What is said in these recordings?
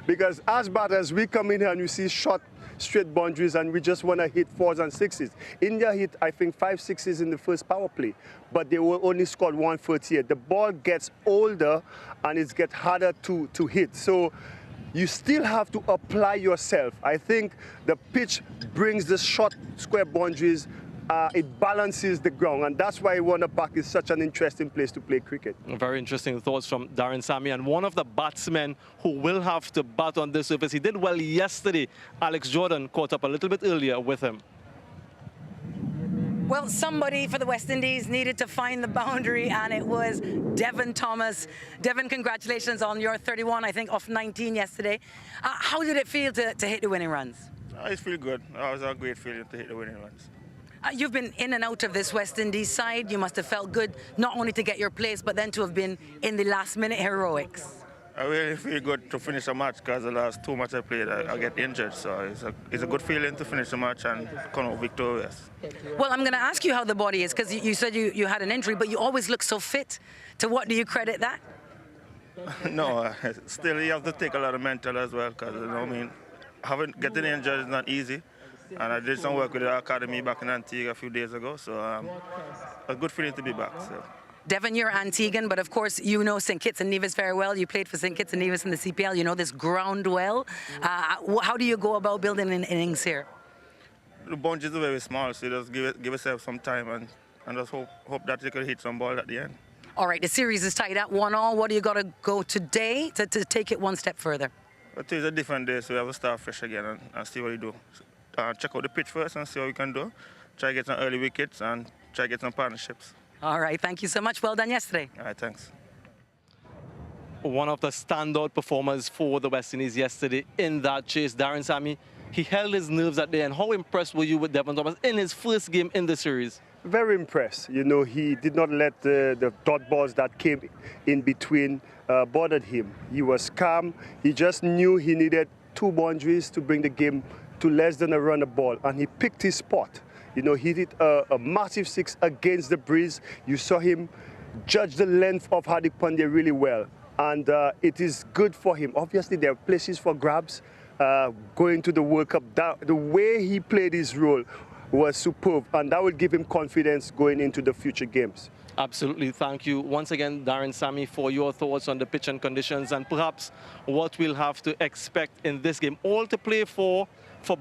Because as batters, we come in here and we see short, straight boundaries and we just want to hit 4s and 6s. India hit, I think, 5 6s in the first power play, but they were only scored 138. The ball gets older and it gets harder to hit. So you still have to apply yourself. I think the pitch brings the short, square boundaries. It balances the ground, and that's why Wonder Park is such an interesting place to play cricket. Very interesting thoughts from Darren Sammy, and one of the batsmen who will have to bat on this surface. He did well yesterday. Alex Jordan caught up a little bit earlier with him. Well, somebody for the West Indies needed to find the boundary, and it was Devon Thomas. Devon, congratulations on your 31, I think, off 19 yesterday. How did it feel to hit the winning runs? It feels good. It was a great feeling to hit the winning runs. You've been in and out of this West Indies side. You must have felt good not only to get your place, but then to have been in the last-minute heroics. I really feel good to finish a match because the last 2 matches I played, I get injured. So it's a good feeling to finish the match and come out victorious. Well, I'm going to ask you how the body is, because you said you had an injury, but you always look so fit. To what do you credit that? No, still you have to take a lot of mental as well, because getting injured is not easy. And I did some work with the academy back in Antigua a few days ago, so a good feeling to be back. So. Devon, you're Antiguan, but of course you know St. Kitts and Nevis very well. You played for St. Kitts and Nevis in the CPL. You know this ground well. How do you go about building an innings here? The boundaries are very small, so you just give yourself some time and just hope that you can hit some ball at the end. All right, the series is tied at 1-1. What do you got to go today to take it one step further? It is a different day, so we have to start fresh again and see what we do. Check out the pitch first and see what we can do. Try to get some early wickets and try to get some partnerships. All right, thank you so much. Well done yesterday. All right, thanks. One of the standout performers for the West Indies yesterday in that chase, Darren Sammy, he held his nerves at the end. How impressed were you with Devon Thomas in his first game in the series? Very impressed. You know, he did not let the dot balls that came in between bothered him. He was calm. He just knew he needed 2 boundaries to bring the game to less than a run a ball, and he picked his spot. You know, he did a massive 6 against the breeze. You saw him judge the length of Hardik Pandya really well, and it is good for him. Obviously, there are places for grabs going to the World Cup. The way he played his role was superb, and that will give him confidence going into the future games. Absolutely. Thank you once again, Darren Sammy, for your thoughts on the pitch and conditions and perhaps what we'll have to expect in this game. All to play for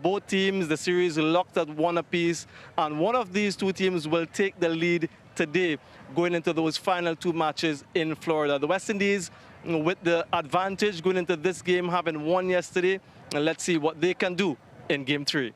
both teams. The series locked at 1 apiece, and one of these 2 teams will take the lead today going into those final 2 matches in Florida. The West Indies with the advantage going into this game, having won yesterday, and let's see what they can do in Game 3.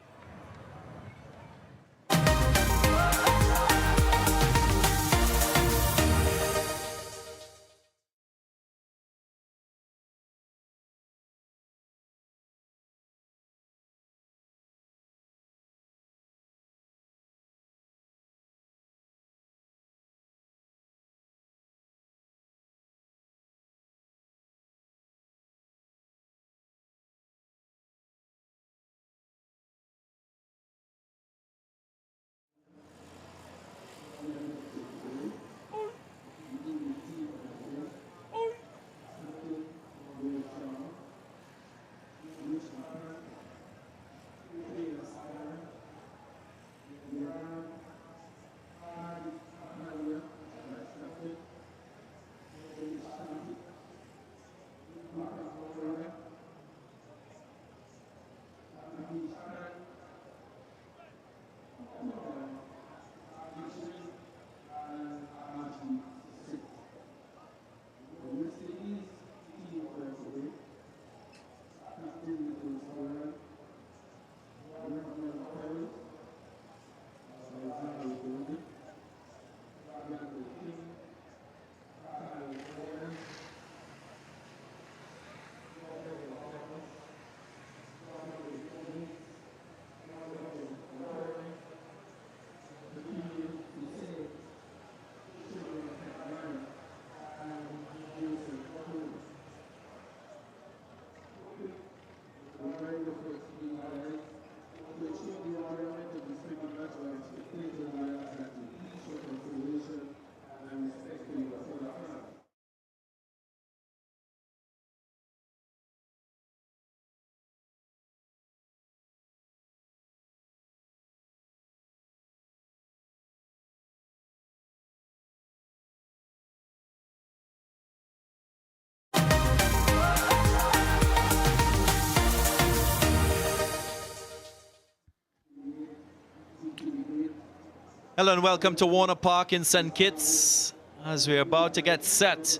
Hello and welcome to Warner Park in St. Kitts as we're about to get set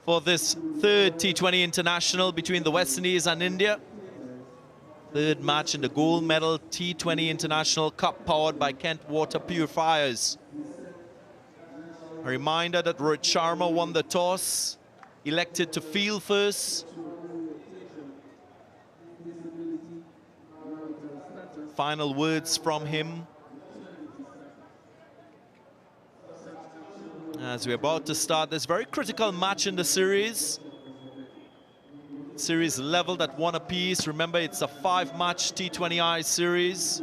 for this third T20 International between the West Indies and India. Third match in the Goldmedal T20 International Cup powered by Kent Water Purifiers. A reminder that Rohit Sharma won the toss, elected to field first. Final words from him as we're about to start this very critical match in the series. Series leveled at 1 apiece. Remember, it's a 5-match T20I series.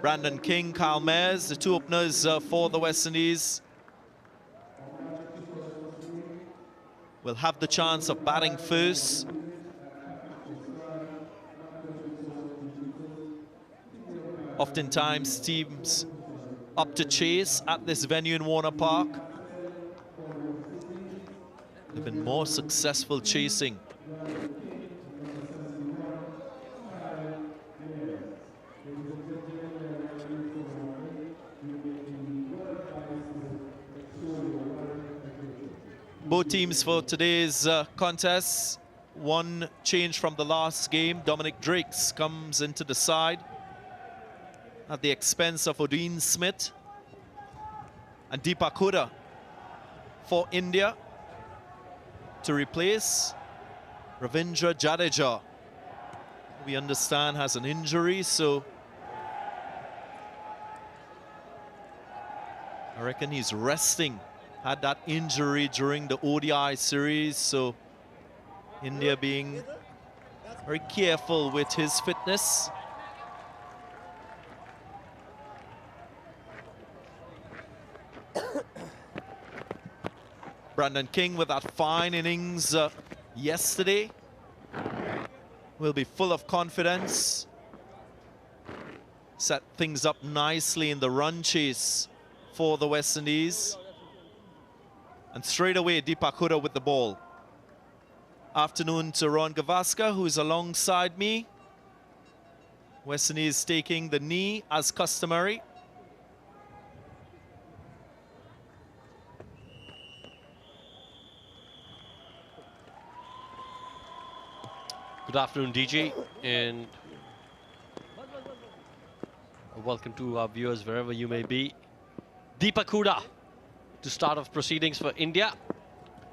Brandon King, Kyle Mayers, the two openers for the West Indies, will have the chance of batting first. Oftentimes teams up to chase at this venue in Warner Park. They've been more successful chasing. Both teams for today's contest. One change from the last game. Dominic Drakes comes into the side at the expense of Odin Smith. And Deepak Hooda for India to replace Ravindra Jadeja. We understand has an injury, so I reckon he's resting. Had that injury during the ODI series, so India being very careful with his fitness. Brandon King with that fine innings yesterday will be full of confidence. Set things up nicely in the run chase for the West Indies. And straight away, Deepak Hooda with the ball. Afternoon to Ron Gavaskar, who's alongside me. West Indies taking the knee as customary. Good afternoon, DJ, and welcome to our viewers wherever you may be. Deepak Hooda to start off proceedings for India.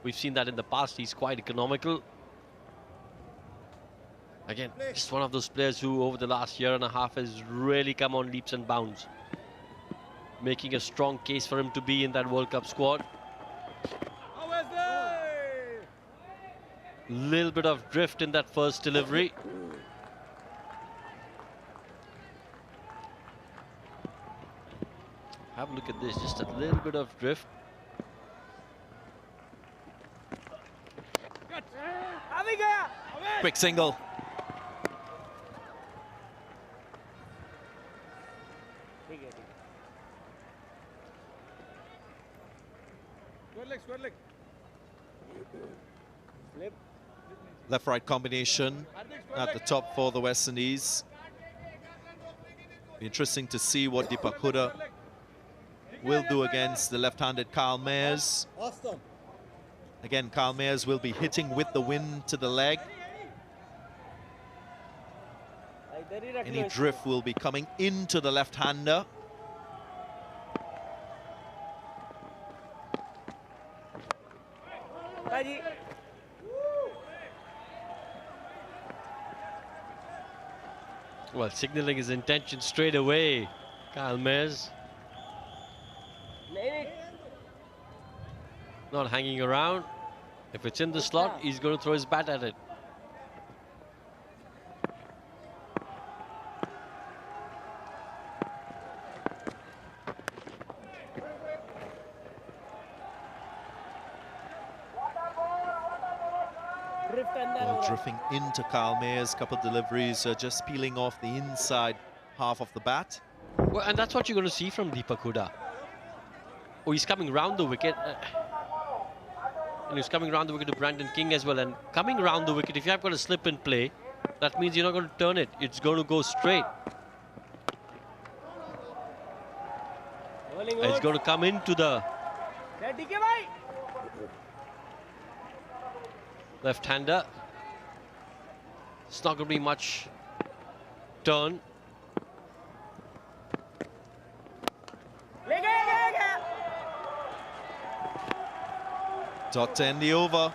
We've seen that in the past. He's quite economical. Again, just one of those players who over the last year and a half has really come on leaps and bounds, making a strong case for him to be in that World Cup squad. Little bit of drift in that first delivery. Have a look at this, just a little bit of drift. Quick single. Left-right combination at the top for the West Indies. Be interesting to see what Deepak Hooda will do against the left-handed Kyle Mayers. Awesome. Again, Kyle Mayers will be hitting with the wind to the leg. Any drift will be coming into the left-hander. Well, signaling his intention straight away, Kyle Mayers. Not hanging around. If it's in the slot, he's going to throw his bat at it. Ball drifting into Kyle Mayers, couple deliveries just peeling off the inside half of the bat. Well, and that's what you're going to see from Deepak Hooda. Oh, he's coming round the wicket. and he's coming around the wicket to Brandon King as well. And coming around the wicket, if you have got a slip in play, that means you're not going to turn it. It's going to go straight. And it's going to come into the left-hander. It's not going to be much turn. Dot to end the over.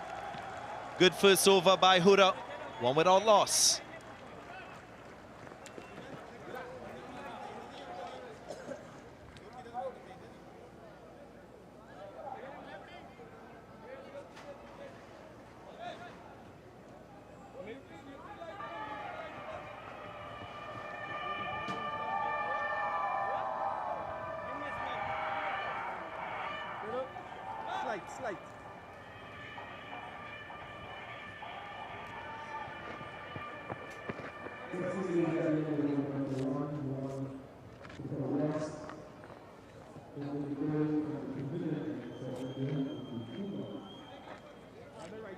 Good first over by Huda. One without loss. Slight.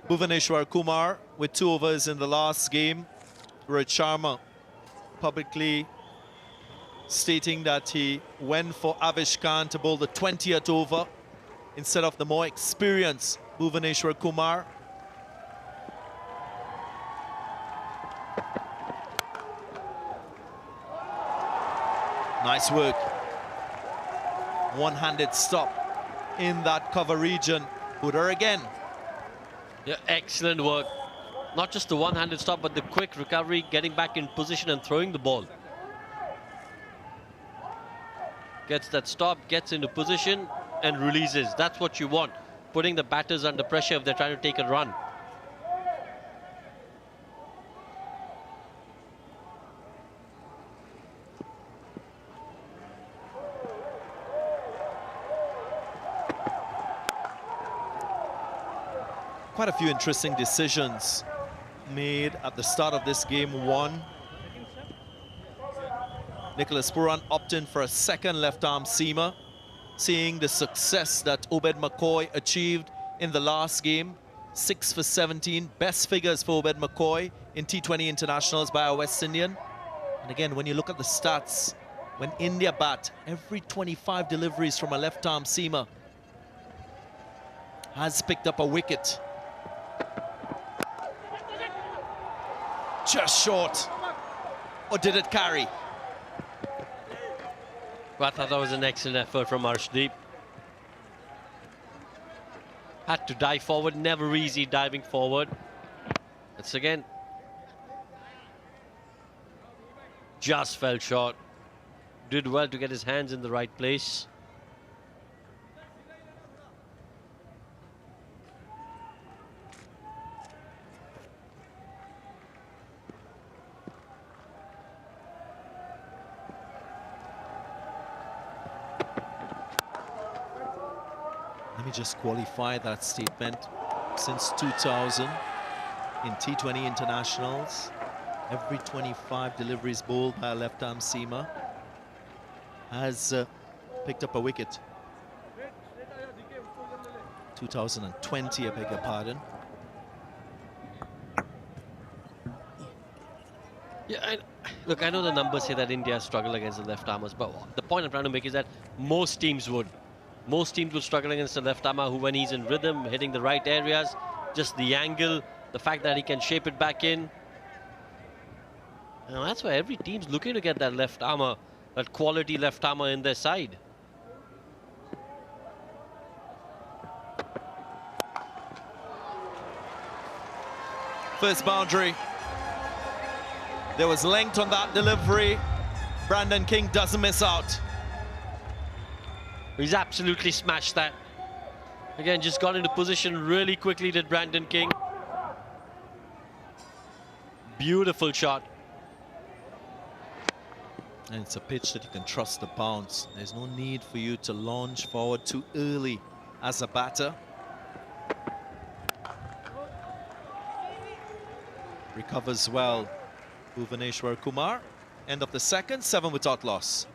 Bhuvaneshwar Kumar with 2 overs in the last game. Rohit Sharma publicly stating that he went for Avish Khan to bowl the 20th over instead of the more experienced Bhuvaneshwar Kumar. Nice work. One-handed stop in that cover region. Huda again. Yeah, excellent work. Not just the one-handed stop, but the quick recovery, getting back in position and throwing the ball. Gets that stop, gets into position and releases. That's what you want. Putting the batters under pressure if they're trying to take a run. Quite a few interesting decisions made at the start of this game 1. Nicholas Puran opting for a second left-arm seamer, seeing the success that Obed McCoy achieved in the last game. 6 for 17, best figures for Obed McCoy in T20 internationals by a West Indian. And again, when you look at the stats, when India bat, every 25 deliveries from a left-arm seamer has picked up a wicket. Just short. Or did it carry? But I thought that was an excellent effort from Arshdeep. Had to dive forward, never easy diving forward. It's again. Just fell short. Did well to get his hands in the right place. Let me just qualify that statement. Since 2000, in T20 internationals, every 25 deliveries bowled by a left-arm seamer has picked up a wicket. 2020, I beg your pardon. Yeah, look, I know the numbers say that India struggle against the left-armers, but the point I'm trying to make is that most teams would. Most teams will struggle against the left-armer who, when he's in rhythm, hitting the right areas, just the angle, the fact that he can shape it back in. And that's why every team's looking to get that left-armer, that quality left-armer in their side. First boundary. There was length on that delivery. Brandon King doesn't miss out. He's absolutely smashed that. Again, just got into position really quickly, did Brandon King. Beautiful shot. And it's a pitch that you can trust the bounce. There's no need for you to launch forward too early as a batter. Recovers well, Bhuvaneshwar Kumar. End of the second, 7 without loss.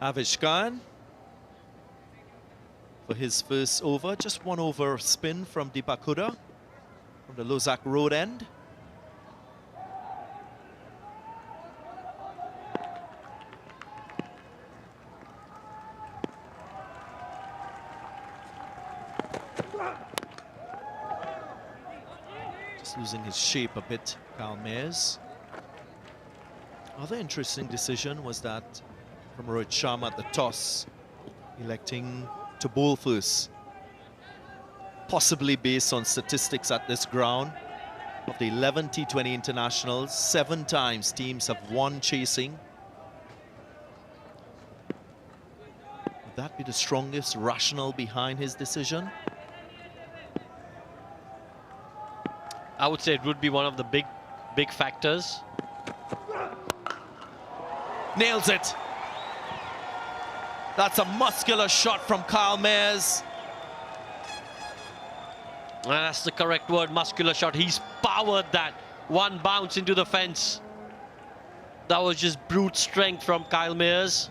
Avishkan for his first over. Just 1 over spin from Deepak Hooda from the Lozak Road end. Just losing his shape a bit, Kyle Mayers. Other interesting decision was that from Rohit Sharma at the toss, electing to bowl first. Possibly based on statistics at this ground. Of the 11 T20 internationals, 7 times teams have won chasing. Would that be the strongest rationale behind his decision? I would say it would be one of the big factors. Nails it. That's a muscular shot from Kyle Mayers. And that's the correct word, muscular shot. He's powered that. One bounce into the fence. That was just brute strength from Kyle Mayers.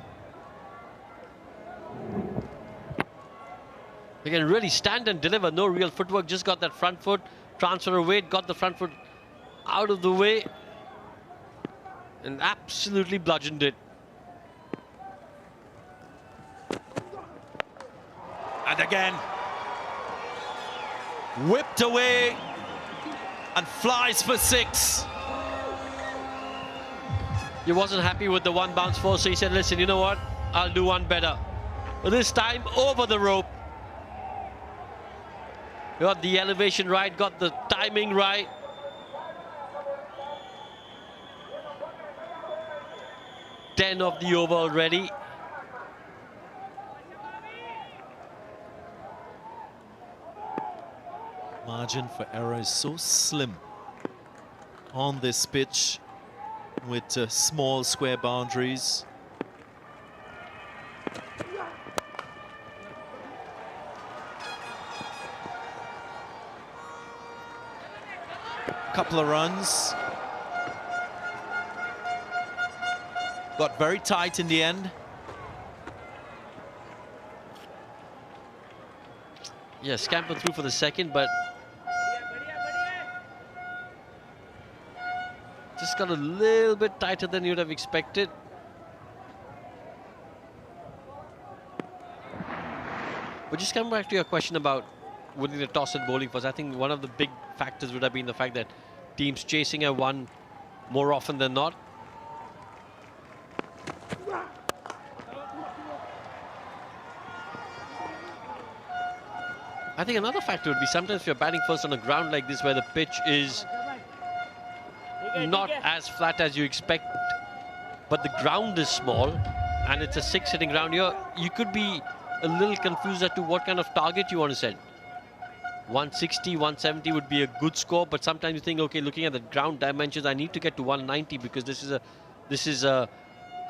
He can really stand and deliver. No real footwork, just got that front foot. Transfer of weight, got the front foot out of the way. And absolutely bludgeoned it. And again, whipped away and flies for 6. He wasn't happy with the one bounce force, so he said, listen, you know what? I'll do one better. But this time, over the rope. Got the elevation right, got the timing right. Ten of the over already. Margin for error is so slim on this pitch with small square boundaries. Couple of runs. Got very tight in the end. Yeah, scampered through for the second, but just got a little bit tighter than you'd have expected. But just coming back to your question about winning the toss and bowling first, I think one of the big factors would have been the fact that teams chasing have won more often than not. I think another factor would be sometimes if you're batting first on a ground like this where the pitch is not as flat as you expect, but the ground is small and it's a 6-hitting ground here, you could be a little confused as to what kind of target you want to set. 160, 170 would be a good score, but sometimes you think, okay, looking at the ground dimensions, I need to get to 190 because this is a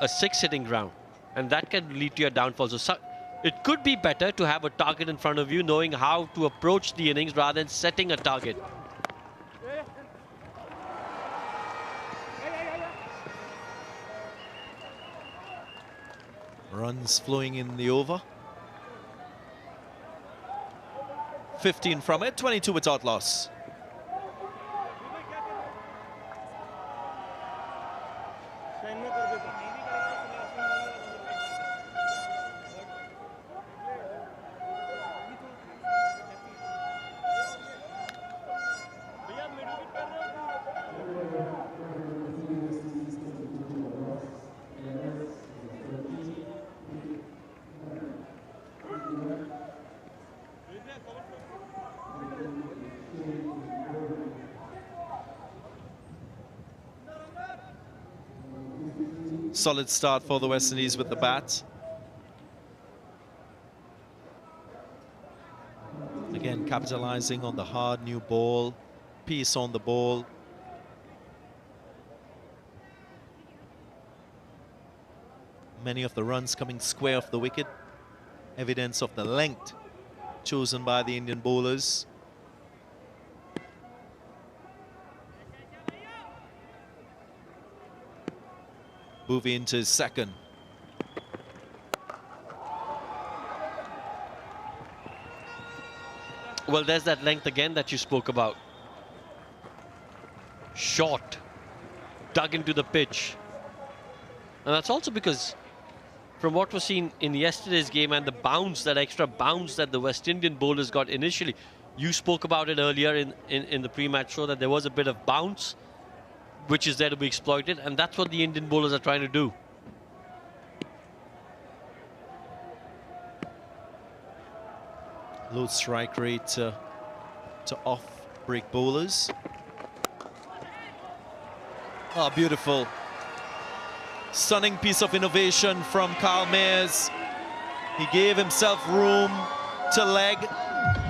6-hitting ground, and that can lead to your downfall. So it could be better to have a target in front of you, knowing how to approach the innings rather than setting a target. Runs flowing in the over. 15 from it, 22 without loss. solid start for the West Indies with the bat. Again, capitalizing on the hard new ball, piece on the ball. Many of the runs coming square off the wicket. Evidence of the length chosen by the Indian bowlers. Moving into his second. Well, there's that length again that you spoke about. Short, dug into the pitch. And that's also because from what was seen in yesterday's game and the bounce, that extra bounce that the West Indian bowlers got initially, you spoke about it earlier in the pre-match show that there was a bit of bounce, which is there to be exploited, and that's what the Indian bowlers are trying to do. Low strike rate to off-break bowlers. Oh, beautiful. Stunning piece of innovation from Carl Mayers. He gave himself room to leg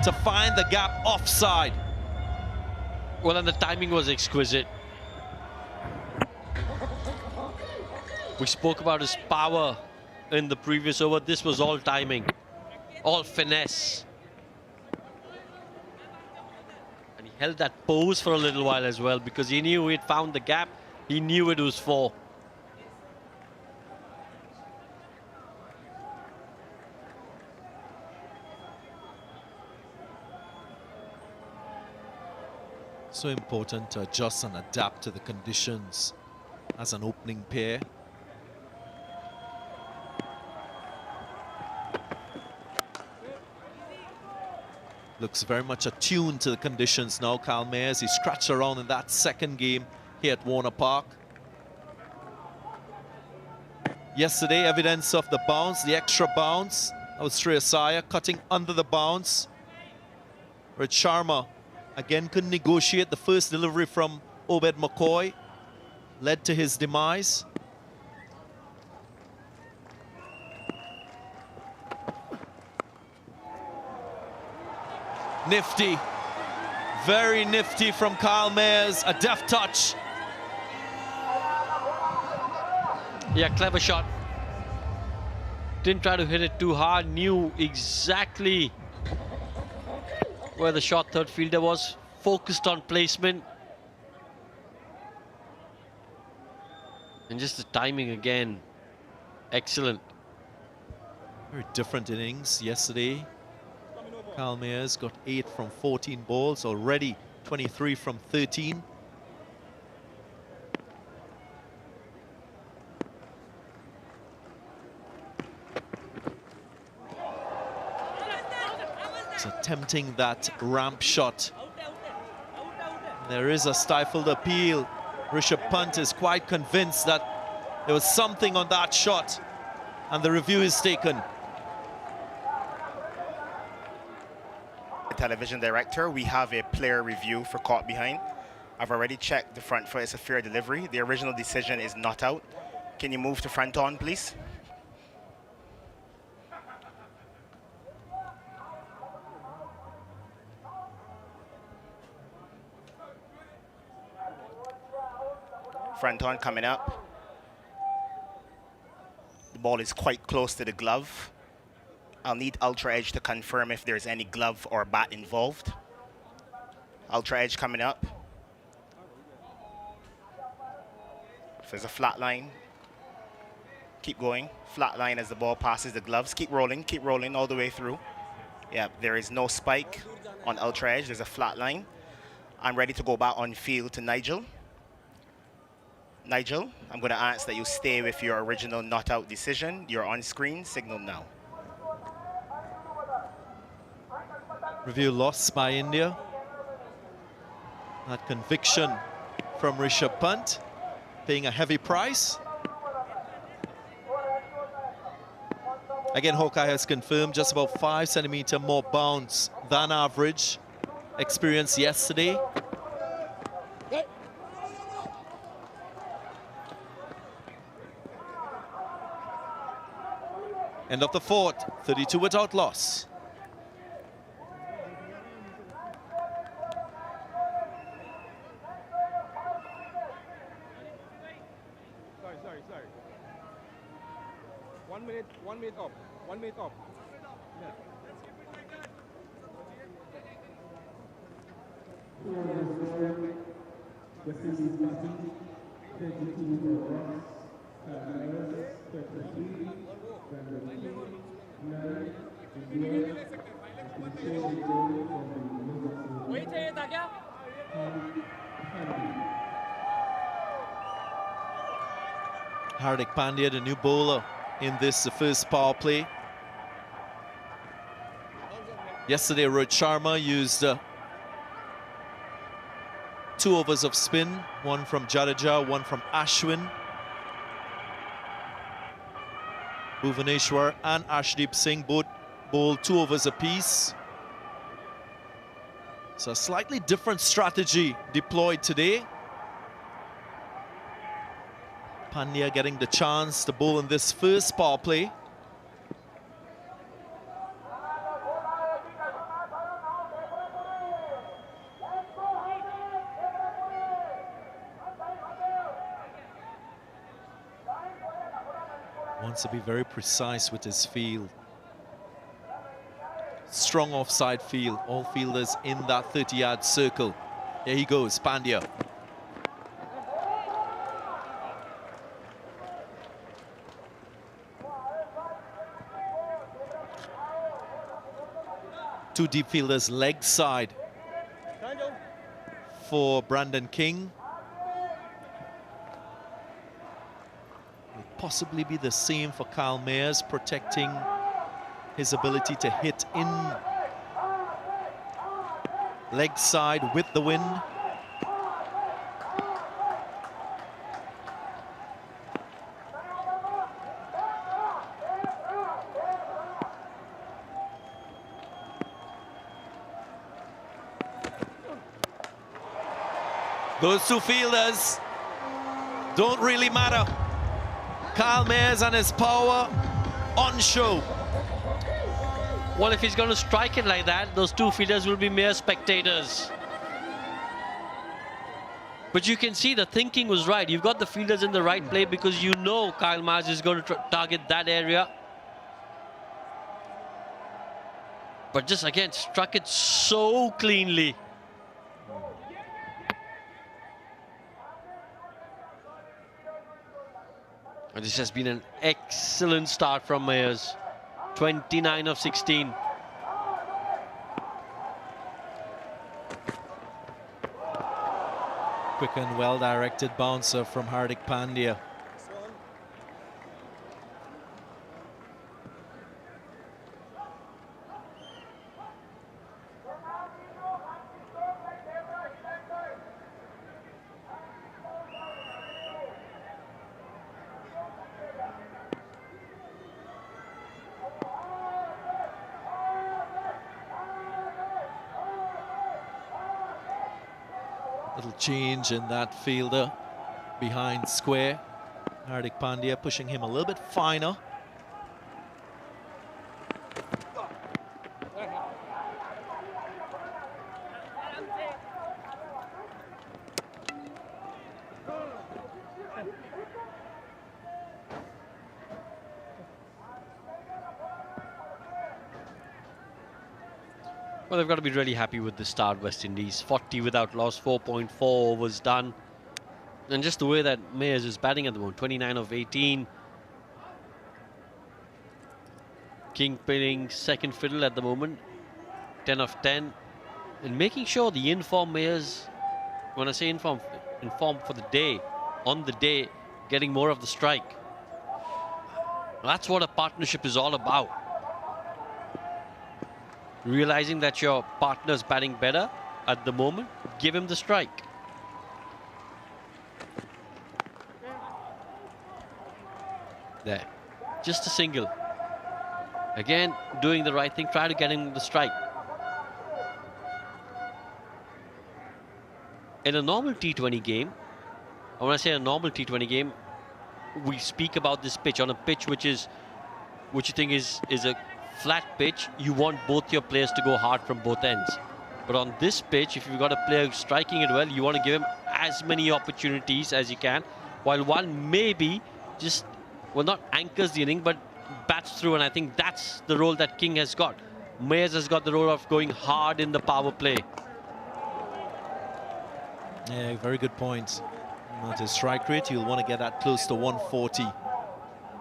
to find the gap offside. Well, and the timing was exquisite. We spoke about his power in the previous over. This was all timing, all finesse. And he held that pose for a little while as well because he knew he'd found the gap. He knew it was for. So important to adjust and adapt to the conditions as an opening pair. Looks very much attuned to the conditions now, Carl Mayers. He scratched around in that second game here at Warner Park. Yesterday, evidence of the bounce, the extra bounce. That was Shreyas Iyer cutting under the bounce. Rich Sharma again couldn't negotiate. The first delivery from Obed McCoy led to his demise. Nifty, very nifty from Carl Mayers, a deft touch. Yeah, clever shot. Didn't try to hit it too hard, knew exactly where the short third fielder was, focused on placement. And just the timing again, excellent. Very different innings yesterday. Carl Mayers got 8 from 14 balls, already 23 from 13. He's attempting that ramp shot. There is a stifled appeal. Rishabh Pant is quite convinced that there was something on that shot, and the review is taken. Television director, we have a player review for caught behind. I've already checked the front foot. It's a fair delivery. The original decision is not out. Can you move to front on, please? Front on coming up. The ball is quite close to the glove. I'll need Ultra Edge to confirm if there's any glove or bat involved. Ultra Edge coming up. If there's a flat line, keep going. Flat line as the ball passes the gloves. Keep rolling all the way through. Yeah, there is no spike on Ultra Edge. There's a flat line. I'm ready to go back on field to Nigel. Nigel, I'm going to ask that you stay with your original not out decision. You're on screen. Signal now. Review lost by India. That conviction from Rishabh Pant, paying a heavy price. Again, Hawkeye has confirmed just about 5 centimeter more bounce than average experienced yesterday. End of the fourth, 32 without loss. Sorry. 1 minute off. 1 minute off. Hardik Pandya, the new bowler in this, the first power play. Yesterday, Rohit Sharma used 2 overs of spin, one from Jadeja, one from Ashwin. Bhuvaneshwar and Ashdeep Singh both bowled 2 overs apiece. So a slightly different strategy deployed today. Pandya getting the chance to bowl in this first power play. Wants to be very precise with his field. Strong offside field, all fielders in that 30-yard circle. There he goes, Pandya. Two deep fielders leg side for Brandon King. Will possibly be the same for Kyle Mayers, protecting his ability to hit in leg side with the wind. Those two fielders don't really matter. Kyle Mayers and his power on show. Well, if he's going to strike it like that, those two fielders will be mere spectators. But you can see the thinking was right. You've got the fielders in the right play because you know Kyle Mayers is going to target that area. But just again, struck it so cleanly. And this has been an excellent start from Mayers. 29 of 16. Quick and well-directed bouncer from Hardik Pandya. Little change in that fielder behind square. Hardik Pandya pushing him a little bit finer. Well, they've got to be really happy with the start, West Indies. 40 without loss, 4.4 overs done. And just the way that Mayers is batting at the moment, 29 of 18. King playing second fiddle at the moment, 10 of 10. And making sure the informed Mayers, when I say informed for the day, on the day, getting more of the strike. That's what a partnership is all about. Realizing that your partner's batting better at the moment, give him the strike. There, just a single. Again, doing the right thing, try to get him the strike. In a normal T20 game, and when I say a normal T20 game, we speak about this pitch on a pitch which is which you think is a flat pitch, you want both your players to go hard from both ends. But on this pitch, if you've got a player striking it well, you want to give him as many opportunities as you can, while one maybe just, well, not anchors the inning, but bats through, and I think that's the role that King has got. Mayers has got the role of going hard in the power play. Yeah, very good point. At his strike rate, you'll want to get that close to 140.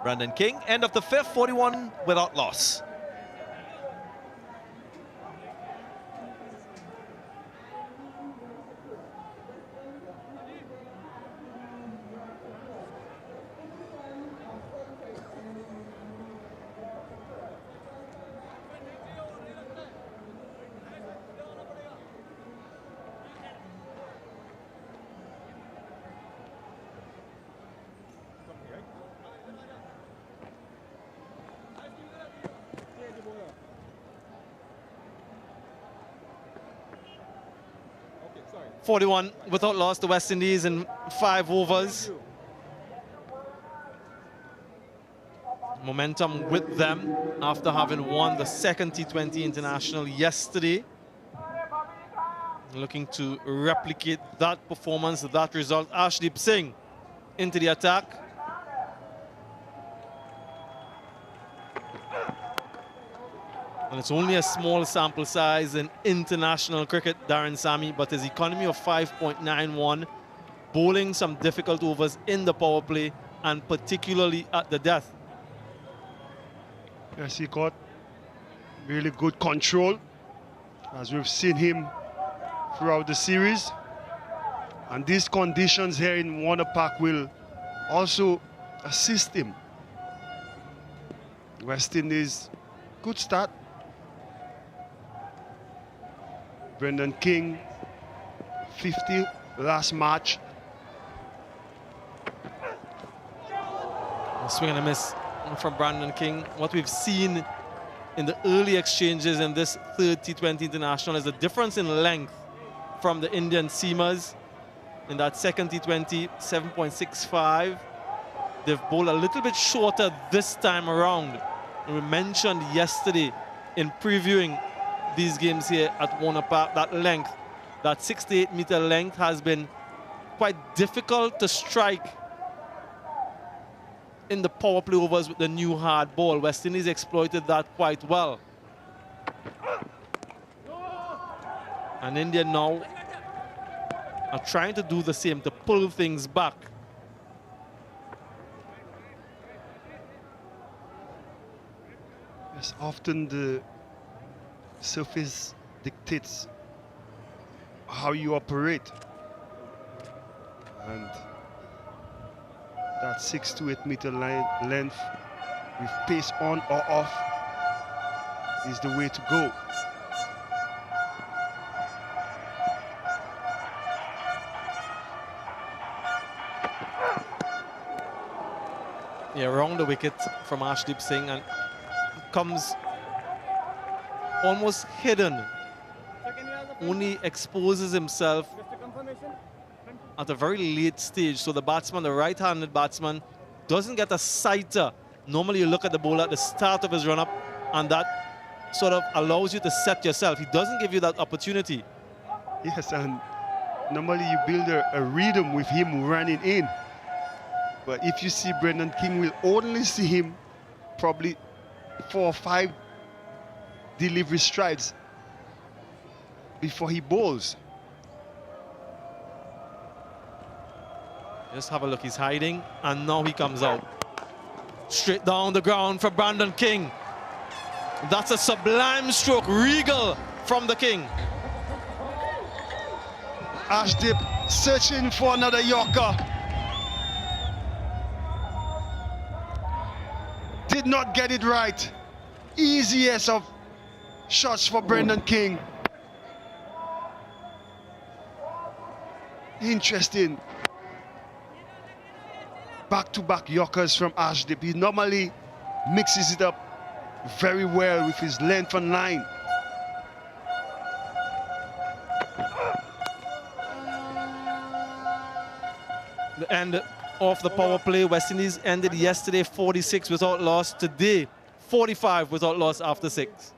Brandon King, end of the 5th, 41 without loss. Okay, sorry. 41 without loss, the West Indies in 5 overs. Momentum with them after having won the second T20 International yesterday. Looking to replicate that performance, that result. Arshdeep Singh into the attack. And it's only a small sample size in international cricket, Darren Sammy, but his economy of 5.91, bowling some difficult overs in the power play, and particularly at the death. Yes, he got really good control, as we've seen him throughout the series. And these conditions here in Warner Park will also assist him. West Indies, good start. Brendan King, 50 last match. A swing and a miss from Brandon King. What we've seen in the early exchanges in this third T20 International is the difference in length from the Indian seamers. In that second T20, 7.65. They've bowled a little bit shorter this time around. And we mentioned yesterday in previewing these games here at Warner Park, that length, that 68-meter length has been quite difficult to strike in the power play overs with the new hard ball. West Indies exploited that quite well. And India now are trying to do the same, to pull things back. Yes, often the surface dictates how you operate. And that 6 to 8 meter length with pace on or off is the way to go. Yeah, around the wicket from Arshdeep Singh, and comes almost hidden. Only exposes himself at a very late stage. So the batsman, the right-handed batsman, doesn't get a sighter. Normally you look at the bowler at the start of his run-up, and that sort of allows you to set yourself. He doesn't give you that opportunity. Yes, and normally you build a rhythm with him running in. But if you see Brendan King, will only see him probably 4 or 5 delivery strides before he bowls. Just have a look, he's hiding, and now he comes out. Straight down the ground for Brandon King. That's a sublime stroke, regal from the King. Arshdeep searching for another Yorker. Did not get it right. Easiest of shots for Brendan King. Interesting. Back-to-back Yorkers from Arshdeep. He normally mixes it up very well with his length and line. The end of the power play. West Indies ended yesterday 46 without loss. Today 45 without loss after 6.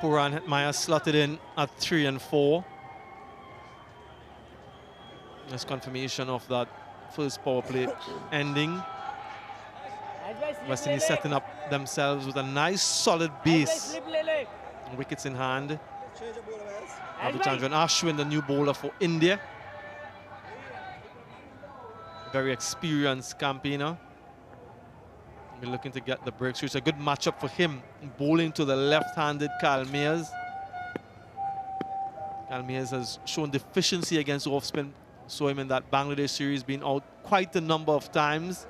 Puran Hetmaya slotted in at 3 and 4. That's confirmation of that first power play ending. West Indies setting up themselves with a nice solid base. Wickets in hand. Ravichandran Ashwin, the new bowler for India. Very experienced campaigner. We're looking to get the breakthrough. It's a good matchup for him, bowling to the left-handed Kyle Mayers. Kyle Mayers has shown deficiency against off-spin. Saw him in that Bangladesh series, being out quite a number of times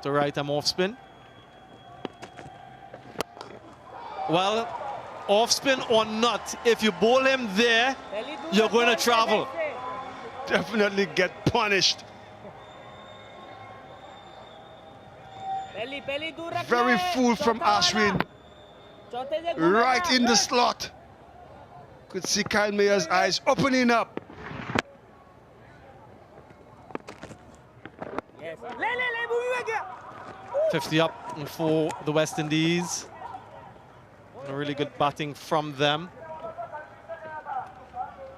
to right-arm off-spin. Well, off-spin or not, if you bowl him there, you're going to travel. Definitely get punished. Very full from Ashwin. Right in the slot. Could see Kyle Mayer's eyes opening up. Yes. 50 up for the West Indies. A really good batting from them.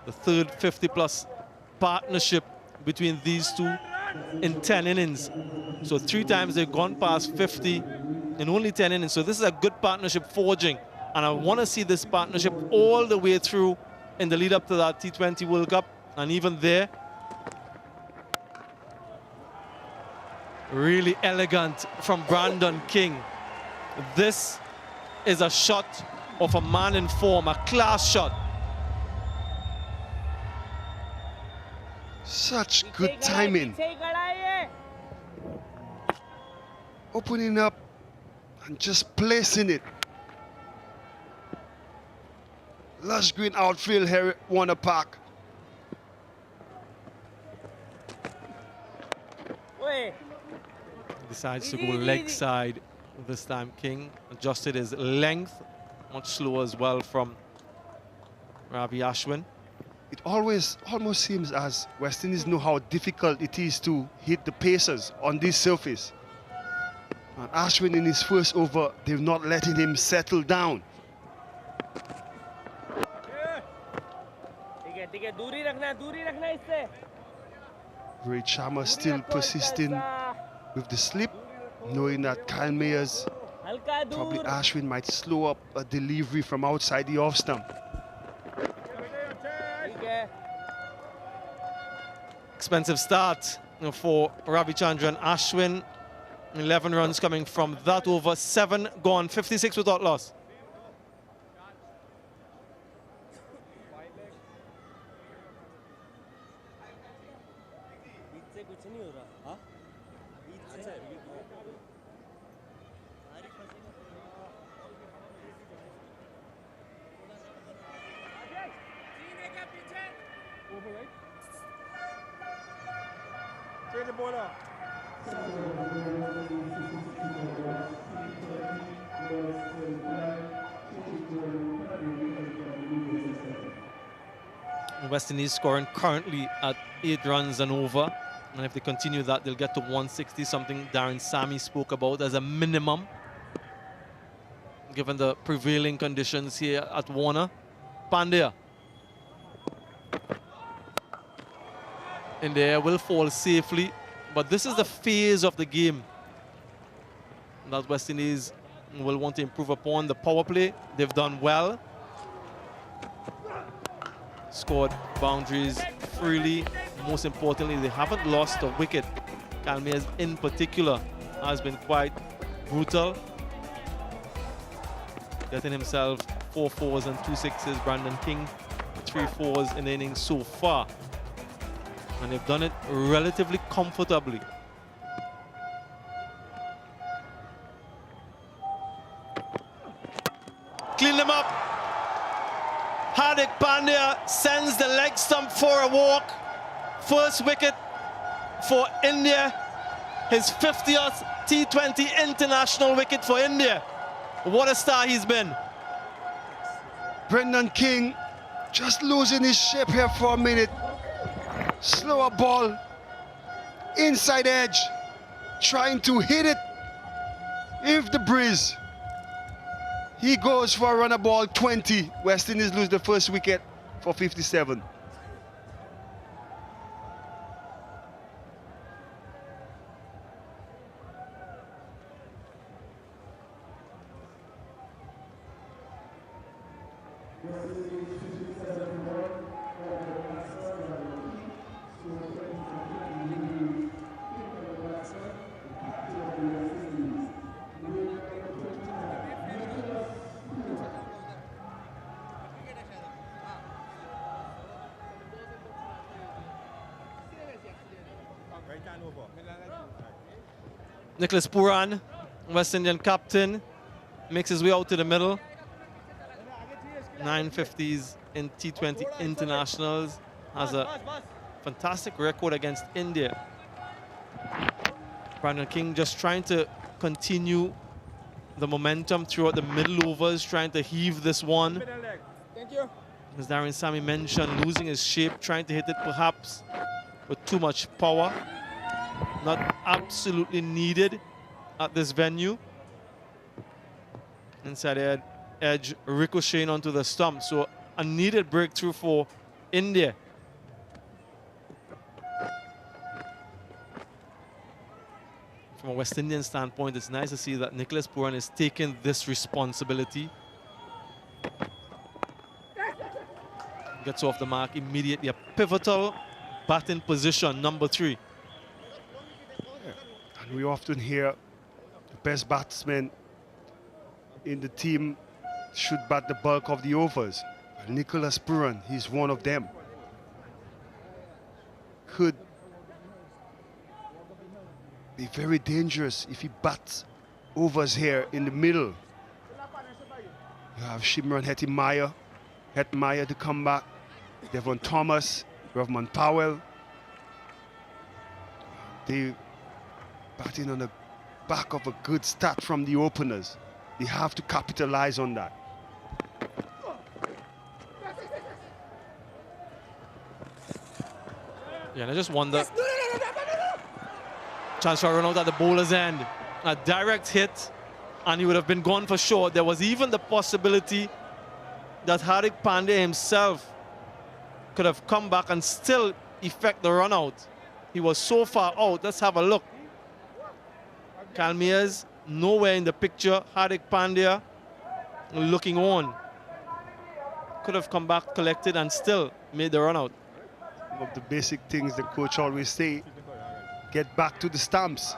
The third 50-plus partnership between these two in 10 innings. So 3 times they've gone past 50 in only 10 innings. So this is a good partnership forging. And I want to see this partnership all the way through in the lead up to that T20 World Cup. And even there, really elegant from Brandon King. This is a shot of a man in form, a class shot. Such good timing. Opening up and just placing it. Lush green outfield here at Warner Park. Decides to go leg side this time. King adjusted his length, much slower as well from Ravi Ashwin. It almost seems as West Indies know how difficult it is to hit the pacers on this surface. And Ashwin in his first over, they're not letting him settle down. Rohit Sharma still persisting with the slip, knowing that Kyle Mayers, probably Ashwin might slow up a delivery from outside the off stump. Expensive start for Ravichandran Ashwin. 11 runs coming from that over, 7 gone, 56 without loss. Change the ball up. West Indies scoring currently at 8 runs and over. And if they continue that, they'll get to 160, something Darren Sammy spoke about as a minimum, given the prevailing conditions here at Warner. Pandya in the air will fall safely, but this is the phase of the game that West Indies will want to improve upon. The power play, they've done well. Scored boundaries freely. Most importantly, they haven't lost a wicket. Kyle Mayers in particular has been quite brutal, getting himself 4 4s and 2 6s. Brandon King 3 4s in the innings so far, and they've done it relatively comfortably. clean them up. Hardik Pandya sends the leg stump for a walk. First wicket for India. His 50th T20 International wicket for India. What a star he's been. Brendan King just losing his shape here for a minute. Slower ball, inside edge, trying to hit it if the breeze. He goes for a runner ball 20. West Indies lose the first wicket for 57. Nicholas Pooran, West Indian captain, makes his way out to the middle. 950s in T20 Internationals, has a fantastic record against India. Brendan King just trying to continue the momentum throughout the middle overs, trying to heave this one. Thank you. As Darren Sammy mentioned, losing his shape, trying to hit it perhaps with too much power. Not absolutely needed at this venue. Inside edge ricocheting onto the stump. So a needed breakthrough for India. From a West Indian standpoint, it's nice to see that Nicholas Pooran is taking this responsibility. Gets off the mark immediately. A pivotal batting position, number 3. And we often hear the best batsmen in the team should bat the bulk of the overs. And Nicholas Pooran, he's one of them. Could be very dangerous if he bats overs here in the middle. You have Shimron Hetmeyer to come back. Devon Thomas, Rovman Powell. They batting on the back of a good start from the openers. They have to capitalize on that. Yeah, and I just wonder. Chance for a run out at the bowler's end. A direct hit, and he would have been gone for sure. There was even the possibility that Hardik Pandya himself could have come back and still effect the run out. He was so far out. Let's have a look. Kalmia's nowhere in the picture. Hardik Pandya looking on. Could have come back, collected, and still made the run out. One of the basic things the coach always say, get back to the stumps.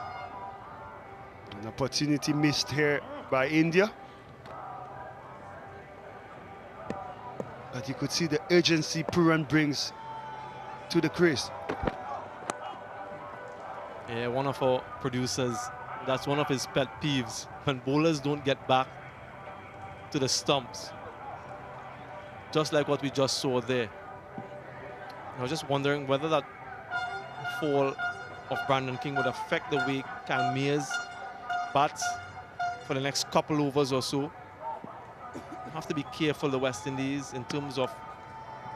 An opportunity missed here by India. But you could see the urgency Pooran brings to the crease. Yeah, one of our producers, that's one of his pet peeves, when bowlers don't get back to the stumps. Just like what we just saw there. I was just wondering whether that fall of Brendan King would affect the way Kalmia's bats for the next couple overs or so. Have to be careful, the West Indies, in terms of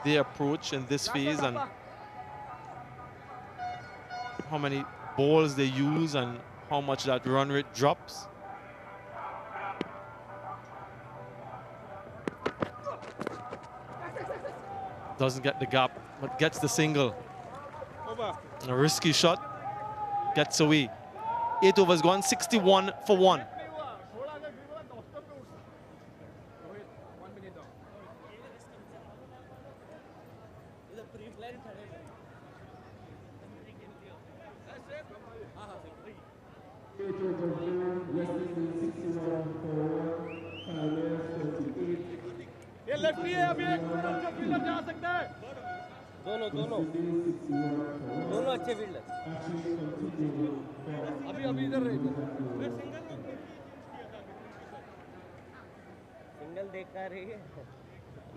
their approach in this phase and how many balls they use and how much that run rate drops. Doesn't get the gap, but gets the single. A risky shot, gets away. 8 overs gone, 61 for 1. ये lefty है अभी एक अच्छा fielder जा सकता है दोनों अच्छे फील्डर अभी इधर रहे single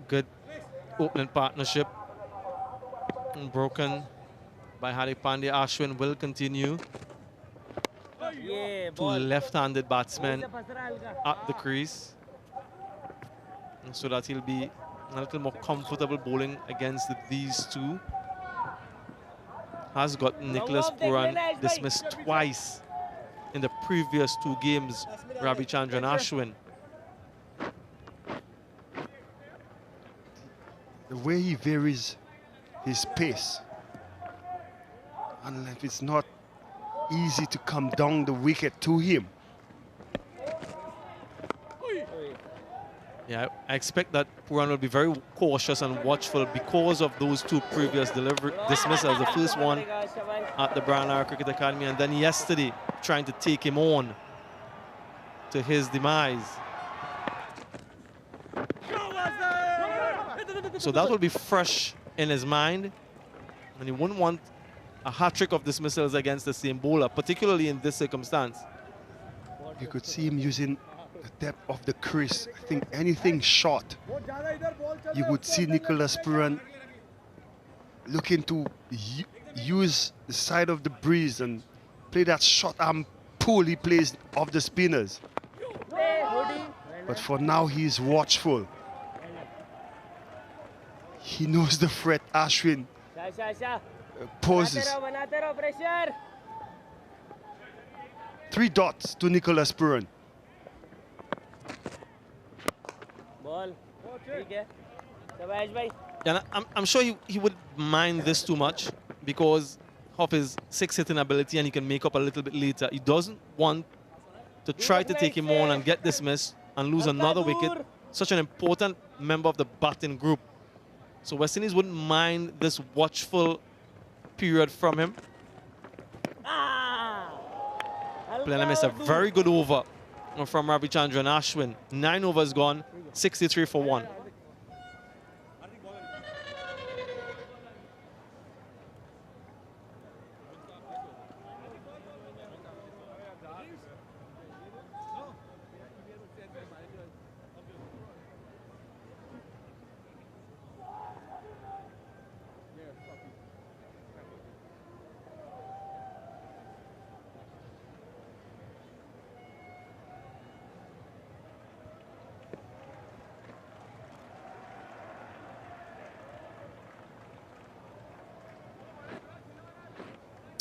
Good opening partnership. Broken by Hardik Pandya. Ashwin will continue. Two left-handed batsmen at the crease, so that he'll be a little more comfortable bowling against these two. Has got Nicholas Puran dismissed twice in the previous two games, Ravichandran Ashwin. The way he varies his pace, and if it's not easy to come down the wicket to him. Yeah, I expect that Puran will be very cautious and watchful because of those two previous dismissals. The first one at the Brian Lara Cricket Academy, and then yesterday trying to take him on to his demise. So that will be fresh in his mind, and he wouldn't want a hat-trick of dismissals against the same bowler, particularly in this circumstance. You could see him using the depth of the crease. I think anything short, you would see Nicholas Puran looking to use the side of the breeze and play that short arm pull he plays off the spinners. But for now, he's watchful. He knows the threat Ashwin poses. 3 dots to Nicholas Puran. And I'm sure he would mind this too much because of his 6-hitting ability, and he can make up a little bit later. He doesn't want to try to take him on and get dismissed and lose another wicket. Such an important member of the batting group. So West Indies wouldn't mind this watchful period from him. Playing missed a very good over from Ravichandran Ashwin. 9 overs gone, 63 for 1.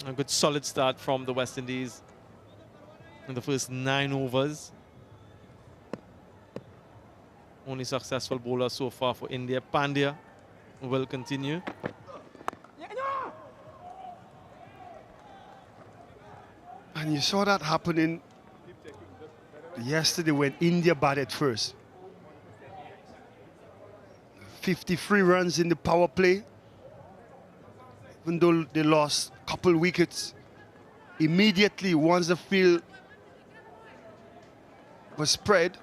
A good solid start from the West Indies in the first 9 overs. Only successful bowler so far for India. Pandya will continue. And you saw that happening yesterday when India batted first. 53 runs in the power play. Even though they lost a couple wickets, immediately once the field was spread,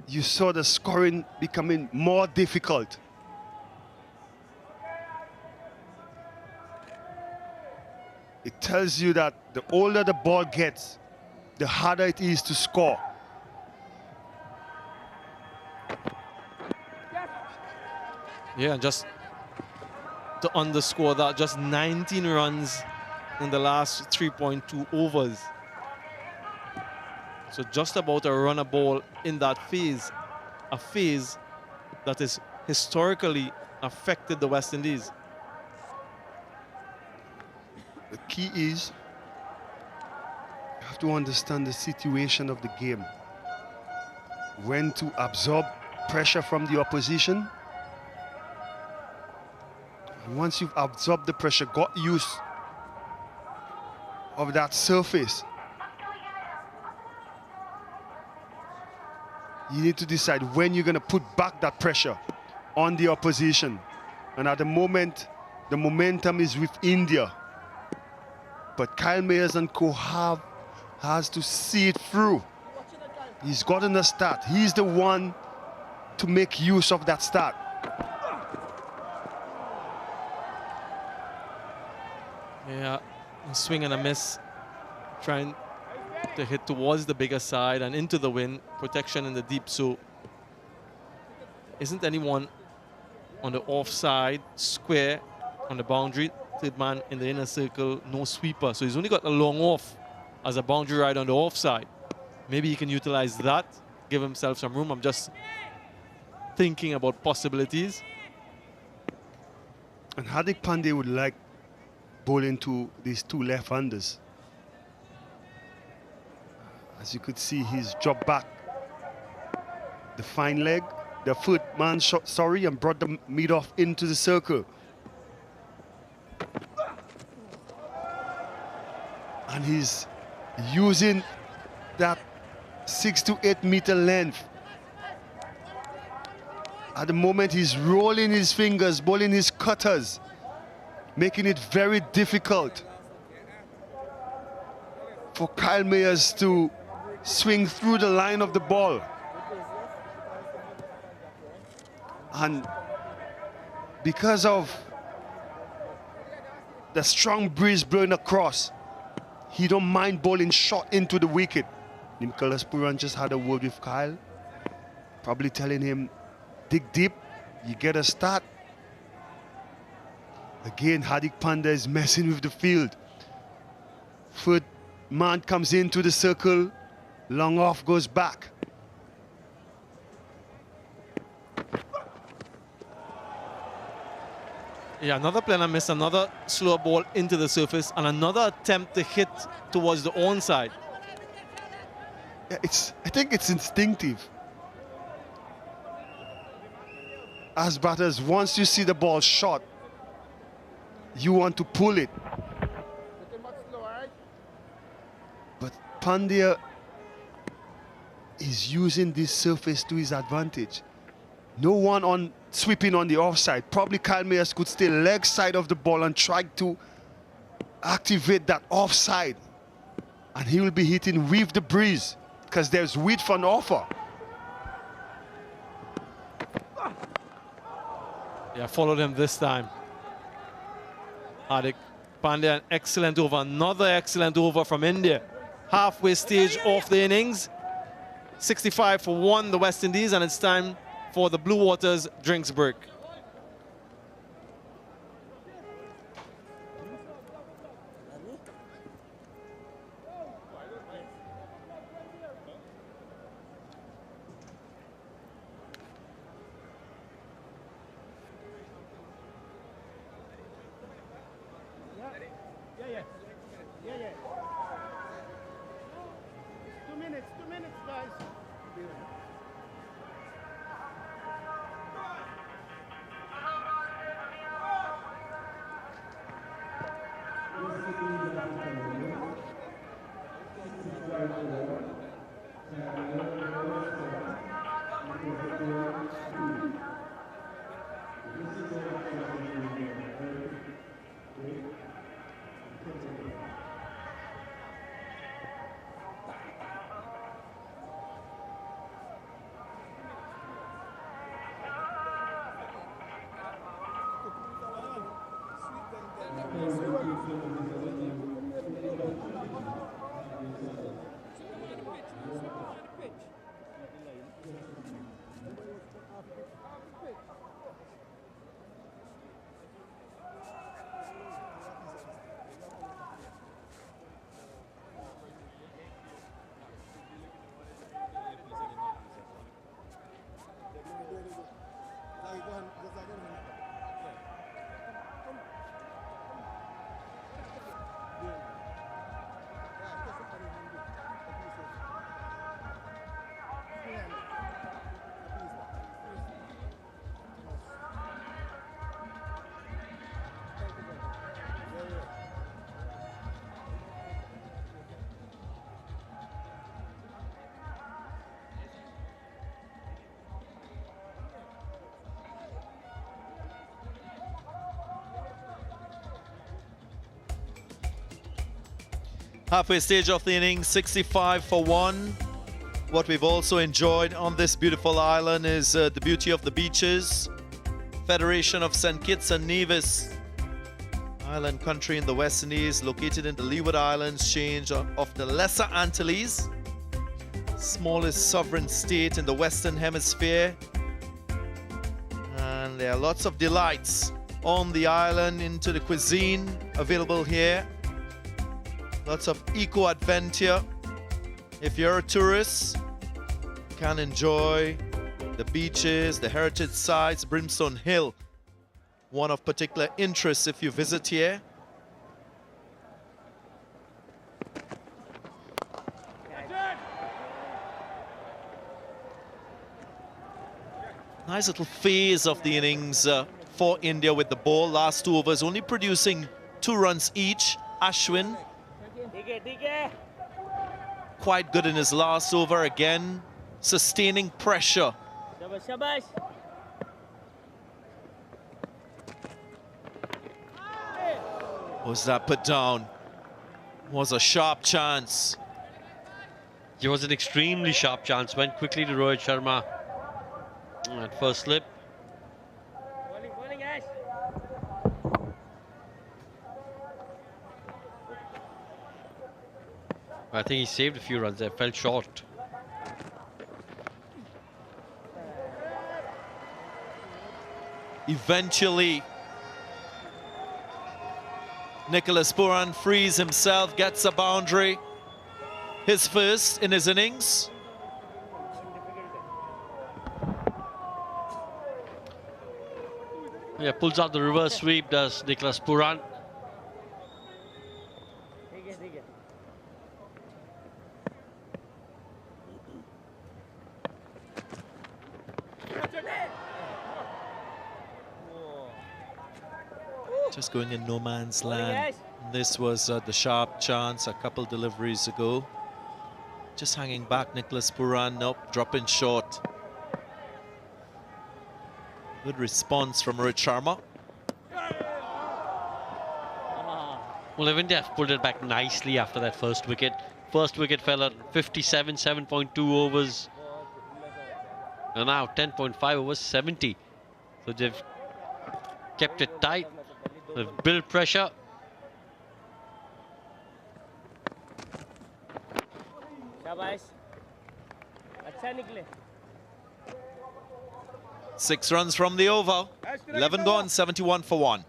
you saw the scoring becoming more difficult. It tells you that the older the ball gets, the harder it is to score. Yeah, just to underscore that, just 19 runs in the last 3.2 overs. So just about a run a ball in that phase, a phase that has historically affected the West Indies. The key is you have to understand the situation of the game. When to absorb pressure from the opposition. And once you've absorbed the pressure, got use of that surface, you need to decide when you're going to put back that pressure on the opposition. And at the moment, the momentum is with India. But Kyle Mayers and co has to see it through. He's gotten a start. He's the one to make use of that start. Yeah, a swing and a miss. Trying to hit towards the bigger side and into the wind. Protection in the deep, so isn't anyone on the offside square on the boundary. Third man in the inner circle, no sweeper. So he's only got a long off as a boundary ride on the offside. Maybe he can utilize that, give himself some room. I'm just thinking about possibilities. And Hardik Pandey would like bowling to these two left-handers. As you could see, he's dropped back the fine leg, the foot man shot, sorry, and brought the mid-off into the circle. And he's using that 6 to 8 meter length. At the moment, he's rolling his fingers, bowling his cutters, making it very difficult for Kyle Mayers to swing through the line of the ball. And because of the strong breeze blowing across, he don't mind bowling short into the wicket. Nicholas Pooran just had a word with Kyle, probably telling him, dig deep, you get a start. Again, Hardik Pandya is messing with the field. Third man comes into the circle, long off goes back. Yeah, another player missed another slow ball into the surface and another attempt to hit towards the onside. Yeah, I think it's instinctive. As batters, once you see the ball shot, you want to pull it. But Pandya is using this surface to his advantage. No one on sweeping on the offside. Probably Kyle Mayers could stay leg side of the ball and try to activate that offside. And he will be hitting with the breeze because there's width on offer. Yeah, followed him this time. Hardik Pandya, an excellent over. Another excellent over from India. Halfway stage of the innings. 65 for 1, the West Indies, and it's time for the Blue Waters drinks break. Yeah. 2 minutes, guys. Halfway stage of the inning, 65 for 1. What we've also enjoyed on this beautiful island is the beauty of the beaches. Federation of St. Kitts and Nevis, island country in the West Indies, located in the Leeward Islands change of the Lesser Antilles, smallest sovereign state in the Western Hemisphere. And there are lots of delights on the island into the cuisine available here. Lots of eco-adventure. If you're a tourist, you can enjoy the beaches, the heritage sites. Brimstone Hill, one of particular interest if you visit here. Nice little phase of the innings for India with the ball. Last 2 overs only producing 2 runs each. Ashwin quite good in his last over again, sustaining pressure. Was that put down? Was a sharp chance. It was an extremely sharp chance. Went quickly to Rohit Sharma at first slip. I think he saved a few runs there, fell short. Eventually, Nicholas Pooran frees himself, gets a boundary. His first in his innings. Yeah, pulls out the reverse sweep, does Nicholas Pooran. Just going in no man's land. This was the sharp chance a couple deliveries ago. Just hanging back, Nicholas Pooran. Nope, dropping short. Good response from Rohit Sharma. Well, India have pulled it back nicely after that first wicket. First wicket fell at 57, 7.2 overs. And now 10.5 overs, 70. So they've kept it tight. They've built pressure. Six runs from the over. 11 gone, 71 for 1.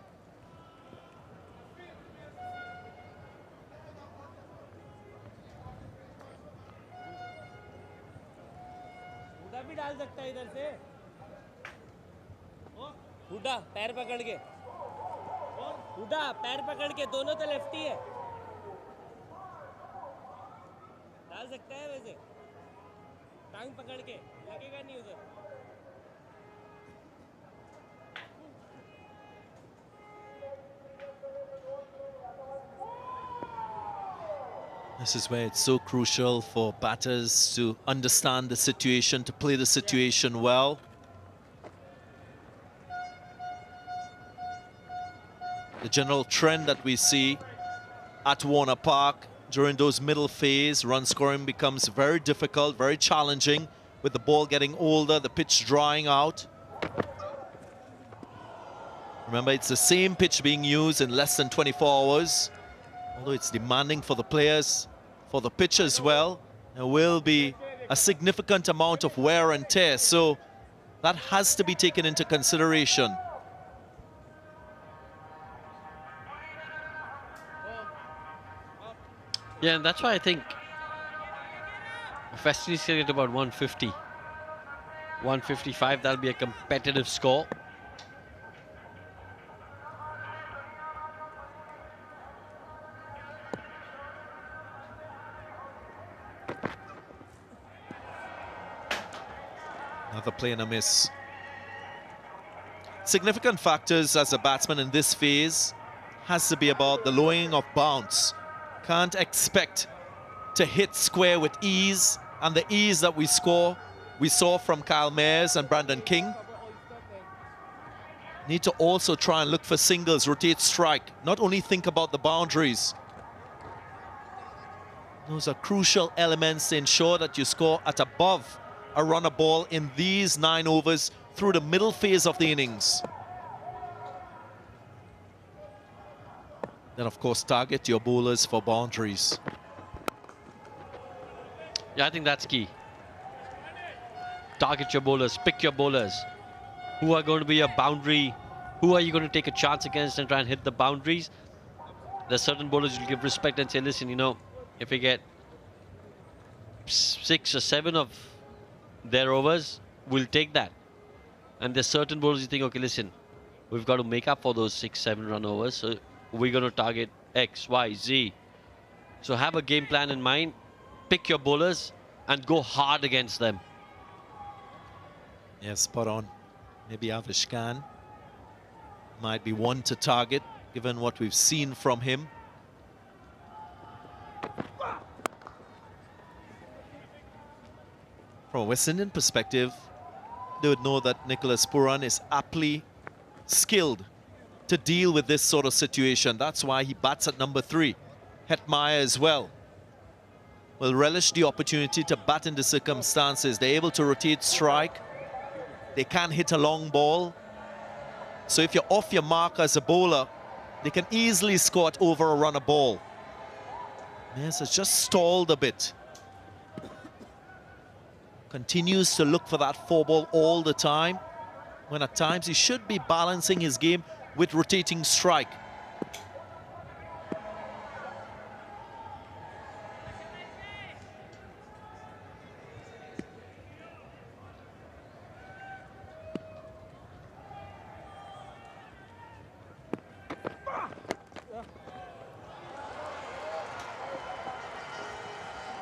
Hooda पैर पकड़ के हुडा पैर पकड़ के दोनों तो lefty है डाल सकता है वैसे टांग पकड़ के लगेगा नहीं उधर This is where it's so crucial for batters to understand the situation, to play the situation well. The general trend that we see at Warner Park during those middle phase, run scoring becomes very difficult, very challenging with the ball getting older, the pitch drying out. Remember, it's the same pitch being used in less than 24 hours. Although it's demanding for the players, for the pitch as well, there will be a significant amount of wear and tear. So that has to be taken into consideration. Yeah, and that's why I think if West Indies get about 150, 155, that'll be a competitive score. Another play and a miss. Significant factors as a batsman in this phase has to be about the lowering of bounce. Can't expect to hit square with ease, and the ease that we saw from Kyle Mayers and Brandon King. Need to also try and look for singles, rotate strike, not only think about the boundaries. Those are crucial elements to ensure that you score at above a runner ball in these 9 overs through the middle phase of the innings. Then, of course, target your bowlers for boundaries. Yeah, I think that's key. Target your bowlers, pick your bowlers. who are going to be a boundary, who are you going to take a chance against and try and hit the boundaries. There's certain bowlers you'll give respect and say, listen, you know, if we get 6 or 7 of their overs, we'll take that. And there's certain bowlers you think, okay, listen, we've got to make up for those 6-7 run overs, so we're going to target X, Y, Z. So have a game plan in mind, pick your bowlers and go hard against them. Yeah, spot on. Maybe Avish Khan might be one to target, given what we've seen from him. From a West Indian perspective, they would know that Nicholas Pooran is aptly skilled to deal with this sort of situation. That's why he bats at number 3. Hetmeyer as well will relish the opportunity to bat in the circumstances. They're able to rotate strike. They can hit a long ball. So if you're off your mark as a bowler, they can easily score it over or run a ball. Yes, it's just stalled a bit. Continues to look for that 4-ball all the time, when at times he should be balancing his game with rotating strike.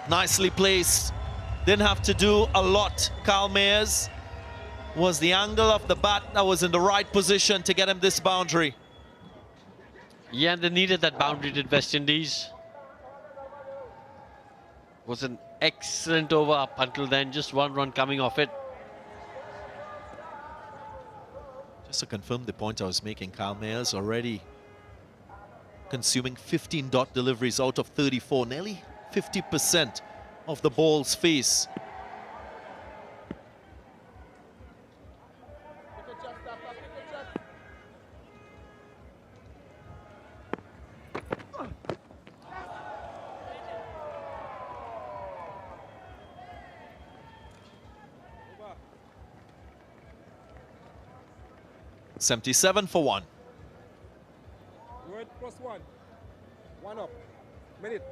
Nicely placed. Didn't have to do a lot. Carl Mayers was the angle of the bat that was in the right position to get him this boundary. Yeah, and they needed that boundary, did West Indies. Was an excellent over up until then, just 1 run coming off it. Just to confirm the point I was making, Carl Mayers already consuming 15 dot deliveries out of 34, nearly 50% of the ball's face. $77 for 1. Word plus 1. 1 up. Minute.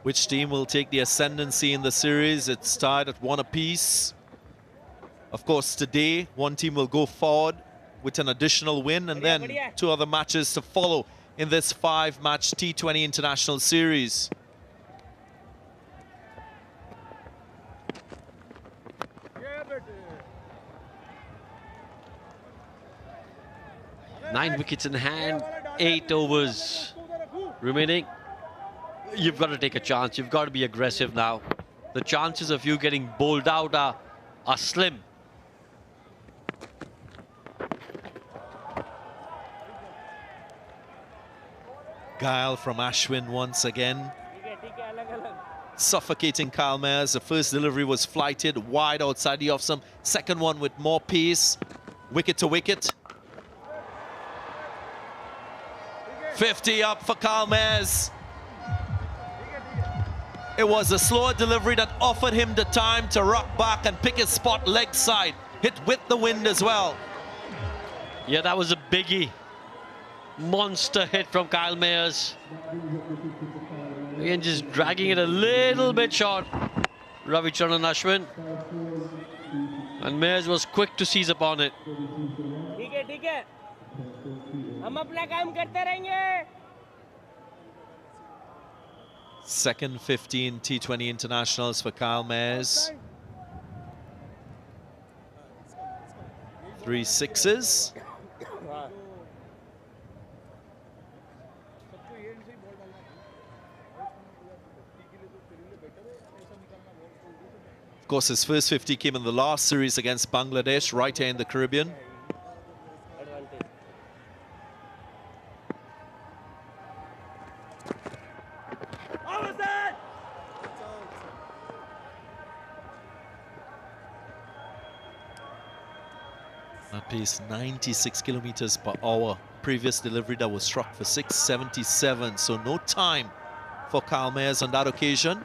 Which team will take the ascendancy in the series? It's tied at 1 apiece. Of course, today, one team will go forward with an additional win, and then 2 other matches to follow in this 5-match T20 International Series. Nine wickets in hand, 8 overs remaining. You've got to take a chance. You've got to be aggressive now. The chances of you getting bowled out are slim. Guile from Ashwin once again, suffocating Carl Mayers. The first delivery was flighted wide outside the off stump. Second one with more pace, wicket to wicket. 50 up for Carl Mayers. It was a slower delivery that offered him the time to rock back and pick his spot leg side. Hit with the wind as well. Yeah, that was a biggie. Monster hit from Kyle Mayers. Again, just dragging it a little bit short. Ravichandran Ashwin. And Mayers was quick to seize upon it. ठीक है हम अपना काम करते रहेंगे. Second 15 T20 internationals for Kyle Mayers. 3 sixes. Of course, his first 50 came in the last series against Bangladesh, right here in the Caribbean. That pace 96 kilometers per hour. Previous delivery that was struck for 677. So no time for Kyle Mayers on that occasion.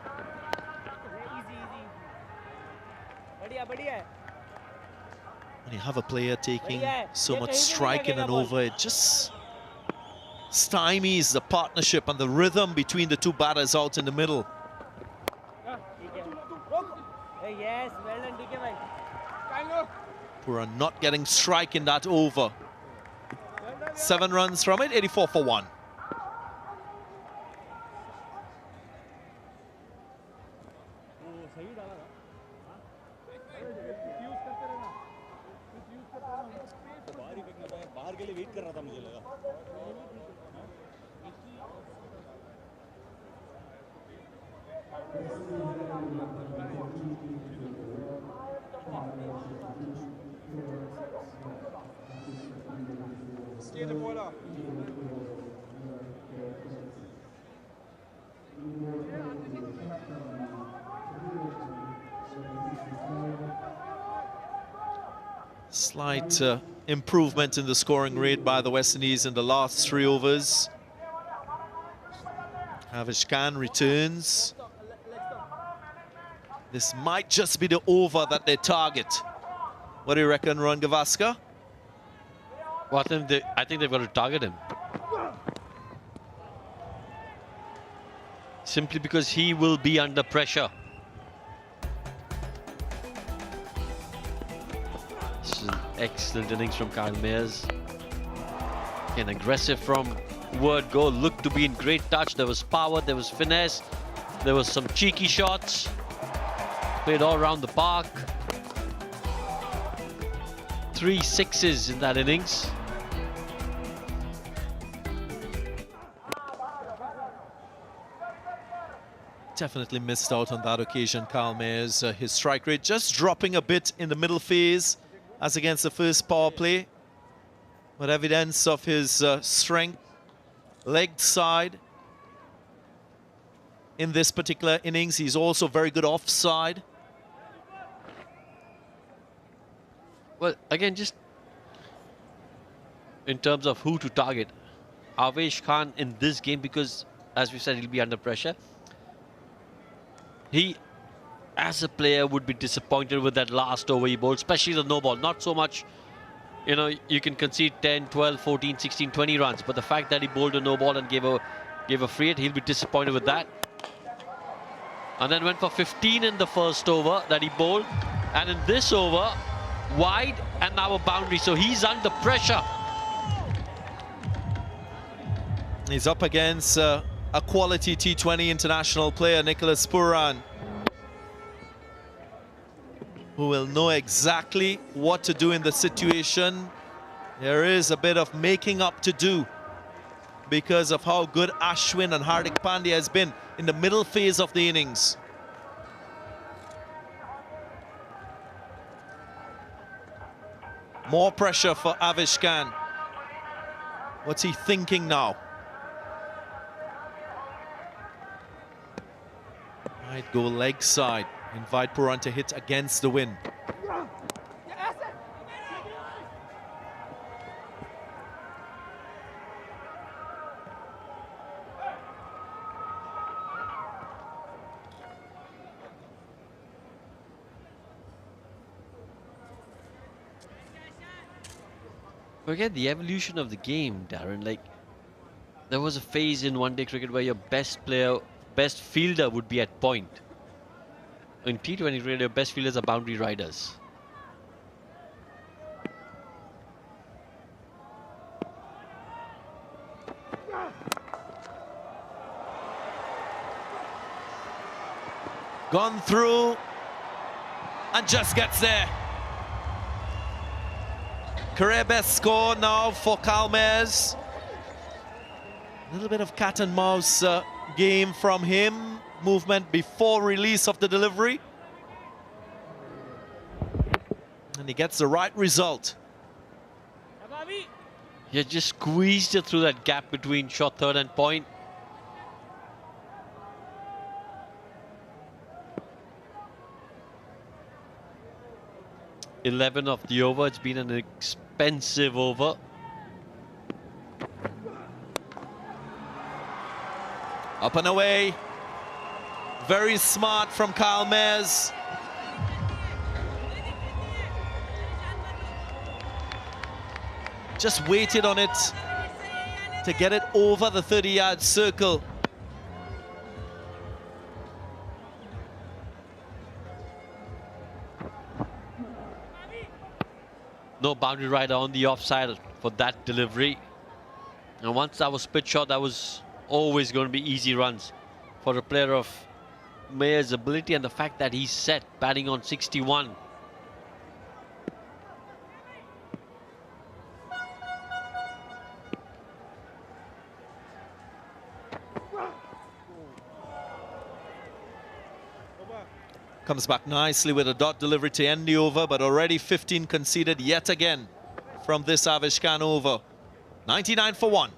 When you have a player taking so much strike in and over, it just stymies the partnership and the rhythm between the two batters out in the middle. Yes, well done, DK bhai. Pura not getting strike in that over. 7 runs from it, 84 for 1. Stay the ball up. Slight improvement in the scoring rate by the West Indies in the last 3 overs. Avish Khan returns. This might just be the over that they target. What do you reckon, Ron Gavaskar? Well, I think they've got to target him. Simply because he will be under pressure. This is an excellent innings from Kyle Mayers. An aggressive from word go. Looked to be in great touch. There was power, there was finesse, there was some cheeky shots. Played all around the park. 3 sixes in that innings. Definitely missed out on that occasion, Kyle Mayers. His strike rate just dropping a bit in the middle phase as against the first power play. But evidence of his strength, leg side. In this particular innings, he's also very good offside. Well, again, just in terms of who to target, Avesh Khan in this game, because as we said, he'll be under pressure. He, as a player, would be disappointed with that last over he bowled, especially the no ball. Not so much, you know, you can concede 10, 12, 14, 16, 20 runs, but the fact that he bowled a no ball and gave a free hit, he'll be disappointed with that. And then went for 15 in the first over that he bowled, and in this over, wide and now a boundary, so he's under pressure. He's up against a quality T20 international player, Nicholas Pooran, who will know exactly what to do in the situation. There is a bit of making up to do because of how good Ashwin and Hardik Pandya has been in the middle phase of the innings. More pressure for Avish Khan. What's he thinking now? Might go leg side. Invite Pooran to hit against the wind. Forget the evolution of the game, Darren. Like, there was a phase in one-day cricket where your best player, best fielder would be at point. In T20 cricket, your best fielders are boundary riders. Gone through and just gets there. Career best score now for Kyle Mayers. A little bit of cat and mouse game from him. Movement before release of the delivery. And he gets the right result. He just squeezed it through that gap between short third and point. (11 of the over. It's been an expensive over. Up and away. Very smart from Kyle Mayers. Just waited on it to get it over the 30-yard circle. No boundary rider on the offside for that delivery. And once that was pitch shot, that was always going to be easy runs for a player of Mayer's ability and the fact that he's set, batting on 61. Comes back nicely with a dot delivery to end the over, but already 15 conceded yet again from this Avish Khan over. 99 for 1.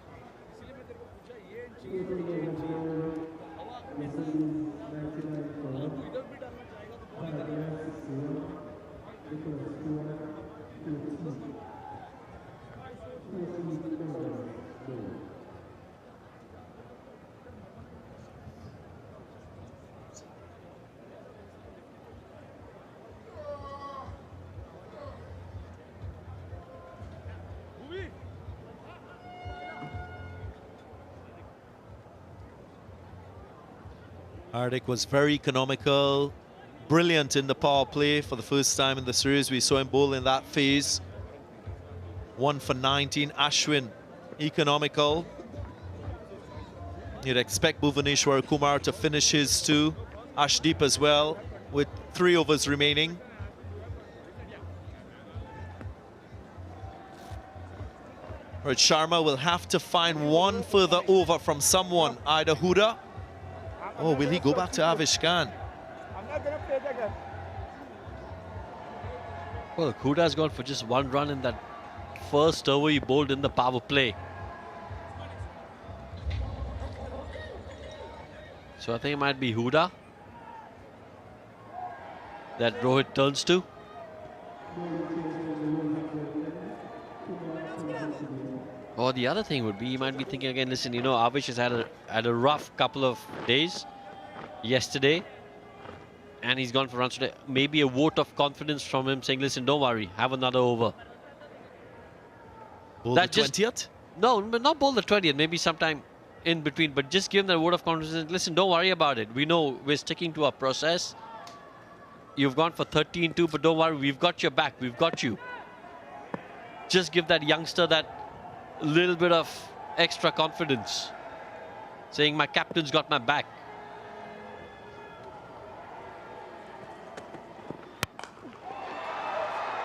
Hardik was very economical, brilliant in the power play for the first time in the series. We saw him bowl in that phase. 1 for 19. Ashwin, economical. You'd expect Bhuvaneshwar Kumar to finish his too. Ashdeep as well, with 3 overs remaining. Rohit Sharma will have to find 1 further over from someone, either Huda. Oh, will he go back to Avish Khan? Well, Huda's gone for just 1 run in that first over he bowled in the power play. So I think it might be Huda that Rohit turns to. Or the other thing would be, he might be thinking again, listen, you know, Avish has had a rough couple of days yesterday, and he's gone for runs today. Maybe a vote of confidence from him saying, listen, don't worry, have another over. Bowl the 20th? No, not bowl the 20th, maybe sometime in between, but just give him that vote of confidence. Listen, don't worry about it. We know we're sticking to our process. You've gone for 13-2, but don't worry, we've got your back, we've got you. Just give that youngster that little bit of extra confidence, saying my captain's got my back.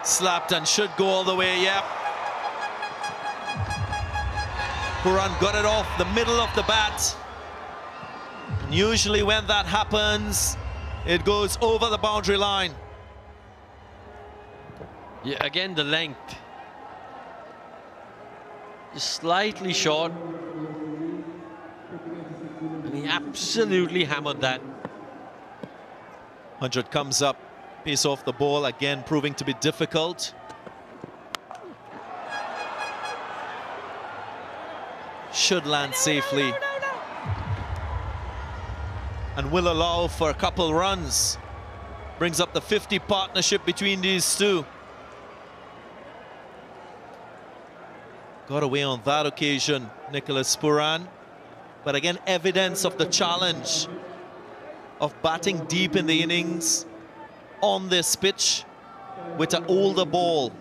Slapped and should go all the way, yeah. Puran got it off the middle of the bat. And usually when that happens, it goes over the boundary line. Yeah, again the length. Just slightly short. And he absolutely hammered that. 100 comes up, pace off the ball, again proving to be difficult. Should land safely. And will allow for a couple runs. Brings up the 50 partnership between these two. Got away on that occasion, Nicholas Puran. But again, evidence of the challenge of batting deep in the innings on this pitch with an older ball.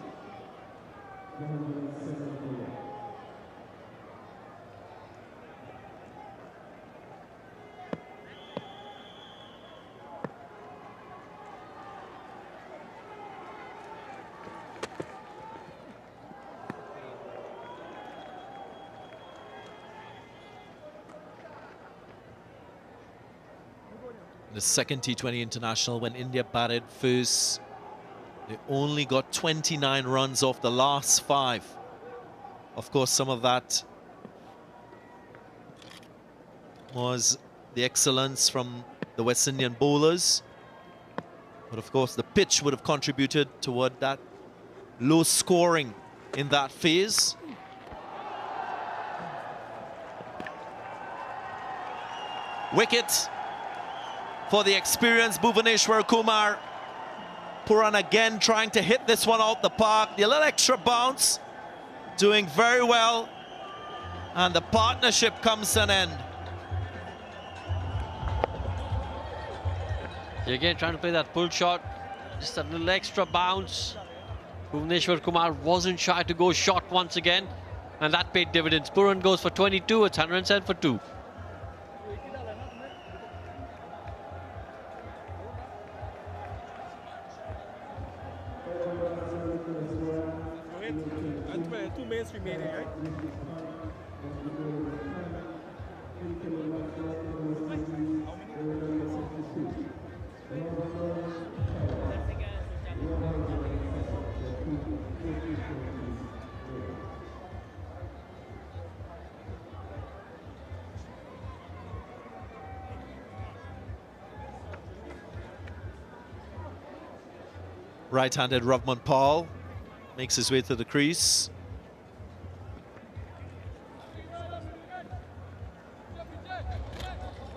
The second T20 International, when India batted first, they only got 29 runs off the last 5. Of course, some of that was the excellence from the West Indian bowlers. But of course, the pitch would have contributed toward that low scoring in that phase. Wicket for the experienced Bhuvaneshwar Kumar. Puran again trying to hit this one out the park. The little extra bounce, doing very well. And the partnership comes to an end. Again, trying to play that pull shot. Just a little extra bounce. Bhuvaneshwar Kumar wasn't shy to go short once again. And that paid dividends. Puran goes for 22. It's 107 for 2. And 2 minutes remaining, right? Right-handed Ravman Paul makes his way to the crease.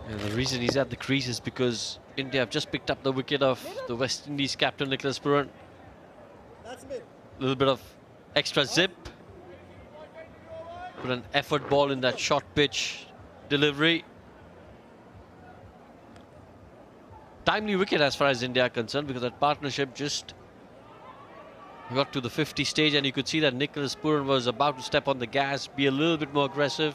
And the reason he's at the crease is because India have just picked up the wicket of the West Indies captain Nicholas Puran. A little bit of extra zip. Put an effort ball in that short pitch delivery. Timely wicket as far as India are concerned, because that partnership just got to the 50 stage and you could see that Nicholas Puran was about to step on the gas, be a little bit more aggressive.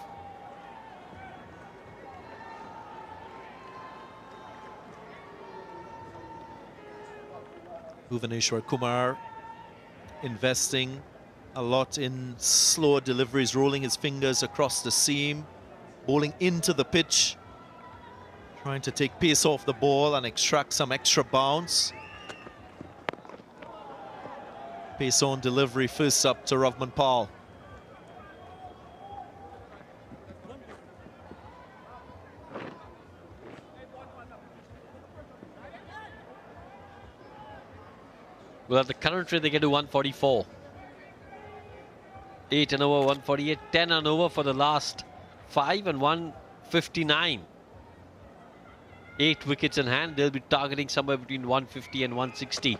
Bhuvaneshwar Kumar investing a lot in slower deliveries, rolling his fingers across the seam, bowling into the pitch, trying to take pace off the ball and extract some extra bounce. Pace on delivery first up to Ravman Paul. Well, at the current rate, they get to 144. 8 and over, 148. 10 and over for the last 5 and 159. 8 wickets in hand. They'll be targeting somewhere between 150 and 160.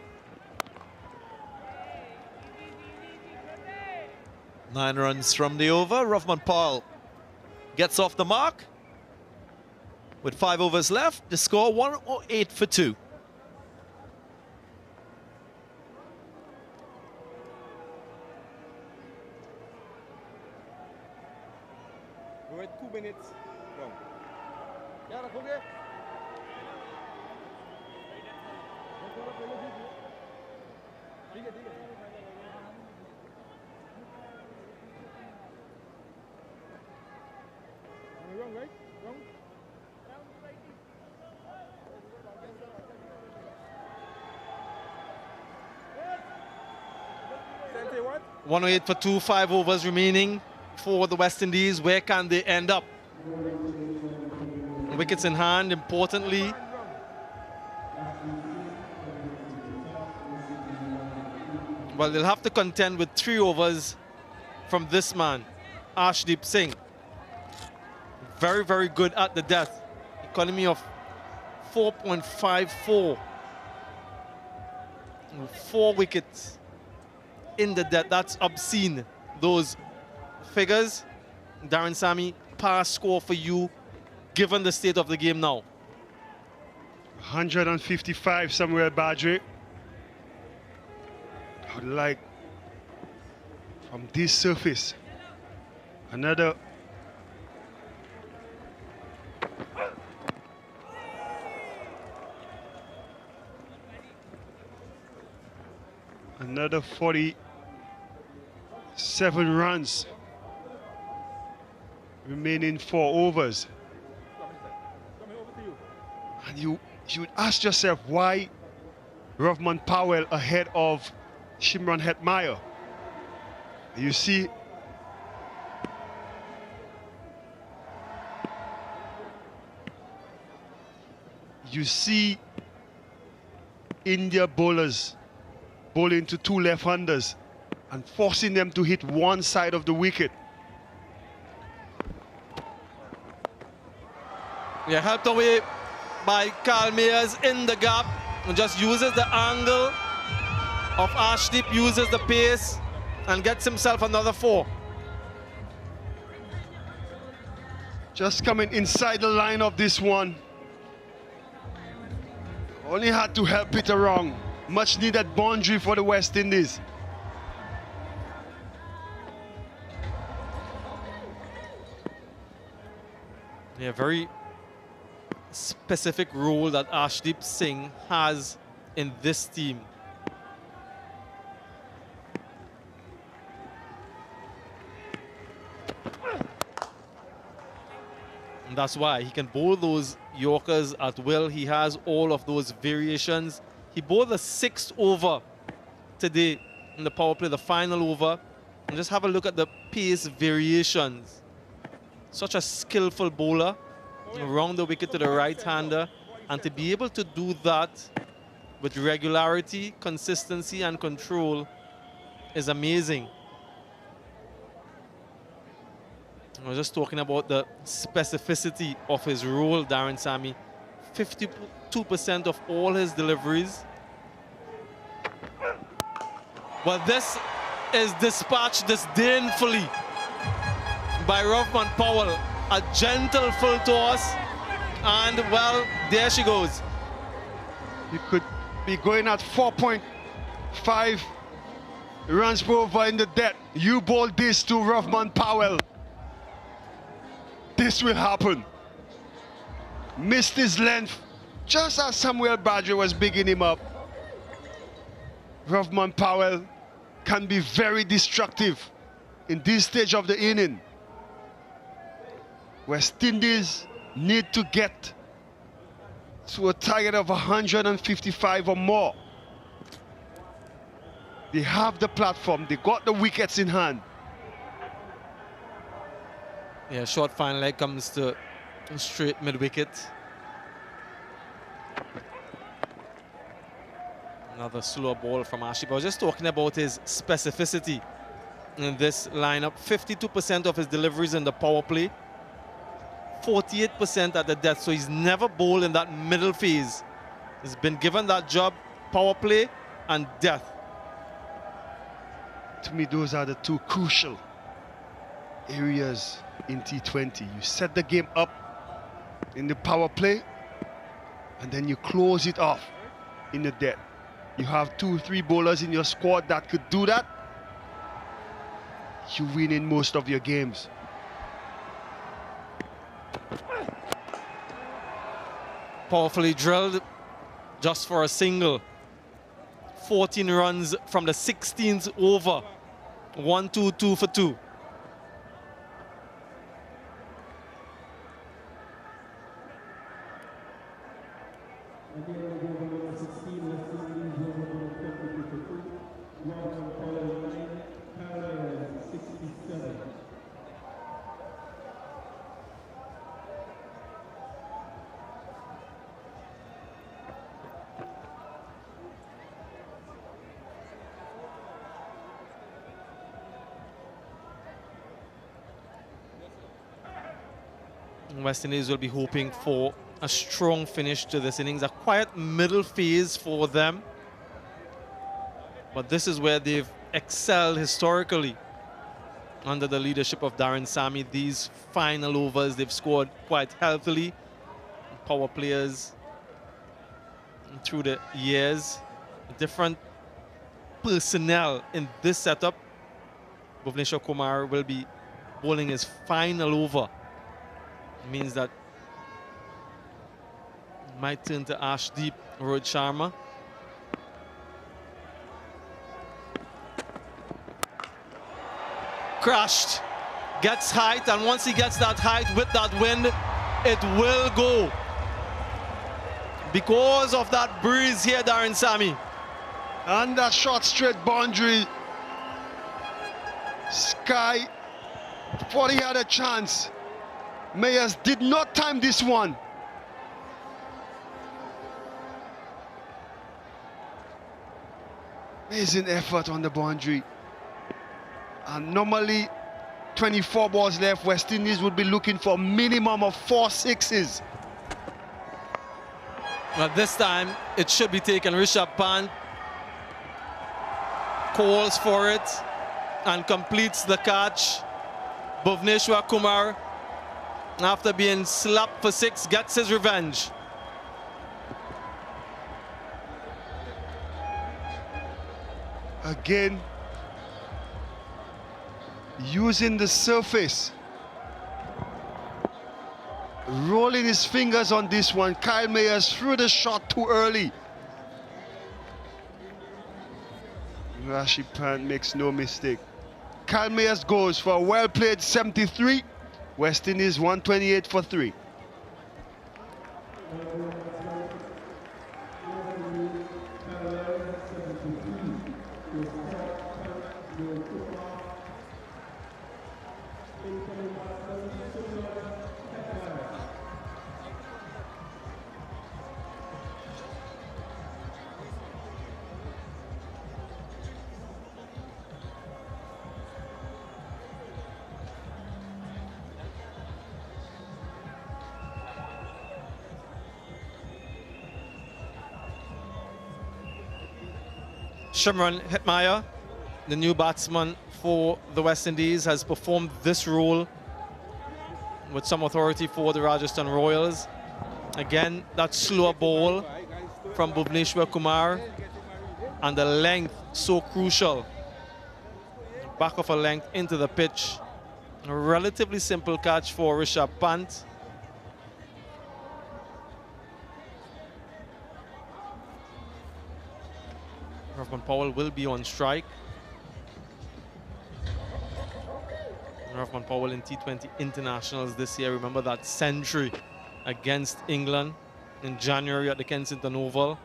9 runs from the over. Ravman Paul gets off the mark. With 5 overs left, the score 108 for 2. We're at 2 minutes. Wrong. Wrong, right? Wrong. 108 for 2, 5 overs remaining for the West Indies. Where can they end up? Wickets in hand, importantly. Well, they'll have to contend with 3 overs from this man, Arshdeep Singh. Very, very good at the death. Economy of 4.54. 4 wickets in the death. That's obscene, those figures. Darren Sammy, pass score for you, given the state of the game now. 155 Samuel Badri. I'd like, from this surface, another another 47 runs remaining 4 overs. And you would ask yourself, why Ravman Powell ahead of Shimron Hetmeyer? You see India bowlers bowling to 2 left-handers and forcing them to hit one side of the wicket. Yeah, helped away by Kalmeers in the gap and just uses the angle of Ashdeep, uses the pace and gets himself another 4. Just coming inside the line of this one. Only had to help it along. Much needed boundary for the West Indies. Yeah, very specific role that Ashdeep Singh has in this team. And that's why he can bowl those Yorkers at will. He has all of those variations. He bowled the 6th over today in the power play, the final over. And just have a look at the pace variations. Such a skillful bowler. Around the wicket to the right-hander. And to be able to do that with regularity, consistency, and control is amazing. I was just talking about the specificity of his role, Darren Sammy. 52% of all his deliveries. But this is dispatched disdainfully by Rovman Powell. A gentle full toss, and well, there she goes. You could be going at 4.5 runs per over in the death. You bowl this to Rovman Powell. This will happen. Missed his length just as Samuel Badger was bigging him up. Rovman Powell can be very destructive in this stage of the inning. West Indies need to get to a target of 155 or more. They have the platform, they got the wickets in hand. Yeah, short fine leg comes to straight mid-wicket. Another slow ball from Ashdeep. I was just talking about his specificity in this lineup. 52% of his deliveries in the power play. 48% at the death, so he's never bowled in that middle phase. He's been given that job, power play and death. To me, those are the two crucial areas in T20. You set the game up in the power play, and then you close it off in the death. You have 2-3 bowlers in your squad that could do that. You win in most of your games. Powerfully drilled just for a single. 14 runs from the 16th over. 1-2, 2 for 2. West Indies will be hoping for a strong finish to this innings, a quiet middle phase for them. But this is where they've excelled historically under the leadership of Darren Sammy. These final overs, they've scored quite healthily. Power players through the years, different personnel in this setup. Bhuvneshwar Kumar will be bowling his final over. Means that might turn to Ashdeep, Rohit Sharma. Crashed, gets height, and once he gets that height with that wind, it will go. Because of that breeze here, Darren Sammy. And that short straight boundary. Sky thought he had a chance. Mayers did not time this one. Amazing effort on the boundary. And normally, 24 balls left, West Indies would be looking for a minimum of 4 sixes. Well, this time, it should be taken. Rishabh Pant calls for it and completes the catch. Bhuvneshwar Kumar, after being slapped for 6, gets his revenge. Again, using the surface, rolling his fingers on this one. Kyle Mayers threw the shot too early. Rashid Pant makes no mistake. Kyle Mayers goes for a well-played 73. West Indies 128 for 3. Shimron Hetmyer, the new batsman for the West Indies, has performed this role with some authority for the Rajasthan Royals. Again, that slower ball from Bhuvneshwar Kumar, and the length so crucial. Back of a length into the pitch. A relatively simple catch for Rishabh Pant. Rahman Powell will be on strike. Rahman Powell in T20 Internationals this year. Remember that century against England in January at the Kensington Oval.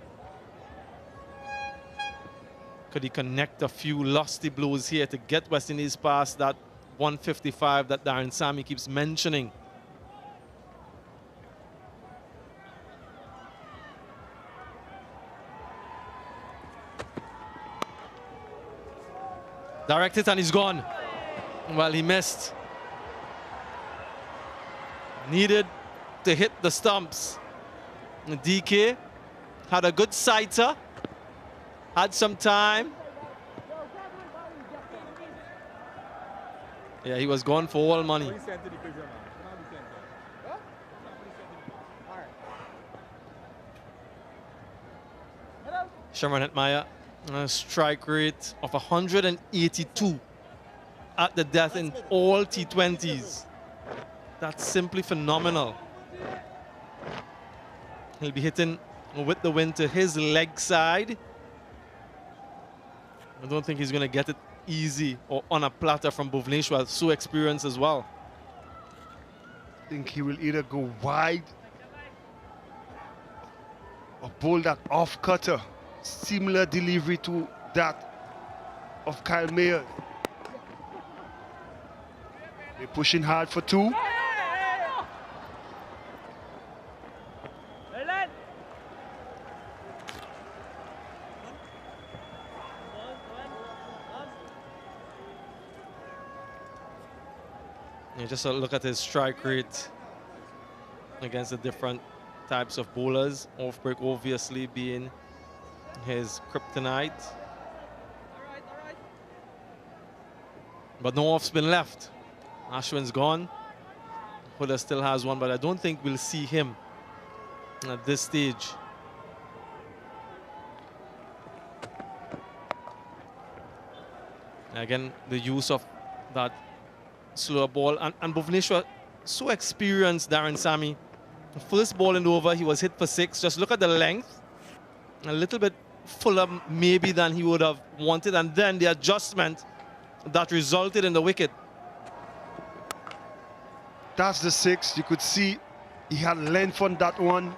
Could he connect a few lusty blows here to get West Indies past that 155 that Darren Sammy keeps mentioning? Direct hit and he's gone. Well, he missed. Needed to hit the stumps. DK had a good sighter. Had some time. Yeah, he was gone for all money. Shimron Hetmyer, a strike rate of 182 at the death in all T20s. That's simply phenomenal. He'll be hitting with the wind to his leg side. I don't think he's going to get it easy or on a platter from Bhuvneshwar, so experienced as well. I think he will either go wide or bowl that off cutter. Similar delivery to that of Kyle Mayers. They're pushing hard for 2. Yeah, just a look at his strike rate against the different types of bowlers. Off break obviously being his kryptonite. But no off spin left. Ashwin's gone. Huda still has one, but I don't think we'll see him at this stage. Again, the use of that slower ball. And Bhuvneshwar, so experienced, Darren Sammy. The first ball in the over, he was hit for 6. Just look at the length. A little bit fuller maybe than he would have wanted. And then the adjustment that resulted in the wicket. That's the 6. You could see he had length on that one.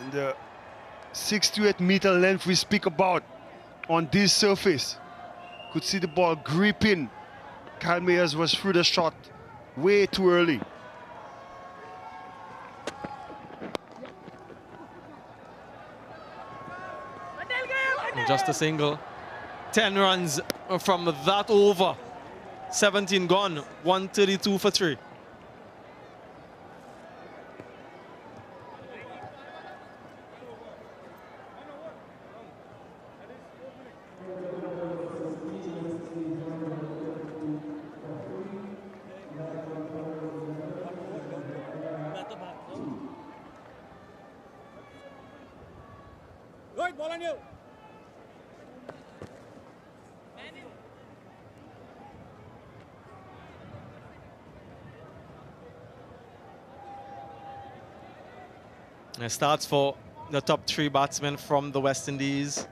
And the 6 to 8 meter length we speak about on this surface. Could see the ball gripping. Kyle Mayers was through the shot way too early. And just a single. 10 runs from that over. 17 gone, 132 for 3. Good, ball on you. It starts for the top 3 batsmen from the West Indies.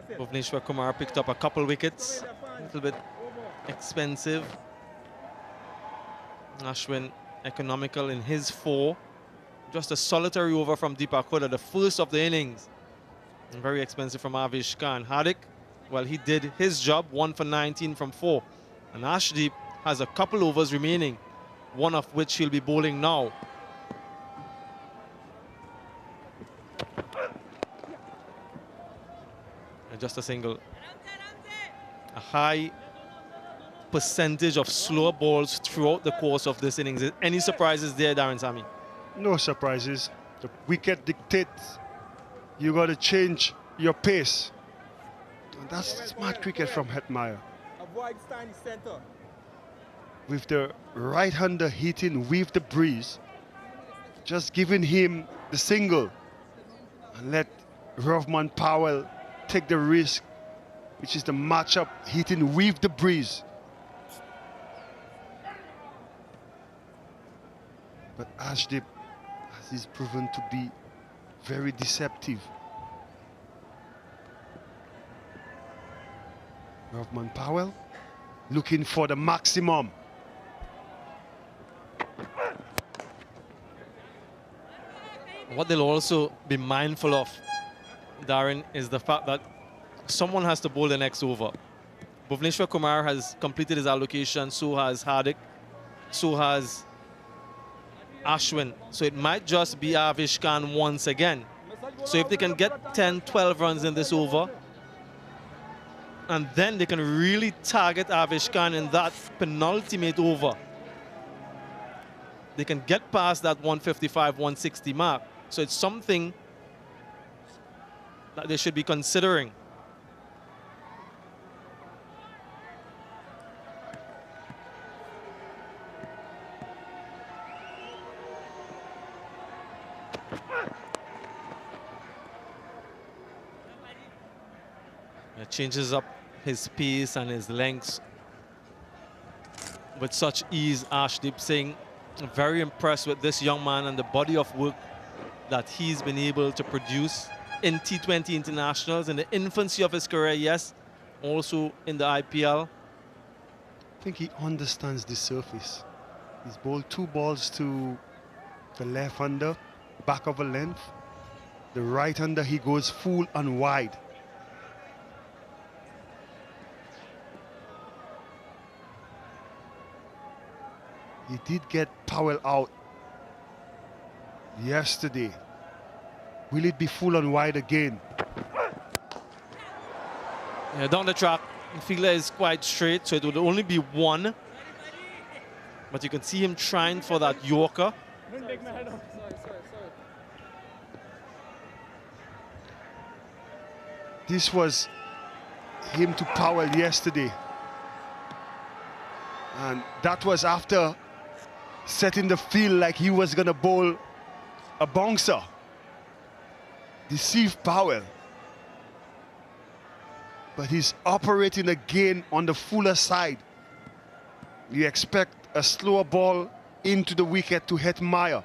Bhuvneshwar Kumar picked up a couple wickets, a little bit expensive. Ashwin economical in his 4. Just a solitary over from Deepak Hooda, the first of the innings. And very expensive from Avish Khan. Hardik, well, he did his job, 1 for 19 from 4. And Ashdeep has a couple overs remaining, one of which he'll be bowling now. And just a single. A high percentage of slower balls throughout the course of this innings. Any surprises there, Darren Sammy? No surprises. The wicket dictates you got to change your pace. And that's smart cricket from Hetmeyer. Avoid standing center. With the right-hander hitting with the breeze, just giving him the single and let Rovman Powell take the risk, which is the matchup hitting with the breeze. But Ashdeep is proven to be very deceptive. Rovman Powell looking for the maximum. What they'll also be mindful of, Darren, is the fact that someone has to bowl the next over. Bhuvneshwar Kumar has completed his allocation, so has Hardik, so has Ashwin. So it might just be Avish Khan once again. So if they can get 10, 12 runs in this over, and then they can really target Avish Khan in that penultimate over, they can get past that 155, 160 mark. So it's something that they should be considering. It changes up his pace and his lengths with such ease. Ashdeep Singh, very impressed with this young man and the body of work that he's been able to produce in T20 Internationals, in the infancy of his career, yes, also in the IPL. I think he understands the surface. He's bowled 2 balls to the left-hander, back of a length. The right-hander, he goes full and wide. He did get Powell out yesterday. Will it be full and wide again? Yeah, down the track, the fielder is quite straight, so it would only be 1. But you can see him trying for that Yorker. This was him to Powell yesterday. And that was after setting the field like he was going to bowl a bouncer. Deceive Powell. But he's operating again on the fuller side. You expect a slower ball into the wicket to Hetmeyer.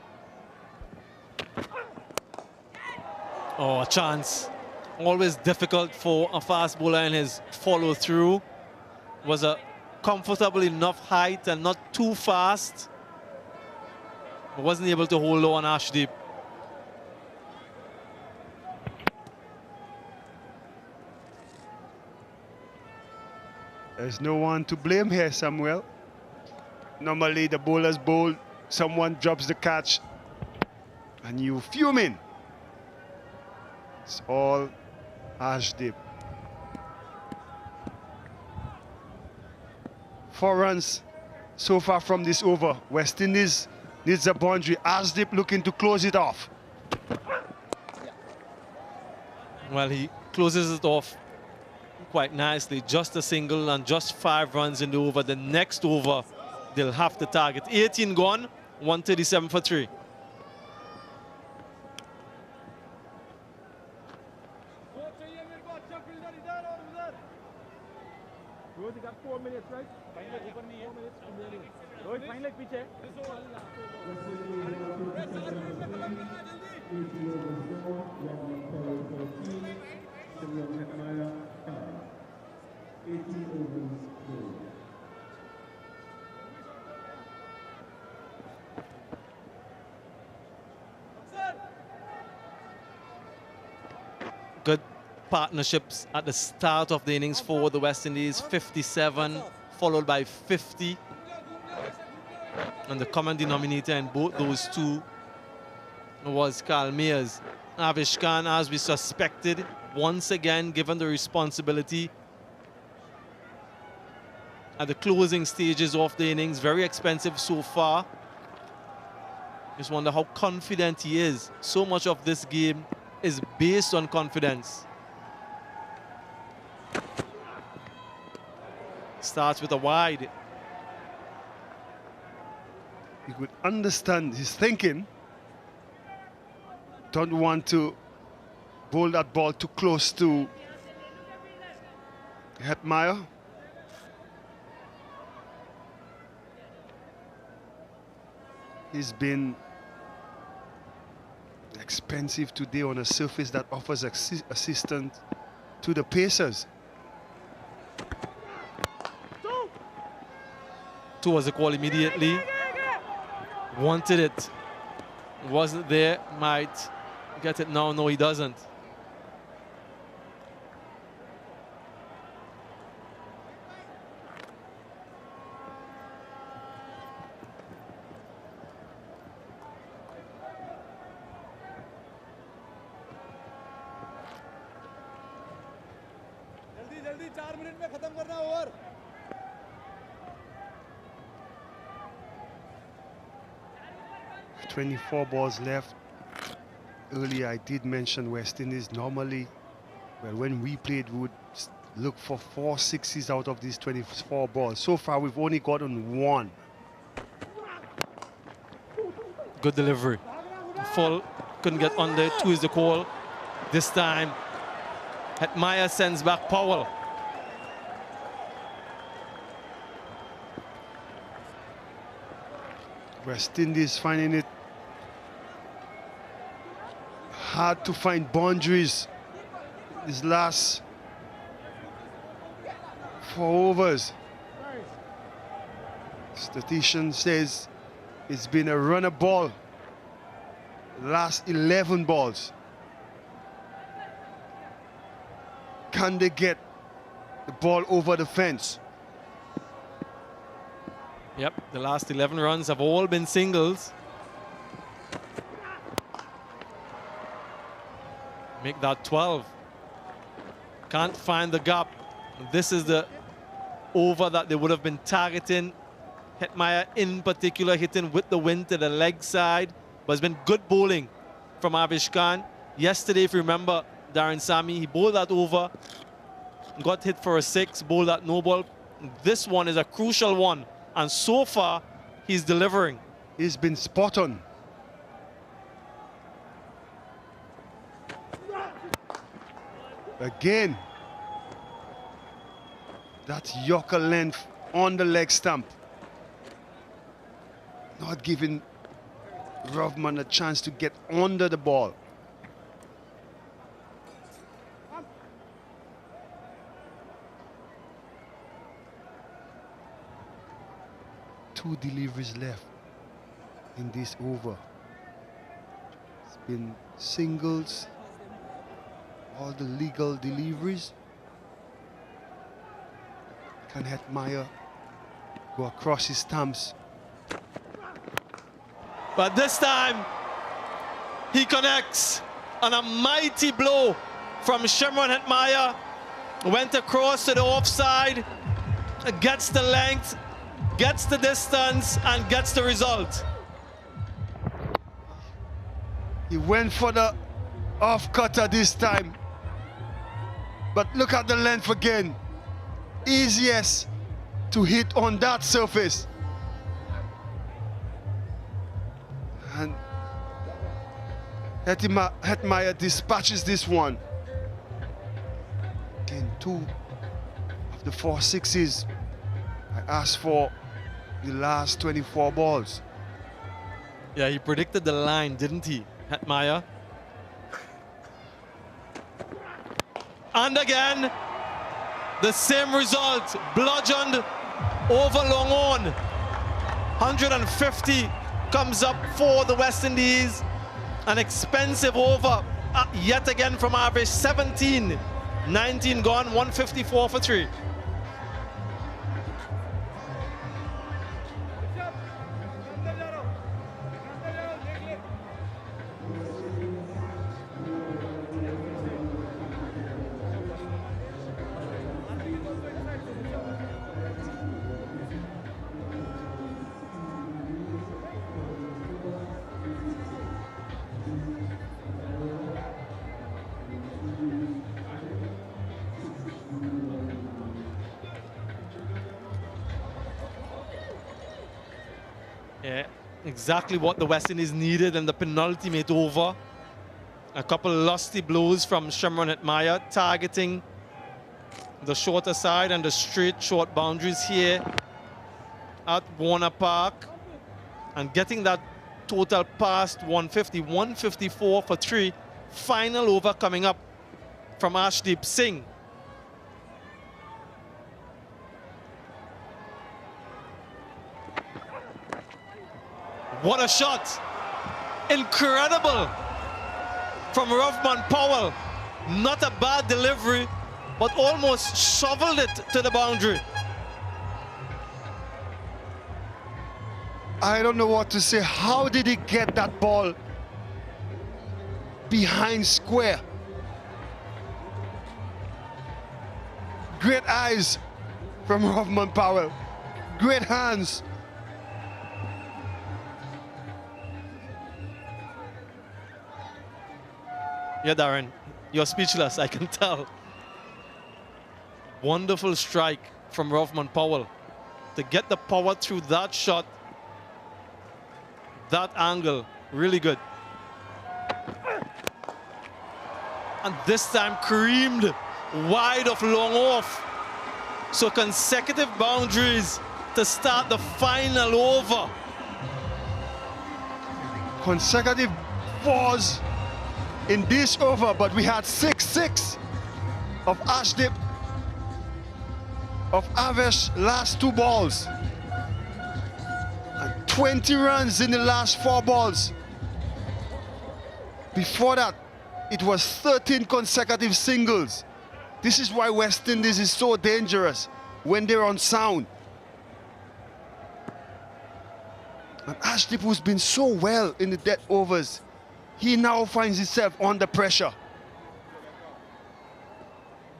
Oh, a chance. Always difficult for a fast bowler in his follow through. Was a comfortable enough height and not too fast. But wasn't able to hold on Ashdeep. There's no one to blame here, Samuel. Normally the bowler's bowl, someone drops the catch and you fuming. It's all Ashdip. 4 runs so far from this over. West Indies needs a boundary. Ashdip looking to close it off. Well, he closes it off quite nicely. Just a single and just 5 runs in the over. The next over, they'll have to target. 18 gone, 137 for 3. You got 4 minutes, right? Fine leg, 4 minutes. Rohit, fine leg, piche. Good partnerships at the start of the innings for the West Indies. 57 followed by 50, and the common denominator in both those two was Kalmir's. Avish Khan, as we suspected, once again given the responsibility at the closing stages of the innings. Very expensive so far. Just wonder how confident he is. So much of this game is based on confidence. Starts with a wide. You could understand his thinking. Don't want to bowl that ball too close to Hetmeyer. He's been expensive today on a surface that offers assistance to the Pacers. 2 was a call immediately. Wanted it. Wasn't there. Might get it now. No, he doesn't. जल्दी 4 minute में खत्म करना over. .24 balls left. Earlier I did mention West Indies normally, well, when we played, we would look for 4 sixes out of these 24 balls. So far we've only gotten 1. Good delivery. Full, couldn't get under it. 2 is the call. This time Hetmeyer sends back Powell. West Indies finding it hard to find boundaries these last 4 overs. Statistician says it's been a runner ball last 11 balls. Can they get the ball over the fence? Yep, the last 11 runs have all been singles. Make that 12. Can't find the gap. This is the over that they would have been targeting. Hetmeyer in particular hitting with the wind to the leg side. But it's been good bowling from Avish Khan. Yesterday, if you remember, Darren Sammy, he bowled that over, got hit for a 6, bowled that no ball. This one is a crucial one. And so far, he's delivering. He's been spot on. Again, that Yorker length on the leg stump. Not giving Rovman a chance to get under the ball. Two deliveries left in this over. It's been singles, all the legal deliveries. Can Hetmeyer go across his stumps? But this time, he connects on a mighty blow from Shimron Hetmyer. Went across to the offside, gets the length, gets the distance, and gets the result. He went for the off cutter this time. But look at the length again. Easiest to hit on that surface. And Hetmyer dispatches this one. Again, 2 of the 4 sixes I asked for the last 24 balls. Yeah, he predicted the line, didn't he, Hetmyer? And again, the same result, bludgeoned over long on. 150 comes up for the West Indies. An expensive over, yet again from average 17. 19 gone, 154 for 3. Yeah, exactly what the West Indies needed in the penultimate over. A couple lusty blows from Shimron Hetmyer, targeting the shorter side and the straight short boundaries here at Warner Park, and getting that total past 150, 154 for 3. Final over coming up from Ashdeep Singh. What a shot! Incredible from Rovman Powell. Not a bad delivery, but almost shoveled it to the boundary. I don't know what to say. How did he get that ball behind square? Great eyes from Rovman Powell. Great hands. Yeah, Darren, you're speechless, I can tell. Wonderful strike from Rovman Powell to get the power through that shot, that angle, really good. And this time creamed wide of long off. So consecutive boundaries to start the final over. Consecutive 4s in this over, but we had 6-6 of Ashdeep, of Avesh last 2 balls. And 20 runs in the last 4 balls. Before that, it was 13 consecutive singles. This is why West Indies is so dangerous when they're on sound. And Ashdeep, who's been so well in the dead overs, he now finds himself under pressure.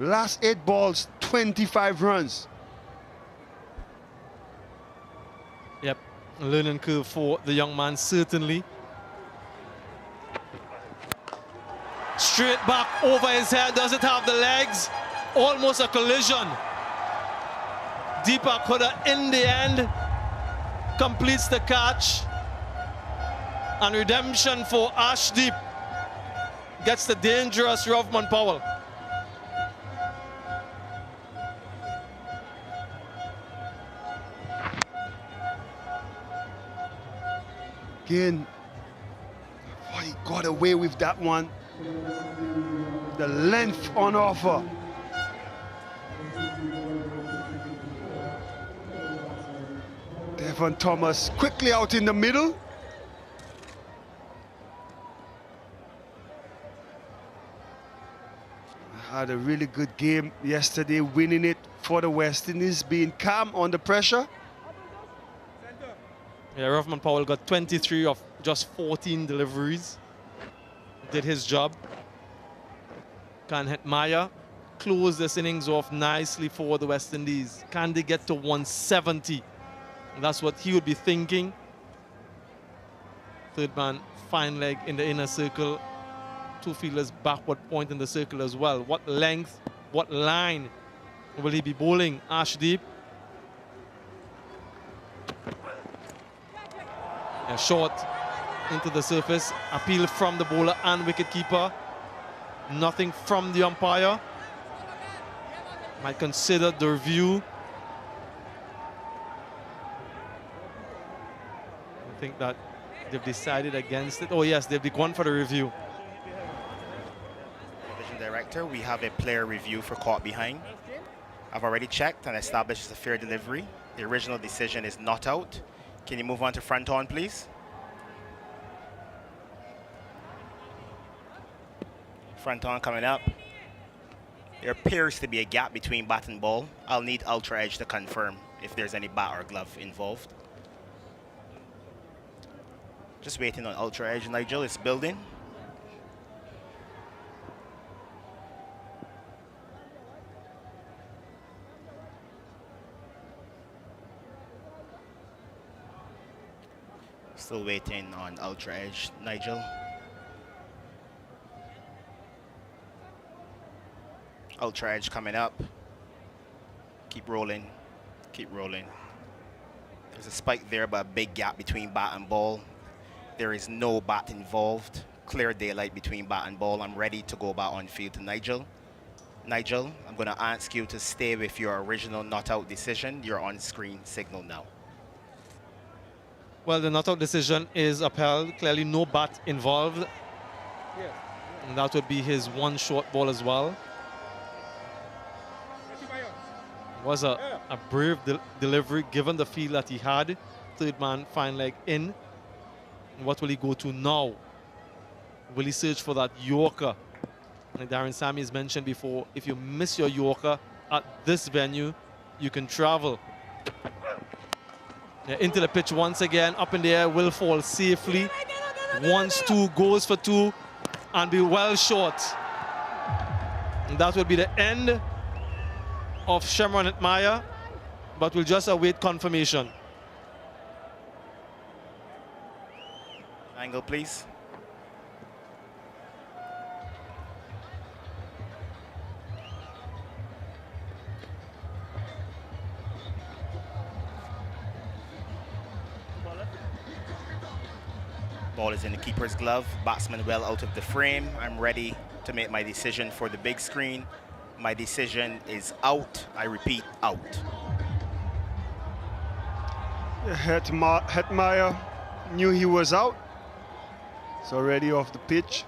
Last 8 balls, 25 runs. Yep, learning curve for the young man, certainly. Straight back over his head, does it have the legs? Almost a collision. Deepak Huda in the end completes the catch. And redemption for Ashdeep. Gets the dangerous Rovman Powell. Again, oh, he got away with that one. The length on offer. Devon Thomas quickly out in the middle. Had a really good game yesterday, winning it for the West Indies, being calm under pressure. Yeah, Rovman Powell got 23 of just 14 deliveries. Did his job. Can Hetmyer close this innings off nicely for the West Indies? Can they get to 170? That's what he would be thinking. Third man, fine leg in the inner circle. Two fielders backward point in the circle as well. What length, what line will he be bowling? Ashdeep. A short into the surface. Appeal from the bowler and wicketkeeper. Nothing from the umpire. Might consider the review. I think that they've decided against it. Oh yes, they've gone for the review. Division Director, we have a player review for caught behind. I've already checked and established it's a fair delivery. The original decision is not out. Can you move on to front on, please? Front on coming up. There appears to be a gap between bat and ball. I'll need Ultra Edge to confirm if there's any bat or glove involved. Just waiting on Ultra Edge. Nigel is building. Still waiting on Ultra Edge, Nigel. Ultra Edge coming up. Keep rolling, keep rolling. There's a spike there, but a big gap between bat and ball. There is no bat involved. Clear daylight between bat and ball. I'm ready to go back on field to Nigel. Nigel, I'm going to ask you to stay with your original not out decision. Your on-screen signal now. Well, the not out decision is upheld. Clearly no bat involved. And that would be his one short ball as well. Was a brave delivery given the feel that he had. Third man, fine leg in. What will he go to now? Will he search for that Yorker? Like Darren Sammy has mentioned before, if you miss your Yorker at this venue, you can travel. Into the pitch once again, up in the air, will fall safely. Wants two, goes for two, and be well short. And that will be the end of Shemron Hetmyer, but we'll just await confirmation. Angle, please. Ball is in the keeper's glove. Batsman well out of the frame. I'm ready to make my decision for the big screen. My decision is out. I repeat, out. Hetmyer knew he was out. It's already off the pitch.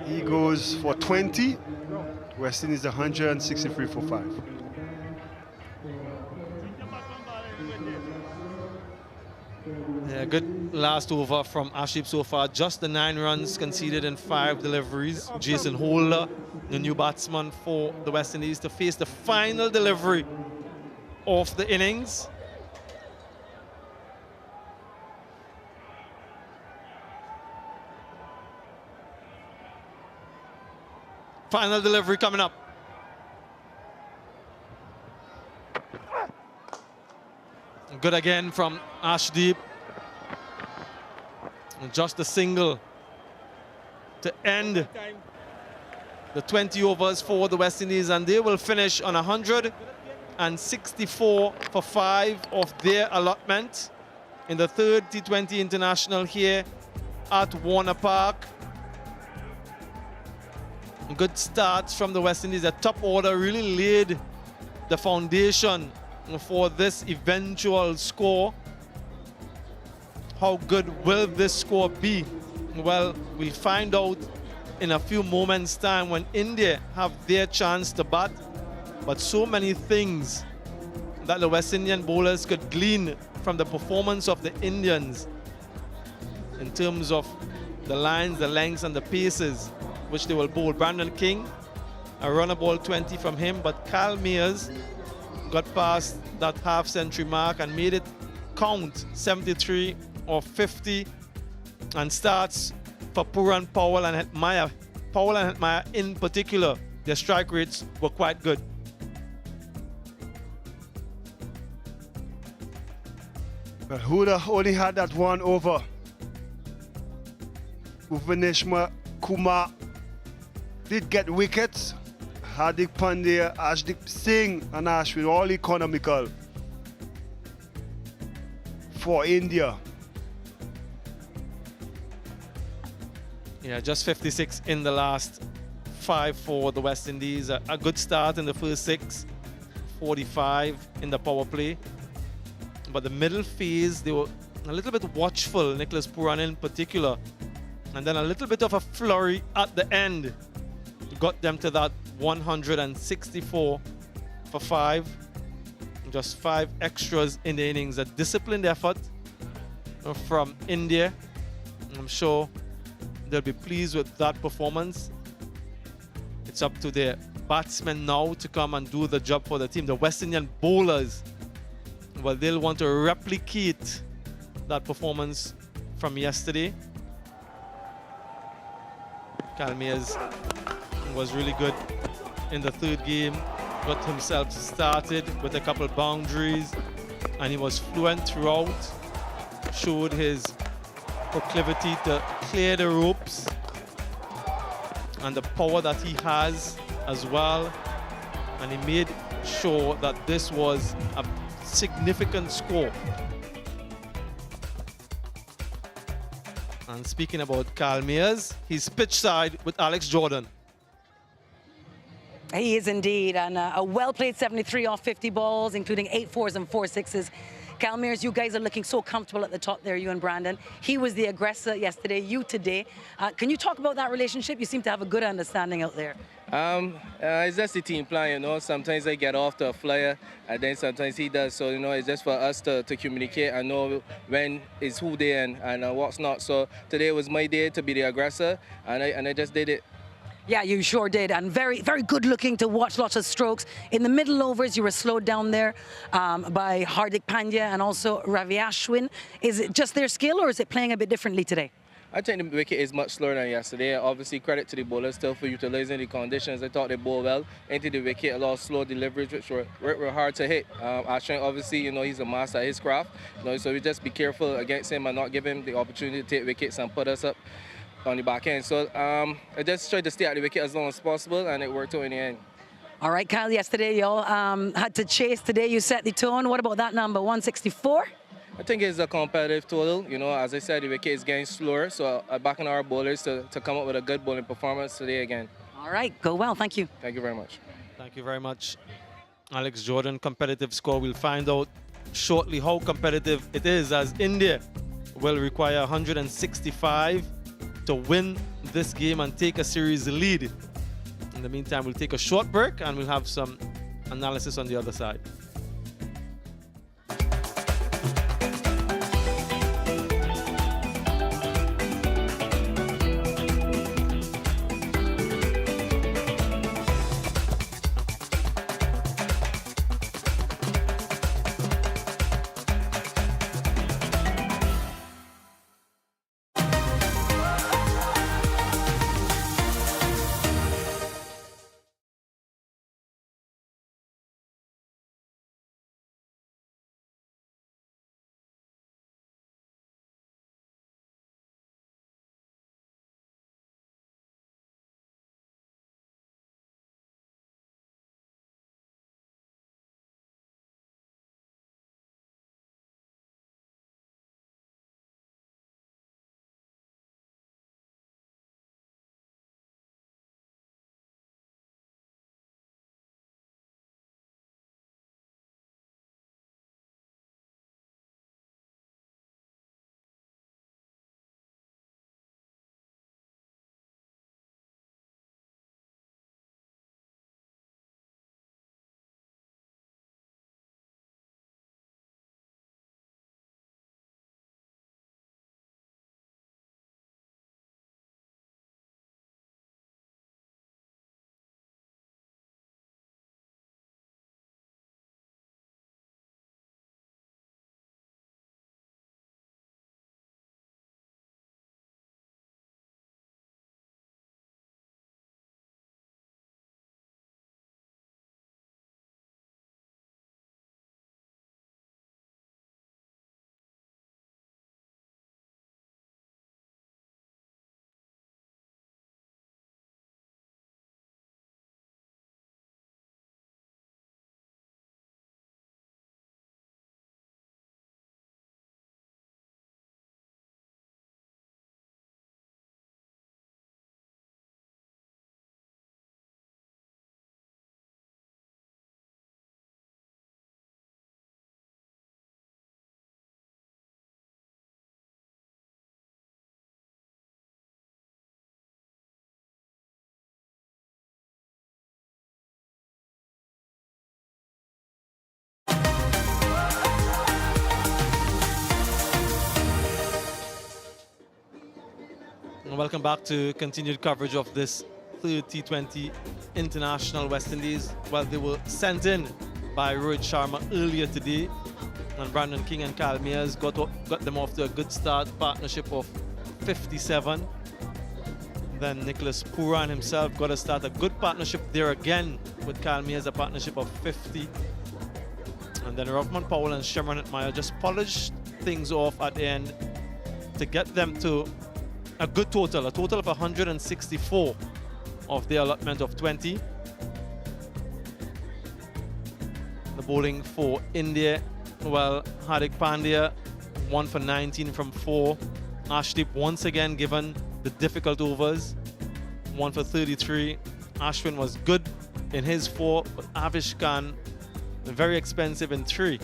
He goes for 20. West Indies 163 for 5. Yeah, good last over from Ashdeep so far. Just the 9 runs conceded in 5 deliveries. Jason Holder, the new batsman for the West Indies, to face the final delivery of the innings. Final delivery coming up. Good again from Ashdeep. Just a single to end the 20 overs for the West Indies, and they will finish on 164 for 5 of their allotment in the 3rd T20 International here at Warner Park. Good starts from the West Indies. The top order really laid the foundation for this eventual score. How good will this score be? Well, we'll find out in a few moments' time when India have their chance to bat. But so many things that the West Indian bowlers could glean from the performance of the Indians in terms of the lines, the lengths, and the paces which they will bowl. Brandon King, a runner ball 20 from him, but Kyle Mears got past that half-century mark and made it count, 73 or 50, and starts for Puran Powell and Hetmyer Powell and Hetmeyer in particular, their strike rates were quite good. But Huda only had that one over. Bhuvaneshwar Kumar did get wickets. Hardik Pandya, Ashdeep Singh and Ashwin all economical for India. Yeah, just 56 in the last 5 for the West Indies. A good start in the first 6, 45 in the power play. But the middle phase, they were a little bit watchful, Nicholas Pooran in particular. And then a little bit of a flurry at the end got them to that 164 for 5. Just 5 extras in the innings. A disciplined effort from India. I'm sure they'll be pleased with that performance. It's up to their batsmen now to come and do the job for the team. The West Indian bowlers, well, they'll want to replicate that performance from yesterday. Kalmias was really good in the third game, got himself started with a couple of boundaries, and he was fluent throughout, showed his proclivity to clear the ropes and the power that he has as well, and he made sure that this was a significant score. And speaking about Kalmias, he's pitch side with Alex Jordan. He is indeed, and a well-played 73 off 50 balls, including 8 fours and 4 sixes. Kalmias, you guys are looking so comfortable at the top there, you and Brandon. He was the aggressor yesterday, you today. Can you talk about that relationship? You seem to have a good understanding out there. It's just the team plan, you know. Sometimes I get off to a flyer, and then sometimes he does. So, you know, it's just for us to communicate and know when is who there and what's not. So today was my day to be the aggressor, and I just did it. Yeah, you sure did, and very, very good looking to watch. Lots of strokes. In the middle overs, you were slowed down there by Hardik Pandya and also Ravi Ashwin. Is it just their skill, or is it playing a bit differently today? I think the wicket is much slower than yesterday. Obviously, credit to the bowlers still for utilizing the conditions. I thought they bowled well into the wicket, a lot of slow deliveries, which were hard to hit. Ashwin, obviously, you know, he's a master at his craft. You know, so we just be careful against him and not give him the opportunity to take wickets and put us up on the back end. So I just tried to stay at the wicket as long as possible, and it worked out in the end. All right, Kyle, yesterday y'all had to chase. Today you set the tone. What about that number, 164? I think it's a competitive total. You know, as I said, the wicket is getting slower, so I back on our bowlers to come up with a good bowling performance today again. All right, go well. Thank you. Thank you very much. Thank you very much, Alex Jordan. Competitive score. We'll find out shortly how competitive it is, as India will require 165 to win this game and take a series lead. In the meantime, we'll take a short break and we'll have some analysis on the other side. Welcome back to continued coverage of this third T20 International West Indies. Well, they were sent in by Rohit Sharma earlier today, and Brandon King and Kyle Mears got them off to a good start, partnership of 57. Then Nicholas Pooran himself got to start a good partnership there again with Kyle Mears, a partnership of 50. And then Rockman Powell and Shemron Meyer just polished things off at the end to get them to a good total, a total of 164 of their allotment of 20. The bowling for India, well, Hardik Pandya 1 for 19 from 4. Ashdeep once again given the difficult overs, 1 for 33. Ashwin was good in his 4, but Avish Khan very expensive in 3.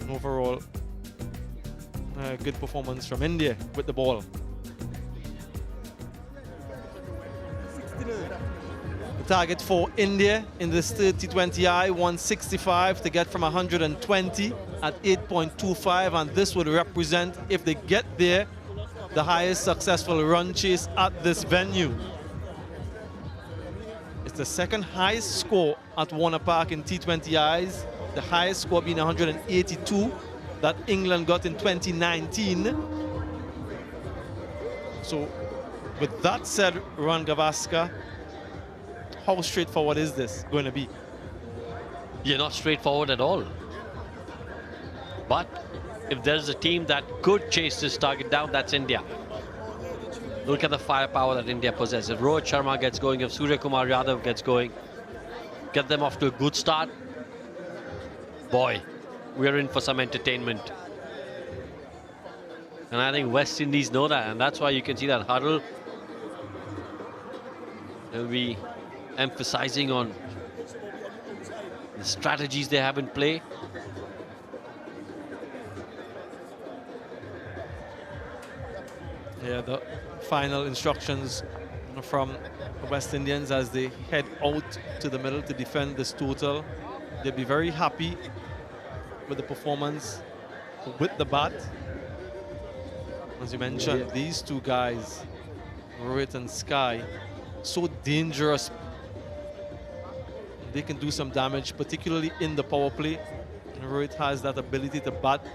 And overall, good performance from India with the ball. The target for India in this third T20I, 165 to get from 120 at 8.25, and this would represent, if they get there, the highest successful run chase at this venue. It's the second highest score at Warner Park in T20Is, the highest score being 182 that England got in 2019. So with that said, Ron Gavaskar, how straightforward is this going to be? You're not straightforward at all. But if there's a team that could chase this target down, that's India. Look at the firepower that India possesses. If Rohit Sharma gets going, if Surya Kumar Yadav gets going, get them off to a good start, boy, we're in for some entertainment. And I think West Indies know that, and that's why you can see that huddle. They'll be emphasizing on the strategies they have in play. Yeah, the final instructions from the West Indians as they head out to the middle to defend this total. They'll be very happy with the performance with the bat. As you mentioned, these two guys, Rohit and Sky, so dangerous. They can do some damage, particularly in the power play. And Rohit has that ability to bat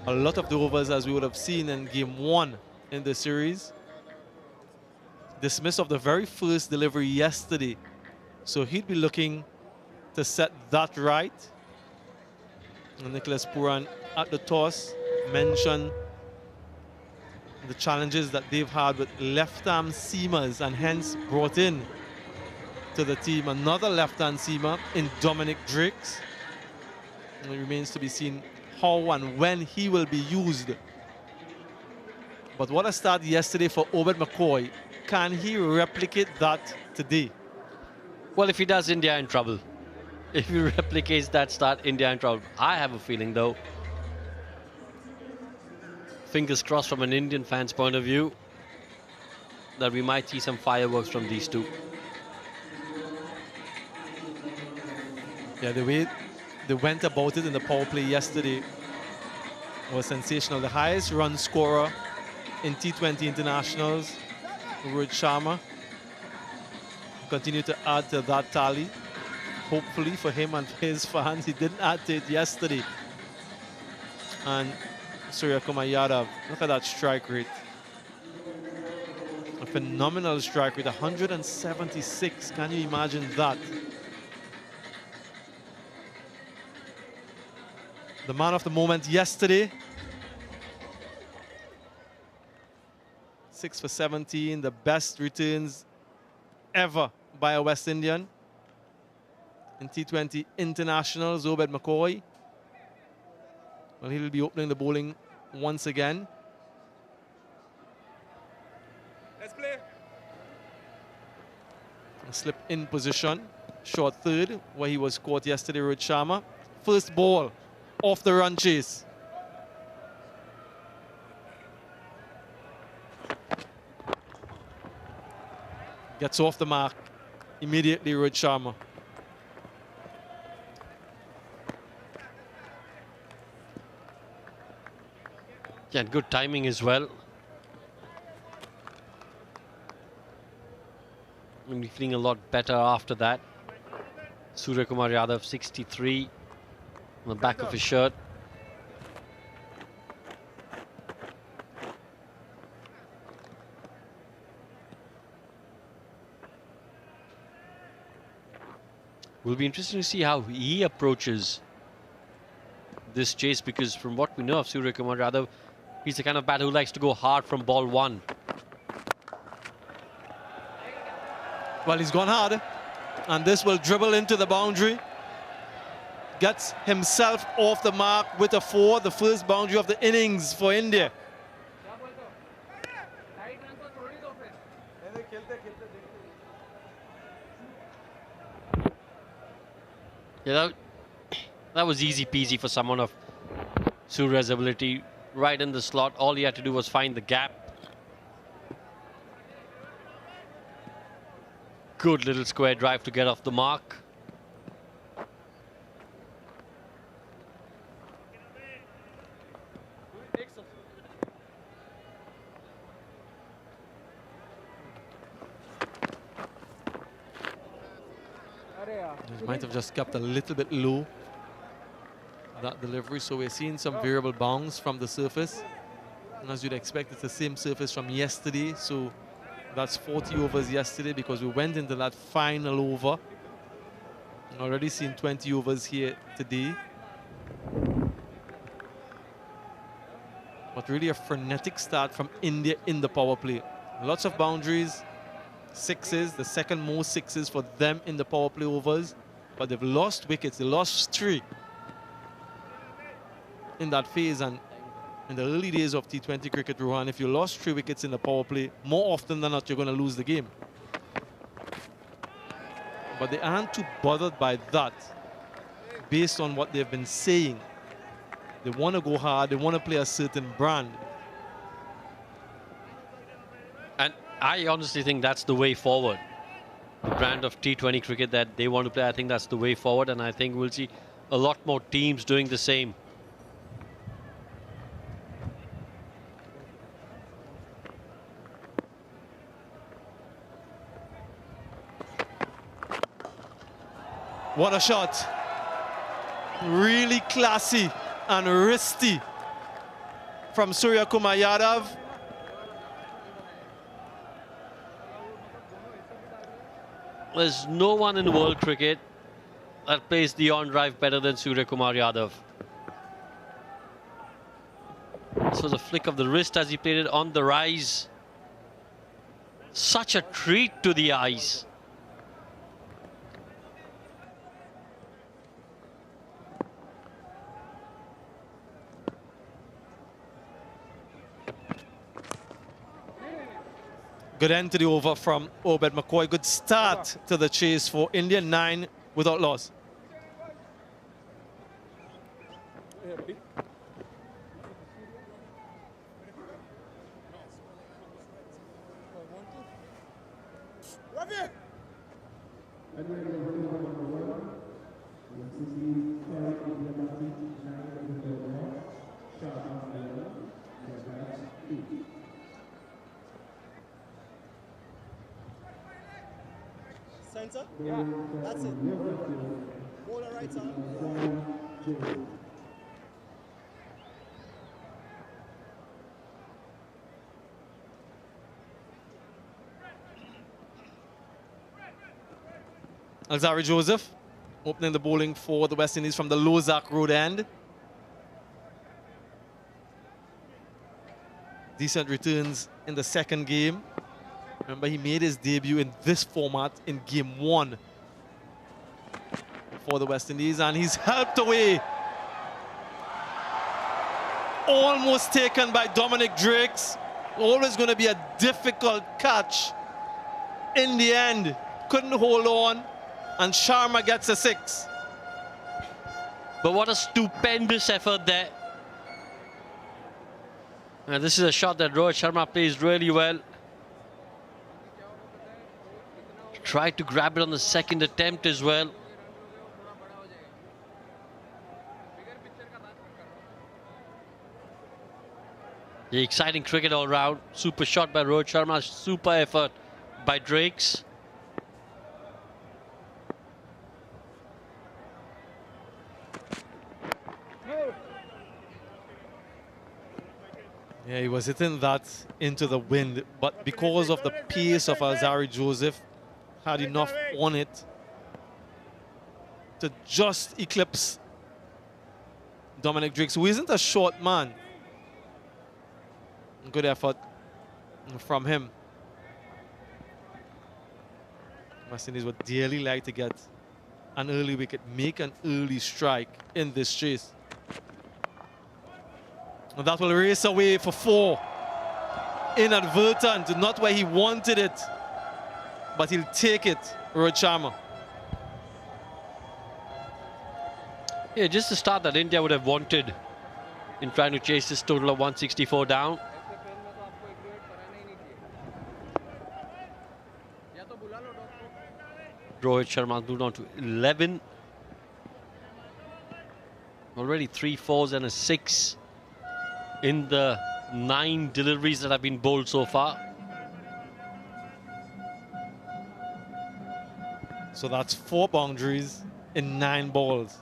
a lot of the overs, as we would have seen in game 1 in the series. Dismiss of the very first delivery yesterday. So he'd be looking to set that right. And Nicholas Pooran at the toss mentioned the challenges that they've had with left-arm seamers, and hence brought in to the team another left-hand seamer in Dominic Drakes. And it remains to be seen how and when he will be used. But what a start yesterday for Obed McCoy. Can he replicate that today? Well, if he does, India in trouble. If he replicates that start, India in trouble. I have a feeling, though, fingers crossed from an Indian fan's point of view, that we might see some fireworks from these two. Yeah, the way they went about it in the power play yesterday was sensational. The highest run scorer in T20 Internationals, Rohit Sharma, continue to add to that tally. Hopefully for him and his fans, he didn't add to it yesterday. And Surya Kumar Yadav, look at that strike rate. A phenomenal strike rate, 176. Can you imagine that? The man of the moment yesterday, 6 for 17, the best returns ever by a West Indian in T20 Internationals, Obed McCoy. Well, he will be opening the bowling once again. Let's play. A slip in position, short third, where he was caught yesterday, Rohit Sharma. First ball off the run chase. Gets off the mark immediately, Rohit Sharma. And good timing as well. We'll be feeling a lot better after that. Suryakumar Yadav, 63 on the back of his shirt. Will be interesting to see how he approaches this chase, because from what we know of Suryakumar Yadav, he's the kind of batter who likes to go hard from ball one. Well, he's gone hard, and this will dribble into the boundary. Gets himself off the mark with a 4, the first boundary of the innings for India. Yeah, that was easy peasy for someone of Surya's ability. Right in the slot, all he had to do was find the gap. Good little square drive to get off the mark. It might have just kept a little bit low, that delivery, so we're seeing some variable bounce from the surface. And as you'd expect, it's the same surface from yesterday, so that's 40 overs yesterday because we went into that final over. Already seen 20 overs here today. But really a frenetic start from India in the power play. Lots of boundaries, sixes, the second most sixes for them in the power play overs. But they've lost wickets, they lost 3 in that phase. And in the early days of T20 cricket, Rohan, if you lost 3 wickets in the power play, more often than not, you're going to lose the game. But they aren't too bothered by that, based on what they've been saying. They want to go hard, they want to play a certain brand. And I honestly think that's the way forward. The brand of T20 cricket that they want to play, I think that's the way forward. And I think we'll see a lot more teams doing the same. What a shot. Really classy and wristy from Suryakumar Yadav. There's no one in world cricket that plays the on-drive better than Suryakumar Yadav. This was a flick of the wrist as he played it on the rise. Such a treat to the eyes. Good end to the over from Obed McCoy. Good start to the chase for India. 9 without loss. Center? Yeah. That's it. Bowler right arm. Alzari Joseph opening the bowling for the West Indies from the Lozak Road end. Decent returns in the second game. Remember, he made his debut in this format in game 1 for the West Indies, and he's helped away. Almost taken by Dominic Drakes. Always going to be a difficult catch. In the end, couldn't hold on, and Sharma gets a 6. But what a stupendous effort there. And this is a shot that Rohit Sharma plays really well. Tried to grab it on the second attempt as well. The exciting cricket all round. Super shot by Rohit Sharma. Super effort by Drakes. Yeah, he was hitting that into the wind, but because of the pace of Alzari Joseph, had enough on it to just eclipse Dominic Drakes, who isn't a short man. Good effort from him. West Indies would dearly like to get an early wicket, make an early strike in this chase. And that will race away for 4. Inadvertent, not where he wanted it, but he'll take it, Rohit Sharma. Yeah, just the start that India would have wanted in trying to chase this total of 164 down. Rohit Sharma moved on to 11. Already 3 4s and a 6 in the 9 deliveries that have been bowled so far. So that's 4 boundaries in 9 balls.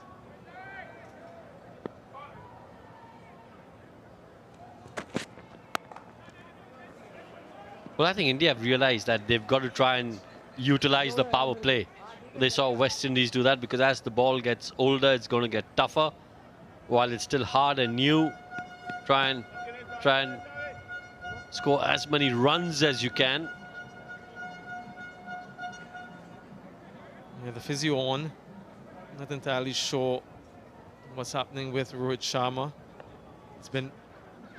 Well, I think India have realized that they've got to try and utilize the power play. They saw West Indies do that, because as the ball gets older, it's going to get tougher. While it's still hard and new, try and score as many runs as you can. Yeah, the physio on. Not entirely sure what's happening with Rohit Sharma. It's been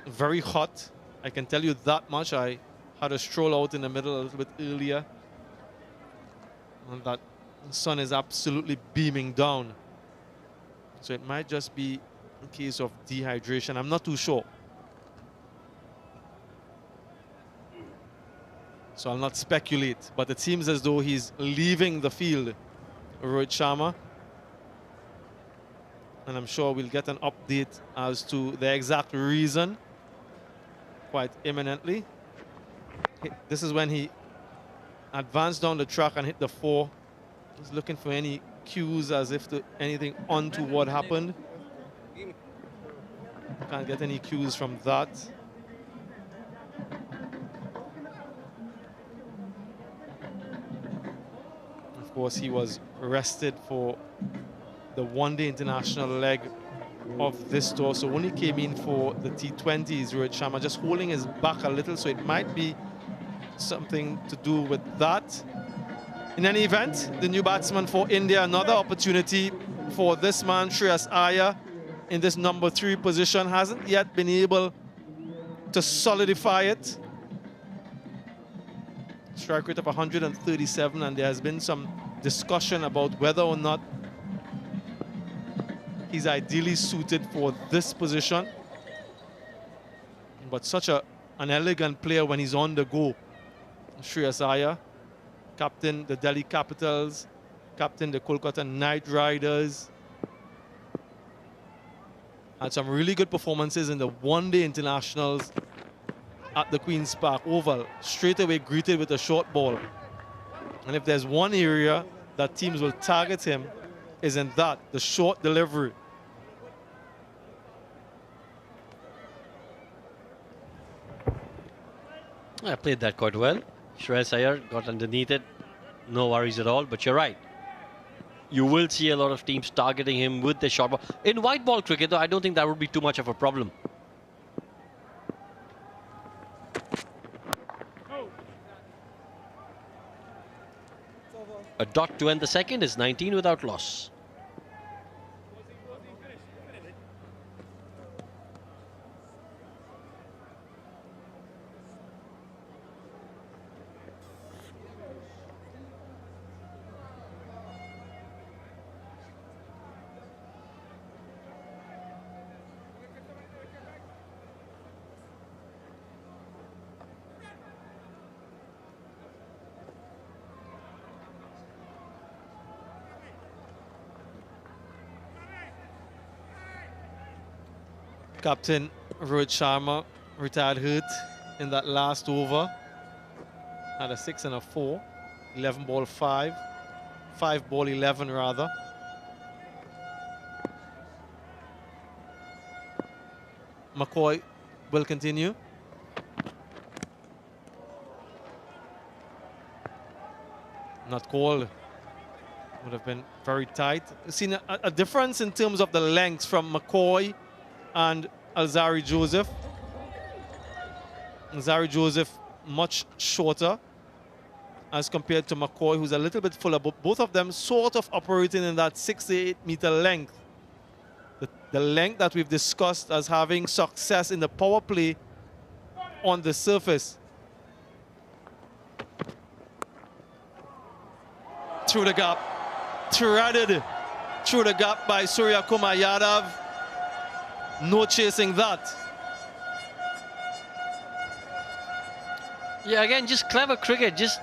very hot. I can tell you that much. I had a stroll out in the middle a little bit earlier. And that sun is absolutely beaming down. So it might just be a case of dehydration. I'm not too sure. So I'll not speculate. But it seems as though he's leaving the field, Rohit Sharma. And I'm sure we'll get an update as to the exact reason quite imminently. This is when he advanced down the track and hit the 4. He's looking for any cues as if to anything onto what happened. Can't get any cues from that. Of course, he was rested for the one-day international leg of this tour, so only came in for the T20s. Rohit Sharma just holding his back a little, so it might be something to do with that. In any event, the new batsman for India, another opportunity for this man, Shreyas Iyer, in this number 3 position, hasn't yet been able to solidify it. Strike rate of 137, and there has been some discussion about whether or not he's ideally suited for this position. But such an elegant player when he's on the go. Shreyas Iyer, captain the Delhi Capitals, captain the Kolkata Knight Riders. Had some really good performances in the one-day internationals at the Queen's Park Oval. Straight away greeted with a short ball. And if there's one area that teams will target him, is in that, the short delivery. I played that quite well. Shreyas Iyer got underneath it. No worries at all, but you're right. You will see a lot of teams targeting him with the short ball. In white ball cricket, though, I don't think that would be too much of a problem. A dot to end the second is 19 without loss. Captain Rohit Sharma retired hurt in that last over. Had a 6 and a 4. 11 ball 5. 5 ball 11 rather. McCoy will continue. Not called. Would have been very tight. Seen a difference in terms of the lengths from McCoy and Alzarri Joseph. Alzarri Joseph much shorter as compared to McCoy, who's a little bit fuller, but both of them sort of operating in that 6 to 8 meter length. The length that we've discussed as having success in the power play on the surface. Through the gap, threaded through the gap by Surya Kumar Yadav. No chasing that. Yeah, again, just clever cricket, just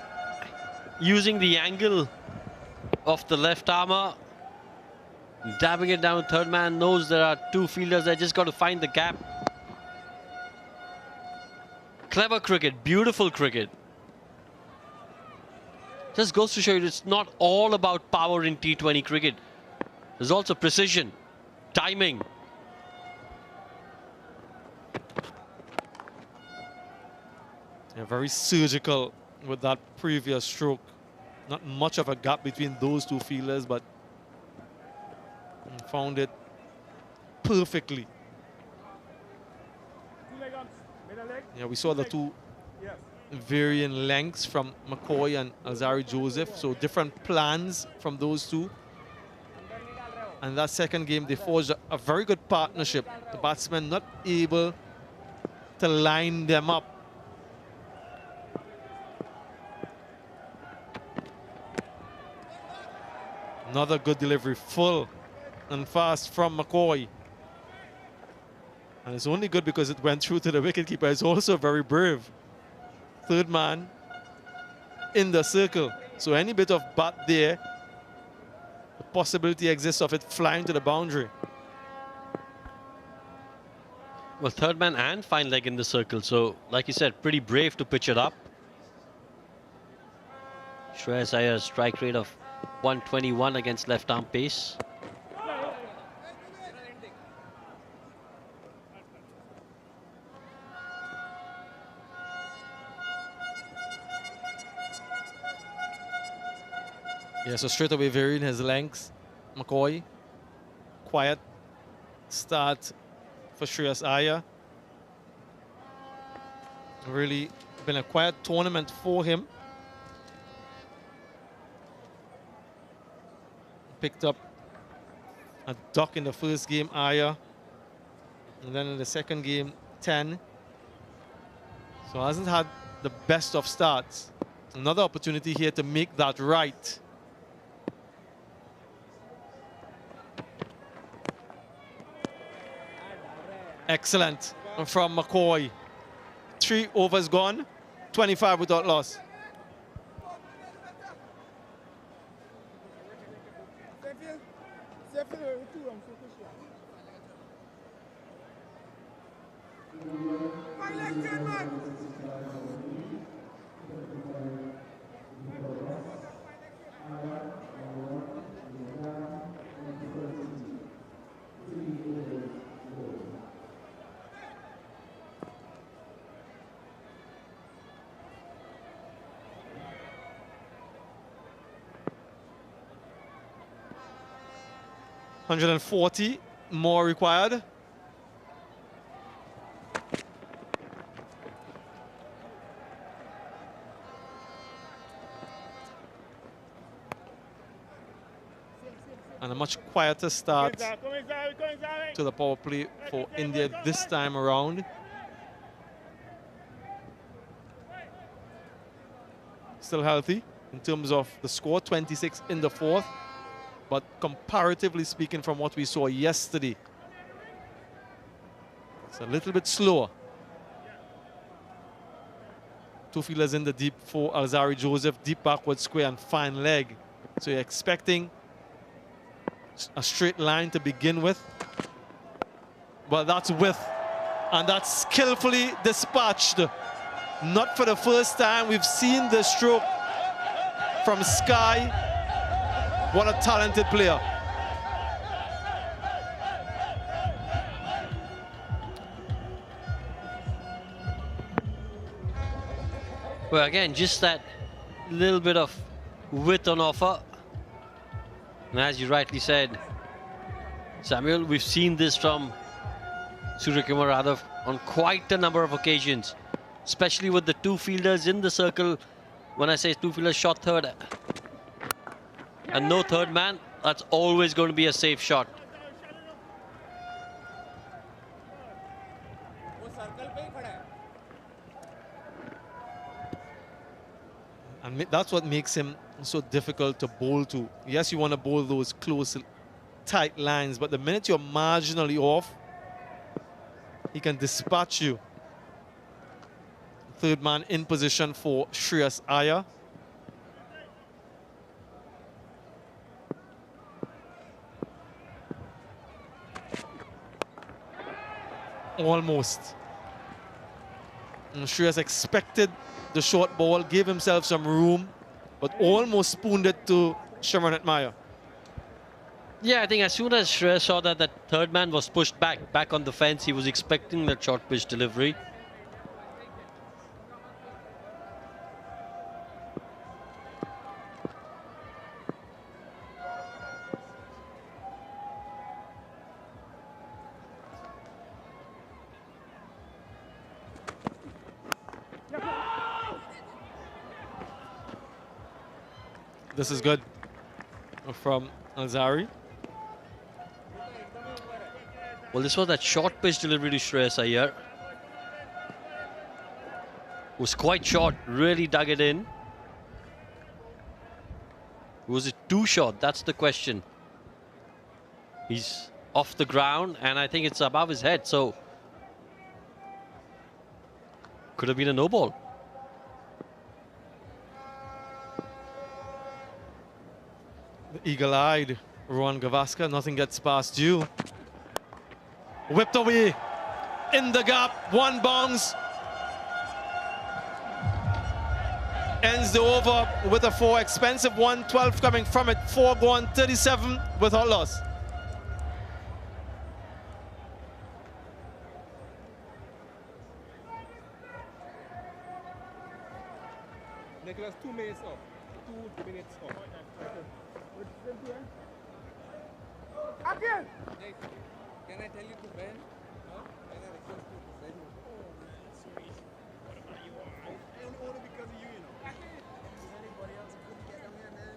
using the angle of the left armour, dabbing it down. Third man knows there are 2 fielders there, just got to find the gap. Clever cricket, beautiful cricket. Just goes to show you it's not all about power in T20 cricket. There's also precision, timing. Yeah, very surgical with that previous stroke. Not much of a gap between those 2 fielders, but found it perfectly. Yeah, we saw the 2 varying lengths from McCoy and Alzarri Joseph, so different plans from those 2. And that second game, they forged a very good partnership. The batsmen not able to line them up. Another good delivery, full and fast from McCoy. And it's only good because it went through to the wicketkeeper. It's also very brave. Third man in the circle. So any bit of bat there, the possibility exists of it flying to the boundary. Well, third man and fine leg in the circle. So, like you said, pretty brave to pitch it up. Shreyas Iyer's strike rate of 121 against left arm pace. Yeah, so straight away varying his lengths. McCoy, quiet start for Shreyas Iyer. Really been a quiet tournament for him. Picked up a duck in the first game, Iyer. And then in the second game, 10. So hasn't had the best of starts. Another opportunity here to make that right. Excellent from McCoy. 3 overs gone, 25 without loss. $140 more required. And a much quieter start to the power play for India this time around. Still healthy in terms of the score, 26 in the 4th. But comparatively speaking from what we saw yesterday, it's a little bit slower. 2 fielders in the deep for Alzarri Joseph, deep backward square and fine leg. So you're expecting a straight line to begin with. But that's with And that's skillfully dispatched. Not for the first time we've seen this stroke from Sky. What a talented player. Well, again, just that little bit of width on offer. And as you rightly said, Samuel, we've seen this from Suryakumar Yadav on quite a number of occasions, especially with the two fielders in the circle. When I say two fielders, shot third and no third man, that's always going to be a safe shot. And that's what makes him so difficult to bowl to. Yes, you want to bowl those close, tight lines, but the minute you're marginally off, he can dispatch you. Third man in position for Shreyas Iyer. Almost. And Shreyas expected the short ball, gave himself some room, but almost spooned it to Shimron Hetmyer. Yeah, I think as soon as Shreyas saw that that third man was pushed back on the fence, he was expecting that short pitch delivery. This is good from Alzari. Well, this was that short pitch delivery to Shreyas Iyer. Was quite short, really dug it in. Was it too short? That's the question. He's off the ground and I think it's above his head, so could have been a no ball. Eagle-eyed Rohan Gavaskar, nothing gets past you. Whipped away in the gap, one bounce. Ends the over with a 4, expensive one, 12 coming from it, 4 gone, 37 without loss. Nicholas, 2 minutes off. 2 minutes off. Again! Can I tell you to bend? Huh? Can I request you to bend? Oh, sweet. Whatever you want. I only because of you, you know. Is anybody else couldn't get down here, man?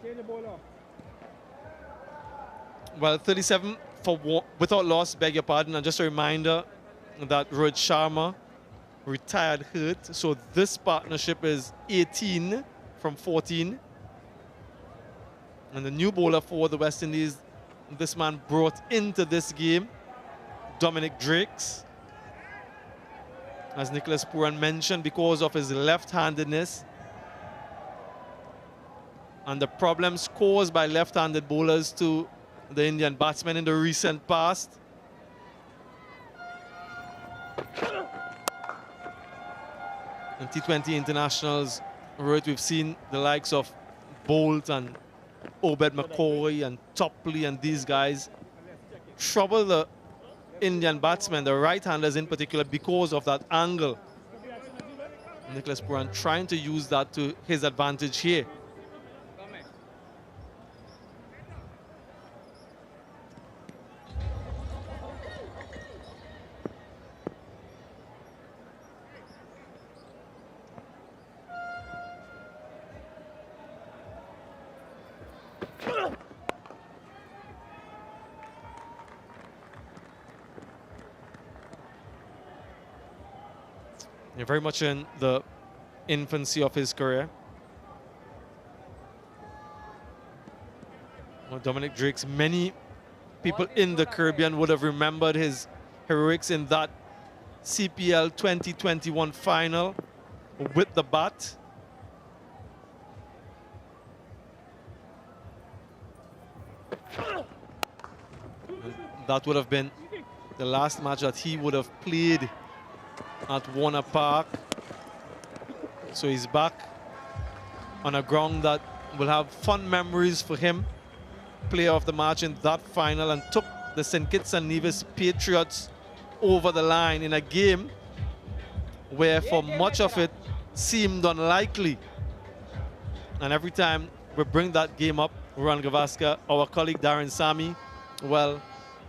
Change the ball off. Well, 37 for without loss, beg your pardon. And just a reminder that Rohit Sharma retired hurt. So this partnership is 18 from 14. And the new bowler for the West Indies, this man brought into this game, Dominic Drakes. As Nicholas Pooran mentioned, because of his left-handedness and the problems caused by left-handed bowlers to the Indian batsmen in the recent past. In T20 Internationals, Rohit, we've seen the likes of Bolt and Obed McCoy and Topley and these guys trouble the Indian batsmen, the right-handers in particular, because of that angle. Nicholas Pooran trying to use that to his advantage here. Very much in the infancy of his career. Well, Dominic Drakes, many people in the Caribbean would have remembered his heroics in that CPL 2021 final with the bat. That would have been the last match that he would have played at Warner Park. So he's back on a ground that will have fun memories for him. Player of the match in that final, and took the St. Kitts and Nevis Patriots over the line in a game where for much of it seemed unlikely. And every time we bring that game up, Ron Gavaskar, our colleague Darren Sammy, well,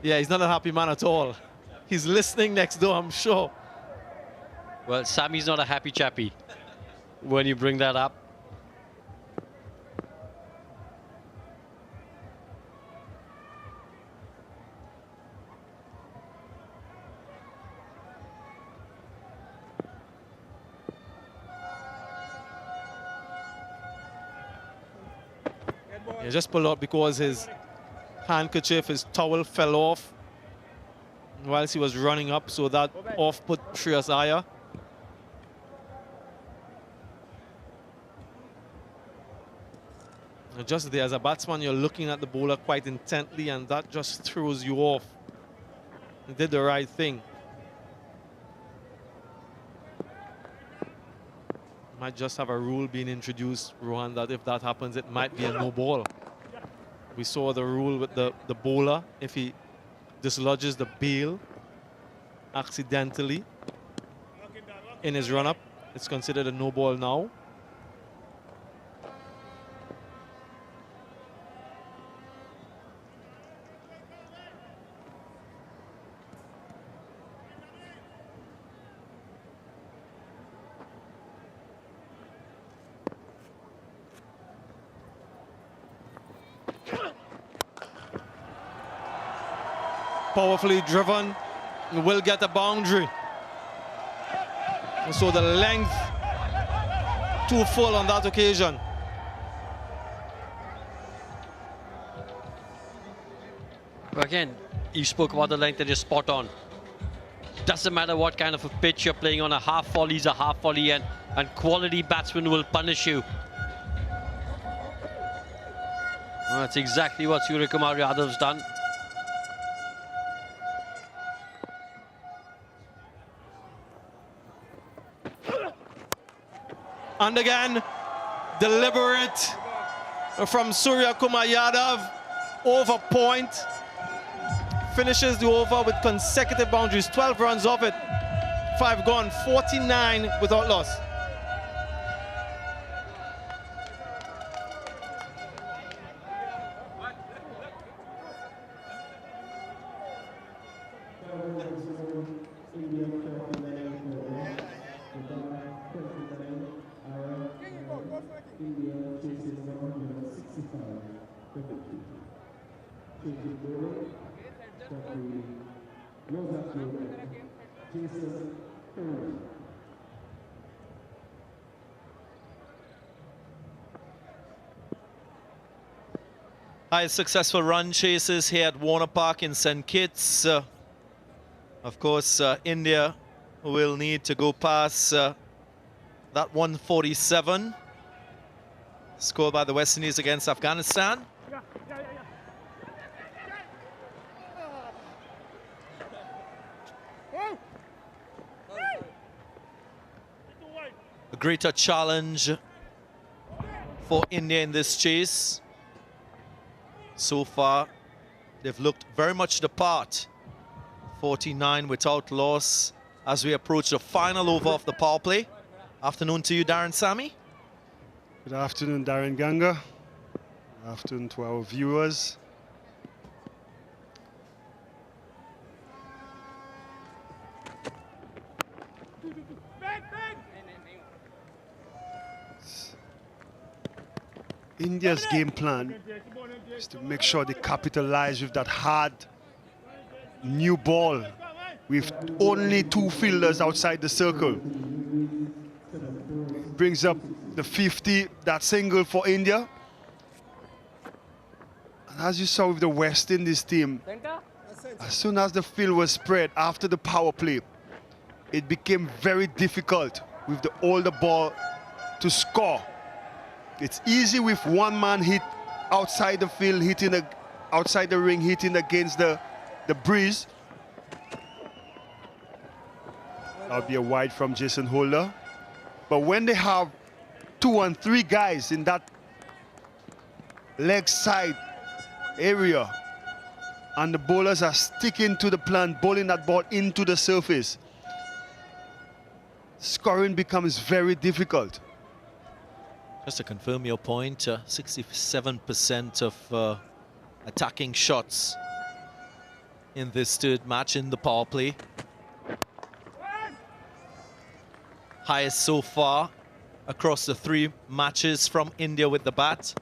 yeah, he's not a happy man at all. He's listening next door, I'm sure. Well, Sammy's not a happy chappy when you bring that up. He just pulled out because his handkerchief, his towel fell off whilst he was running up, so that off-put Shreyas Iyer. Just there, as a batsman, you're looking at the bowler quite intently, and that just throws you off. He did the right thing. Might just have a rule being introduced, Rohan, that if that happens, it might be a no ball. We saw the rule with the bowler. If he dislodges the bail accidentally in his run-up, it's considered a no ball now. Powerfully driven, will get a boundary. And so the length too full on that occasion. Again, you spoke about the length and you're spot on. Doesn't matter what kind of a pitch you're playing on, a half volley is a half volley, and quality batsmen will punish you. Well, that's exactly what Suryakumar Yadav's done. And again, deliberate from Suryakumar Yadav, over point. Finishes the over with consecutive boundaries, 12 runs off it, 5 gone, 49 without loss. High successful run chases here at Warner Park in St. Kitts. Of course, India will need to go past that 147 scored by the West Indies against Afghanistan. A greater challenge for India in this chase. So far, they've looked very much the part. 49 without loss as we approach the final over of the power play. Afternoon to you, Darren Sammy. Good afternoon, Darren Ganga. Good afternoon to our viewers. India's game plan is to make sure they capitalize with that hard new ball with only 2 fielders outside the circle. Brings up the 50, that single for India. And as you saw with the West Indies team, as soon as the field was spread after the power play, it became very difficult with the older ball to score. It's easy with one man hit outside the field, hitting outside the ring, hitting against the the breeze. That'll be a wide from Jason Holder. But when they have 2 and 3 guys in that leg side area, and the bowlers are sticking to the plan, bowling that ball into the surface, scoring becomes very difficult. Just to confirm your point, 67% of attacking shots in this third match in the power play. Highest so far across the 3 matches from India with the bat.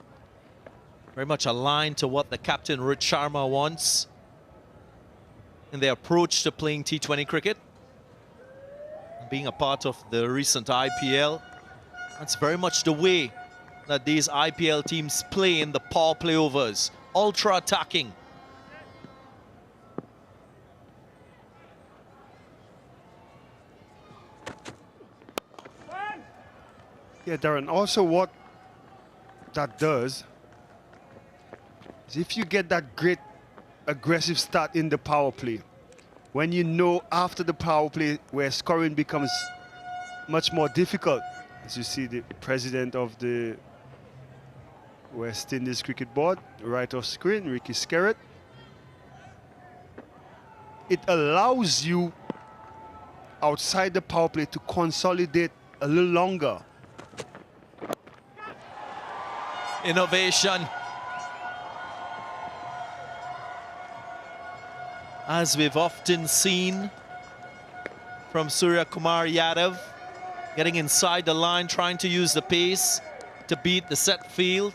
Very much aligned to what the captain Rohit Sharma wants in their approach to playing T20 cricket. Being a part of the recent IPL, that's very much the way that these IPL teams play in the power play overs. Ultra attacking. Yeah, Darren, also what that does is if you get that great aggressive start in the power play, when you know after the power play where scoring becomes much more difficult, as you see the president of the West Indies Cricket Board, right off screen, Ricky Skerritt, it allows you outside the power play to consolidate a little longer. Innovation. As we've often seen from Surya Kumar Yadav, getting inside the line, trying to use the pace to beat the set field.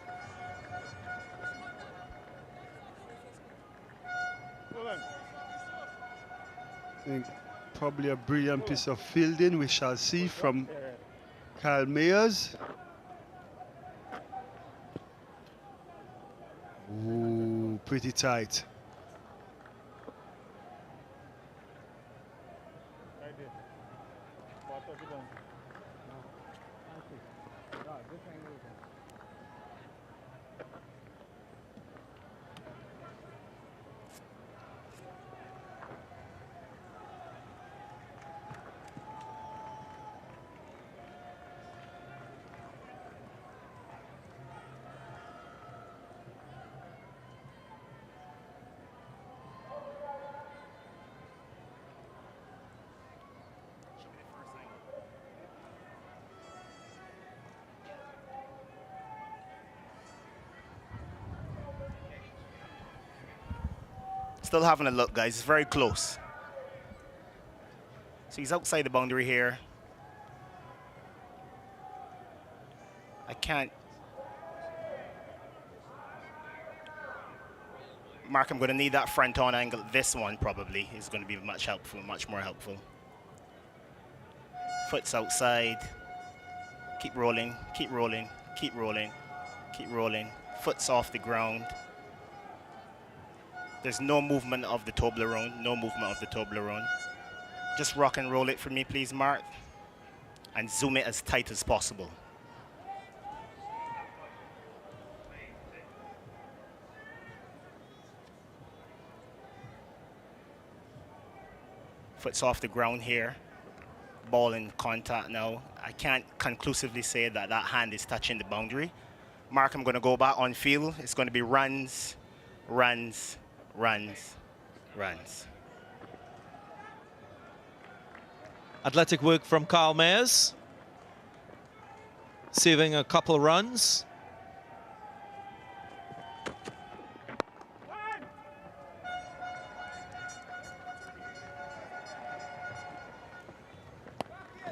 I think probably a brilliant piece of fielding we shall see from Kyle Mayers. Ooh, pretty tight. Still having a look, guys. It's very close. So he's outside the boundary here. I can't. Mark, I'm going to need that front on angle. This one probably is going to be much more helpful. Foot's outside. Keep rolling, keep rolling, keep rolling, keep rolling. Foot's off the ground. There's no movement of the Toblerone, no movement of the Toblerone. Just rock and roll it for me, please, Mark. And zoom it as tight as possible. Foot's off the ground here. Ball in contact now. I can't conclusively say that that hand is touching the boundary. Mark, I'm going to go back on field. It's going to be runs, runs, runs, runs. Athletic work from Kyle Mayers, saving a couple runs.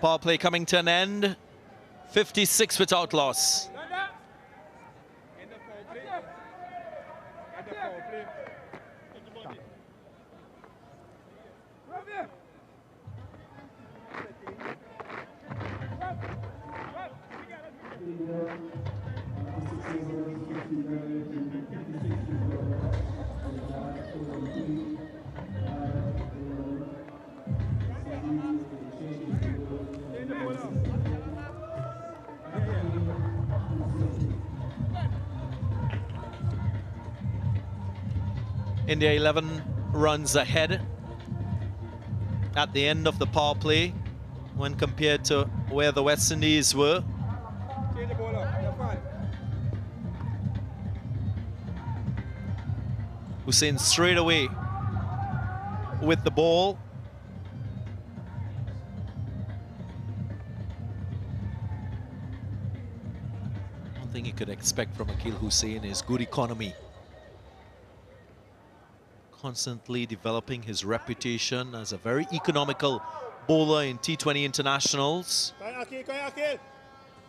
Power play coming to an end. 56 without loss. India 11 runs ahead at the end of the power play when compared to where the West Indies were. Change the ball up. You're fine. Hussein straight away with the ball. One thing you could expect from Akeal Hussein is good economy. Constantly developing his reputation as a very economical bowler in T20 internationals.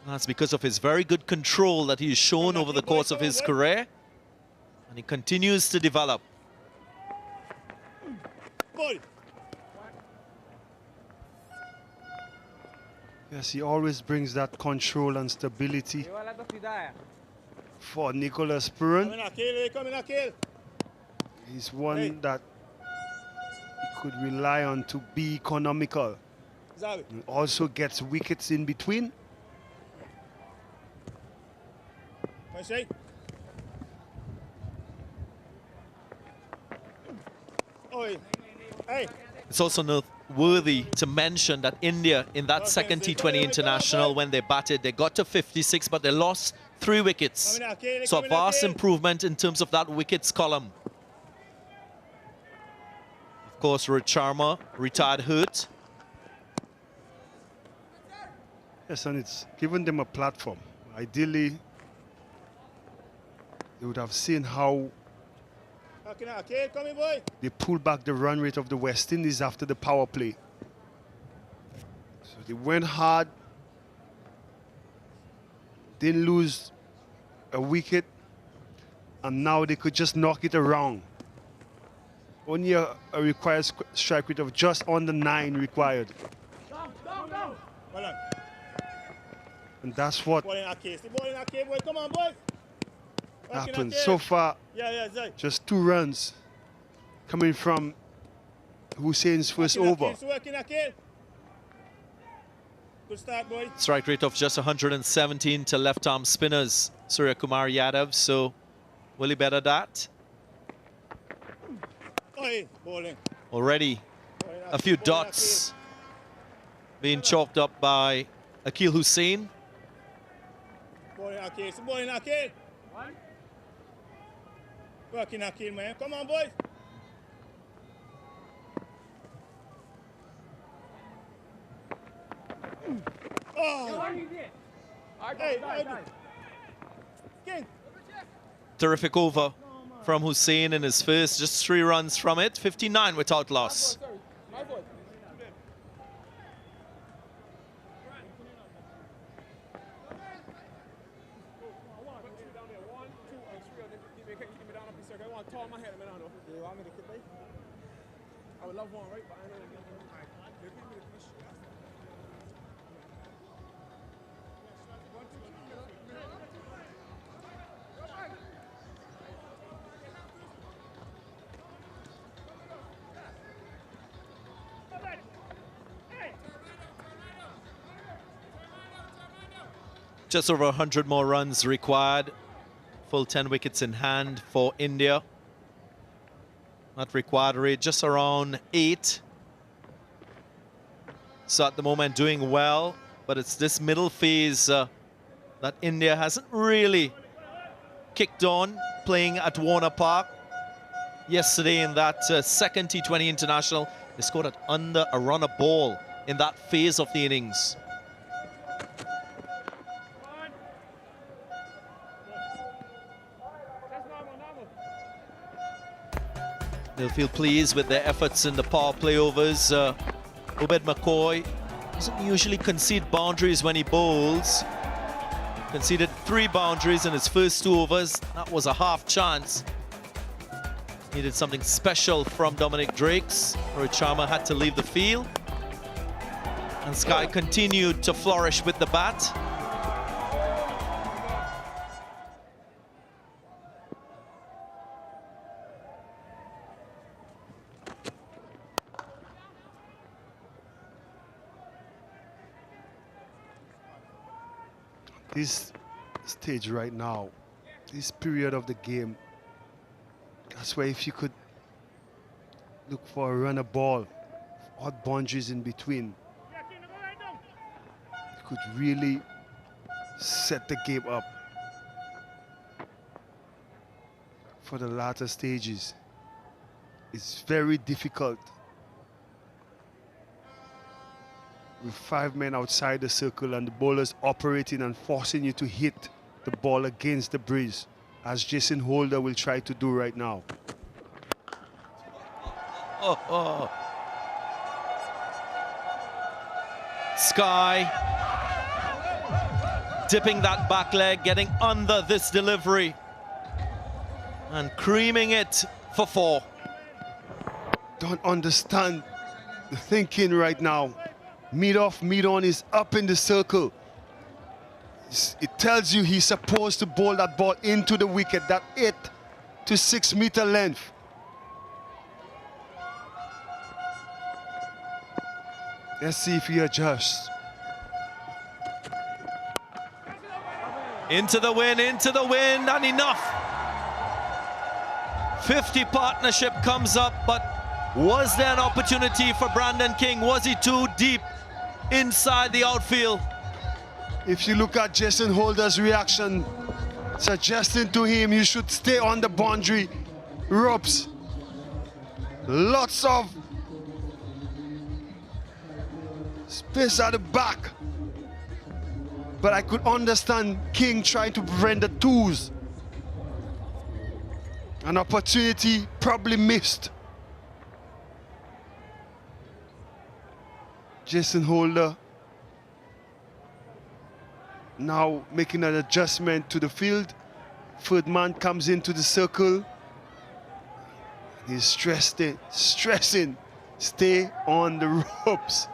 That's because of his very good control that he's shown over the course of his career. And he continues to develop. Yes, he always brings that control and stability for Nicholas Puran. He's one that he could rely on to be economical. He also gets wickets in between. It's also noteworthy to mention that India, in that second T20 International, when they batted, they got to 56, but they lost 3 wickets. So a vast improvement in terms of that wickets column. Of course, Rohit Sharma retired hurt. Yes, and it's given them a platform. Ideally, they would have seen how they pulled back the run rate of the West Indies after the power play. So they went hard, didn't lose a wicket, and now they could just knock it around. Only a required strike rate of just under 9 required. And that's what happened. So far, just 2 runs coming from Hussein's first over. Strike rate of just 117 to left-arm spinners, Surya Kumar Yadav. So will he better that? Already a few dots being chalked up by Akeal Hussein. Working Akeal, man. Come on, boys. Oh. Hey, Terrific over from Hussein in his first, just 3 runs from it, 59 without loss. I would love one, right? But I know. Just over 100 more runs required. Full 10 wickets in hand for India. That required rate just around 8. So at the moment doing well, but it's this middle phase that India hasn't really kicked on, playing at Warner Park. Yesterday in that second T20 International, they scored at under a run a ball in that phase of the innings. They'll feel pleased with their efforts in the power play overs. Obed McCoy doesn't usually concede boundaries when he bowls. Conceded 3 boundaries in his first 2 overs. That was a half chance. Needed something special from Dominic Drakes. Rohit Sharma had to leave the field. And Sky continued to flourish with the bat. This stage right now, this period of the game, that's where if you could look for a runner ball, odd boundaries in between. Could really set the game up for the latter stages. It's very difficult with 5 men outside the circle and the bowlers operating and forcing you to hit the ball against the breeze, as Jason Holder will try to do right now. Sky dipping that back leg, getting under this delivery and creaming it for 4. Don't understand the thinking right now. Mid off, mid on is up in the circle. It tells you he's supposed to bowl that ball into the wicket, that 8 to 6 meter length. Let's see if he adjusts. Into the wind, and enough. 50 partnership comes up, but was there an opportunity for Brandon King? Was he too deep inside the outfield? If you look at Jason Holder's reaction, suggesting to him you should stay on the boundary ropes. Lots of space at the back. But I could understand King trying to prevent the 2s. An opportunity probably missed. Jason Holder now making an adjustment to the field. Third man comes into the circle. He's stressing, stay on the ropes.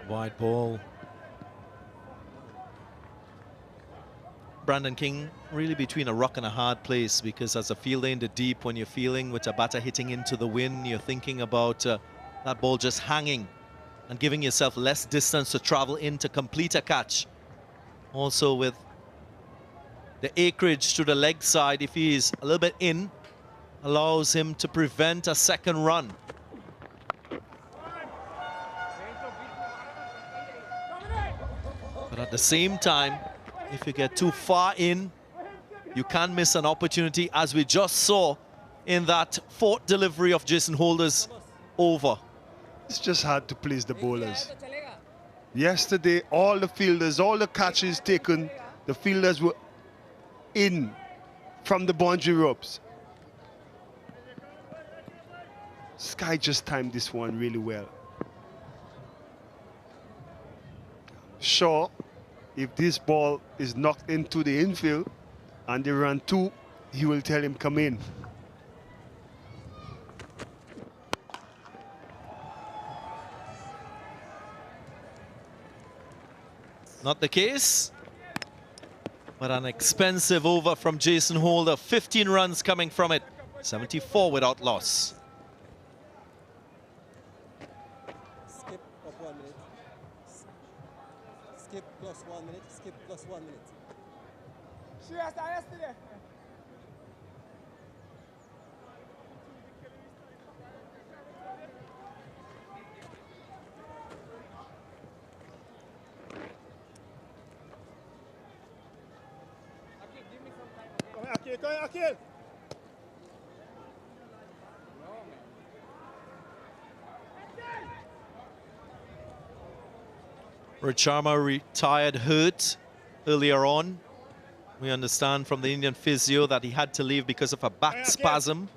Wide ball. Brandon King really between a rock and a hard place, because as a fielder in the deep, when you're feeling with a batter hitting into the wind, you're thinking about that ball just hanging and giving yourself less distance to travel in to complete a catch. Also with the acreage to the leg side, if he is a little bit in, allows him to prevent a second run. But at the same time, if you get too far in, you can miss an opportunity, as we just saw in that 4th delivery of Jason Holder's over. It's just hard to please the bowlers. Yesterday, all the fielders, all the catches taken, the fielders were in from the boundary ropes. Sky just timed this one really well. Sure, if this ball is knocked into the infield and they run 2, he will tell him, come in. Not the case, but an expensive over from Jason Holder. 15 runs coming from it, 74 without loss. Skip of 1 minute. Skip plus 1 minute. Skip plus 1 minute. She asked that yesterday. Come here, Akil. Rohit Sharma retired hurt earlier on. We understand from the Indian physio that he had to leave because of a back spasm.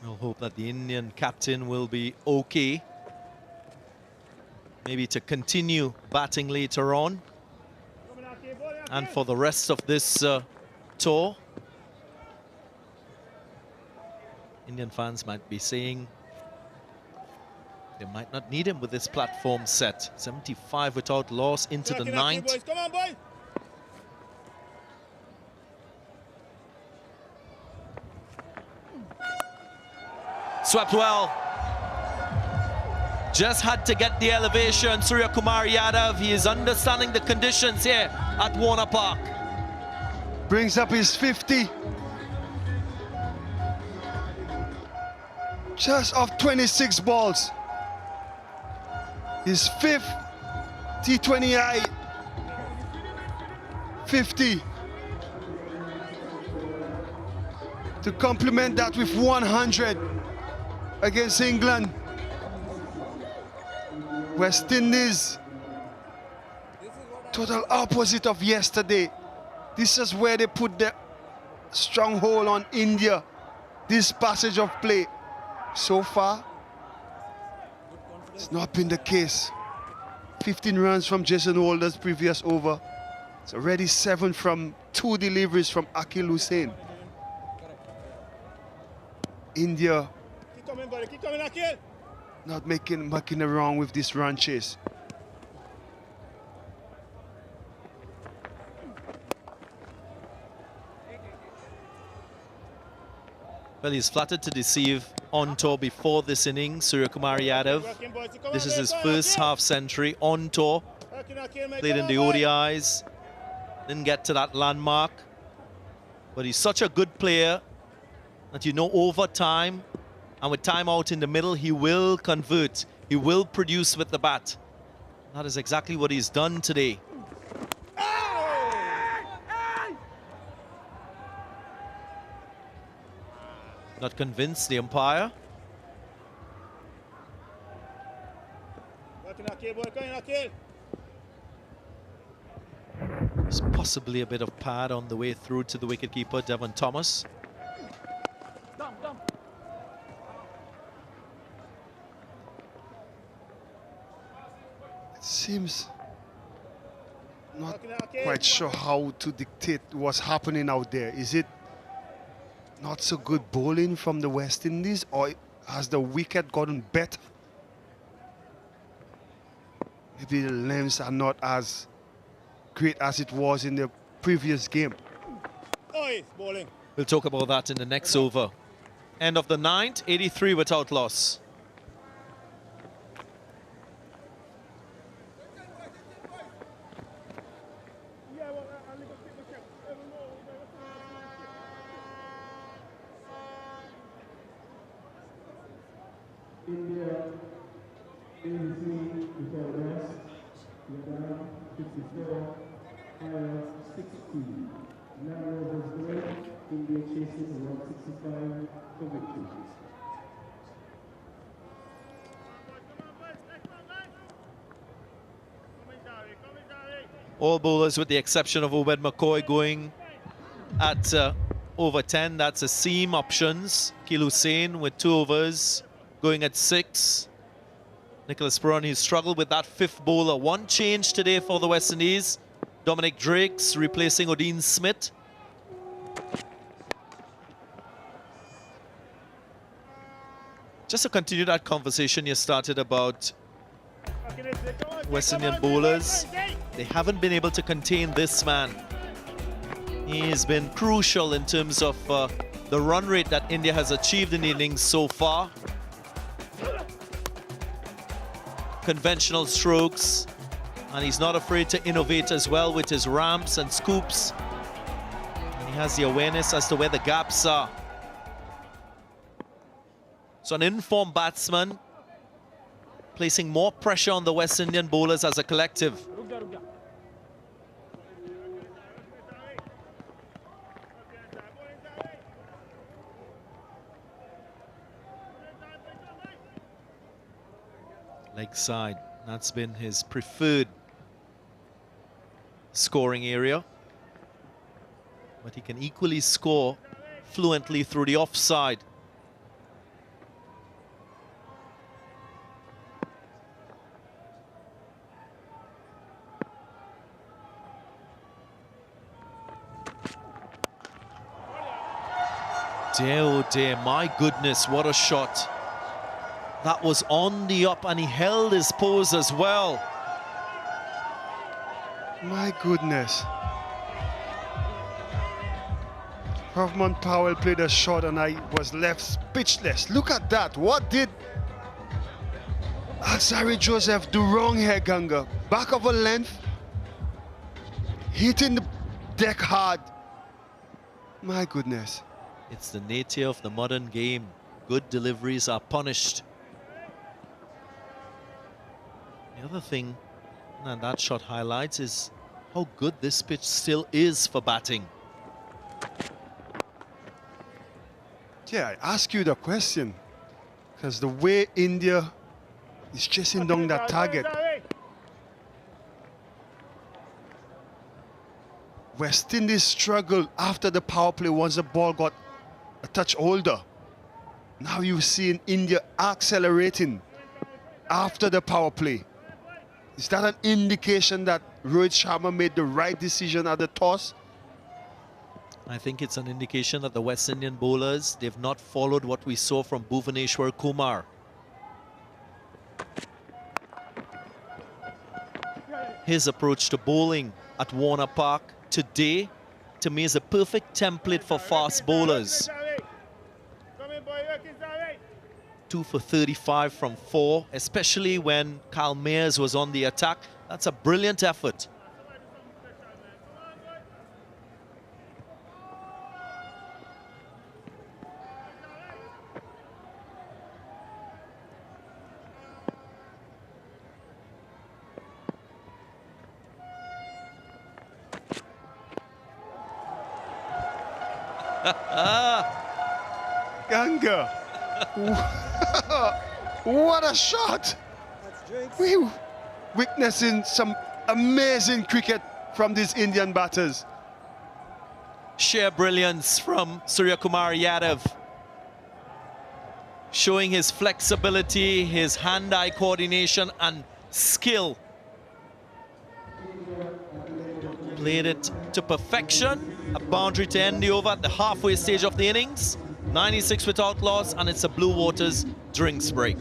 We'll hope that the Indian captain will be okay. Maybe to continue batting later on. And for the rest of this tour, Indian fans might be saying they might not need him with this platform set. 75 without loss into the 9th. Come on, boys. Swept well. Just had to get the elevation. Surya Kumar Yadav, he is understanding the conditions here at Warner Park. Brings up his 50. Just off 26 balls. His 5th T20I 50. To complement that with 100 against England. West Indies, total opposite of yesterday. This is where they put their stronghold on India. This passage of play. So far, it's not been the case. 15 runs from Jason Holder's previous over. It's already 7 from 2 deliveries from Akil Hussain. India Keep coming, buddy. Keep coming, Akil. not making around with this run chase. Well, he's flattered to deceive on tour before this inning, Surya Kumar Yadav. This is his first half century on tour. Played in the ODIs, didn't get to that landmark. But he's such a good player that you know over time, and with time out in the middle, he will convert. He will produce with the bat. That is exactly what he's done today. Not convinced, the umpire. There's possibly a bit of pad on the way through to the wicketkeeper, Devon Thomas. It seems not quite sure how to dictate what's happening out there. Is it not so good bowling from the West Indies, or has the wicket gotten better? Maybe the lengths are not as great as it was in the previous game. We'll talk about that in the next over. End of the 9th, 83 without loss. India, 83 before rest, Yadav 54, Ira 60. Narrow was great, India chasing 165 for victory. All bowlers with the exception of Obed McCoy going at over 10. That's a seam options. Akil Hussain with 2 overs going at 6. Nicholas Puran, he struggled with that 5th bowler. 1 change today for the West Indies. Dominic Drakes replacing Odean Smith. Just to continue that conversation you started about West Indian bowlers, they haven't been able to contain this man. He's been crucial in terms of the run rate that India has achieved in the innings so far. Conventional strokes, and he's not afraid to innovate as well with his ramps and scoops. And he has the awareness as to where the gaps are. So an informed batsman placing more pressure on the West Indian bowlers as a collective. Leg side, that's been his preferred scoring area. But he can equally score fluently through the offside. Dear, oh dear, my goodness, what a shot. That was on the up, and he held his pose as well. My goodness. Hoffman Powell played a shot and I was left speechless. Look at that. What did Alzari Joseph do wrong here, Ganga? Back of a length, hitting the deck hard. My goodness. It's the nature of the modern game. Good deliveries are punished. The other thing that shot highlights is how good this pitch still is for batting. Yeah, I ask you the question, because the way India is chasing down that target, West Indies struggled after the power play once the ball got a touch older. Now you're seeing India accelerating after the power play. Is that an indication that Rohit Sharma made the right decision at the toss? I think it's an indication that the West Indian bowlers, they've not followed what we saw from Bhuvaneshwar Kumar. His approach to bowling at Warner Park today, to me, is a perfect template for fast bowlers. 2 for 35 from 4, especially when Kyle Mayers was on the attack. That's a brilliant effort. Ganga. What a shot! We're witnessing some amazing cricket from these Indian batters. Sheer brilliance from Surya Kumar Yadav, showing his flexibility, his hand-eye coordination and skill. Played it to perfection. A boundary to end the over at the halfway stage of the innings. 96 without loss, and it's a Blue Waters drinks break.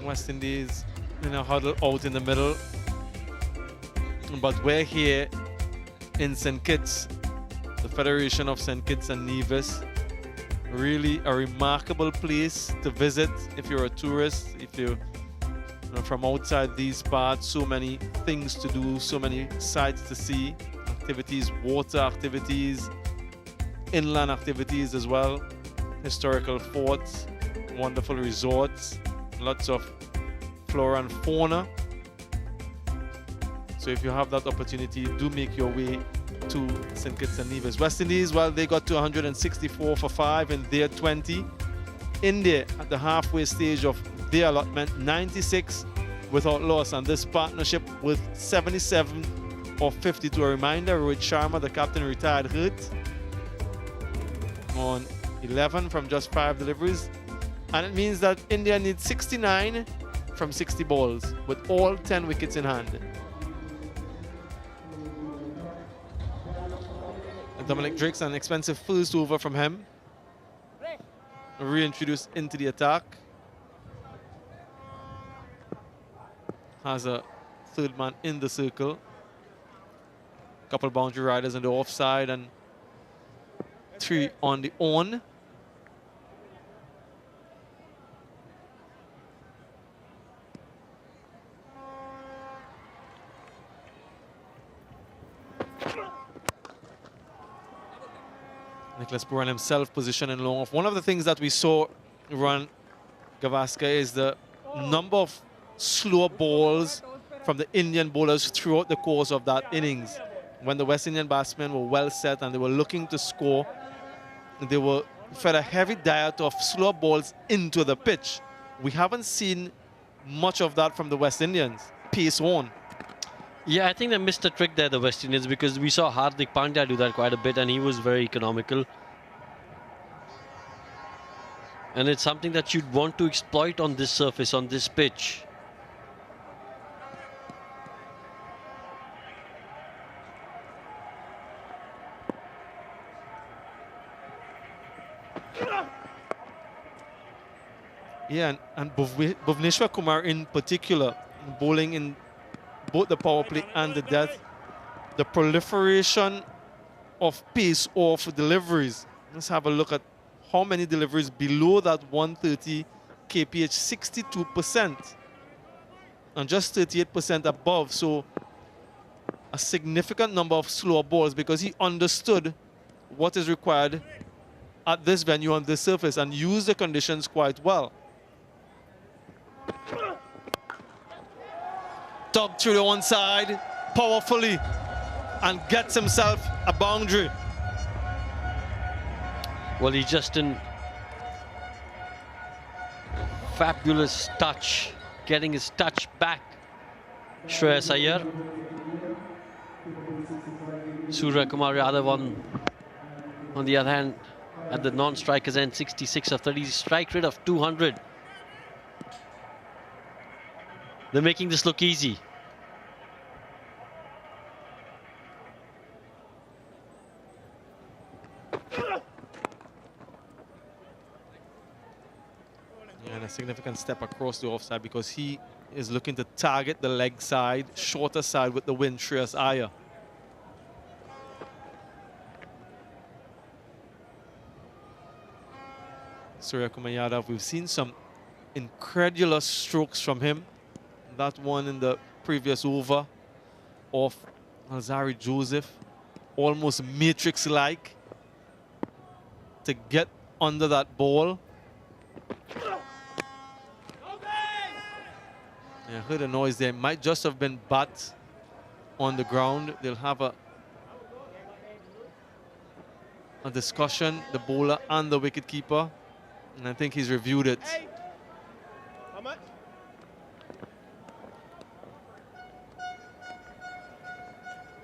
West Indies in a huddle out in the middle. But we're here in St. Kitts, the Federation of St. Kitts and Nevis. Really a remarkable place to visit if you're a tourist, if you're from outside these parts. So many things to do, so many sights to see, activities, water activities, inland activities as well, historical forts, wonderful resorts, lots of flora and fauna. So if you have that opportunity, do make your way to St. Kitts and Nevis. West Indies, well, they got to 164 for 5 in their 20. India at the halfway stage of their allotment, 96 without loss, and this partnership with 77 of 52. A reminder, Rohit Sharma, the captain, retired hurt on 11 from just 5 deliveries, and it means that India needs 69 from 60 balls with all 10 wickets in hand. Dominic Drake's an expensive first over from him. Reintroduced into the attack. Has a third man in the circle. Couple boundary riders on the offside and 3 on the on. Nicholas Puran himself positioning long off. One of the things that we saw run Gavaskar is the number of slow balls from the Indian bowlers throughout the course of that innings. When the West Indian batsmen were well set and they were looking to score, they were fed a heavy diet of slow balls into the pitch. We haven't seen much of that from the West Indians. Pace on. Yeah, I think they missed a trick there, the West Indians, because we saw Hardik Pandya do that quite a bit and he was very economical. And it's something that you'd want to exploit on this surface, on this pitch. Yeah, and Bhuvneshwar Kumar in particular, bowling in both the power play and the death, the proliferation of pace off deliveries. Let's have a look at how many deliveries below that 130 kph, 62%, and just 38% above. So a significant number of slower balls because he understood what is required at this venue on this surface and used the conditions quite well. Tugged through the one side powerfully and gets himself a boundary. Well, he just in fabulous touch, getting his touch back. Shreyas Iyer. Surya Kumar Yadav on the other hand, at the non-strikers end, 66 of 30, strike rate of 200. They're making this look easy. And a significant step across the offside because he is looking to target the leg side, shorter side with the wind, Shreyas Iyer. Surya Kumar Yadav, we've seen some incredulous strokes from him. That one in the previous over of Alzari Joseph, almost Matrix-like, to get under that ball. Yeah, I heard a noise there. It might just have been bat on the ground. They'll have a discussion, the bowler and the wicketkeeper, and I think he's reviewed it. How much?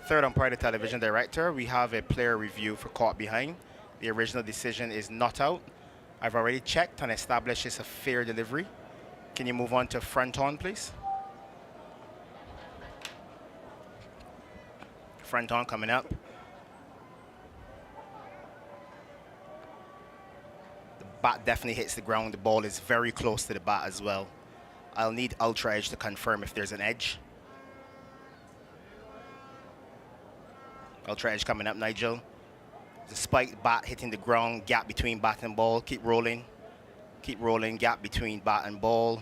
Third umpire, the television director, we have a player review for caught behind. The original decision is not out. I've already checked and established it's a fair delivery. Can you move on to front on, please? Front on coming up. The bat definitely hits the ground. The ball is very close to the bat as well. I'll need ultra edge to confirm if there's an edge. Ultra edge coming up, Nigel. Despite bat hitting the ground, gap between bat and ball. Keep rolling, gap between bat and ball.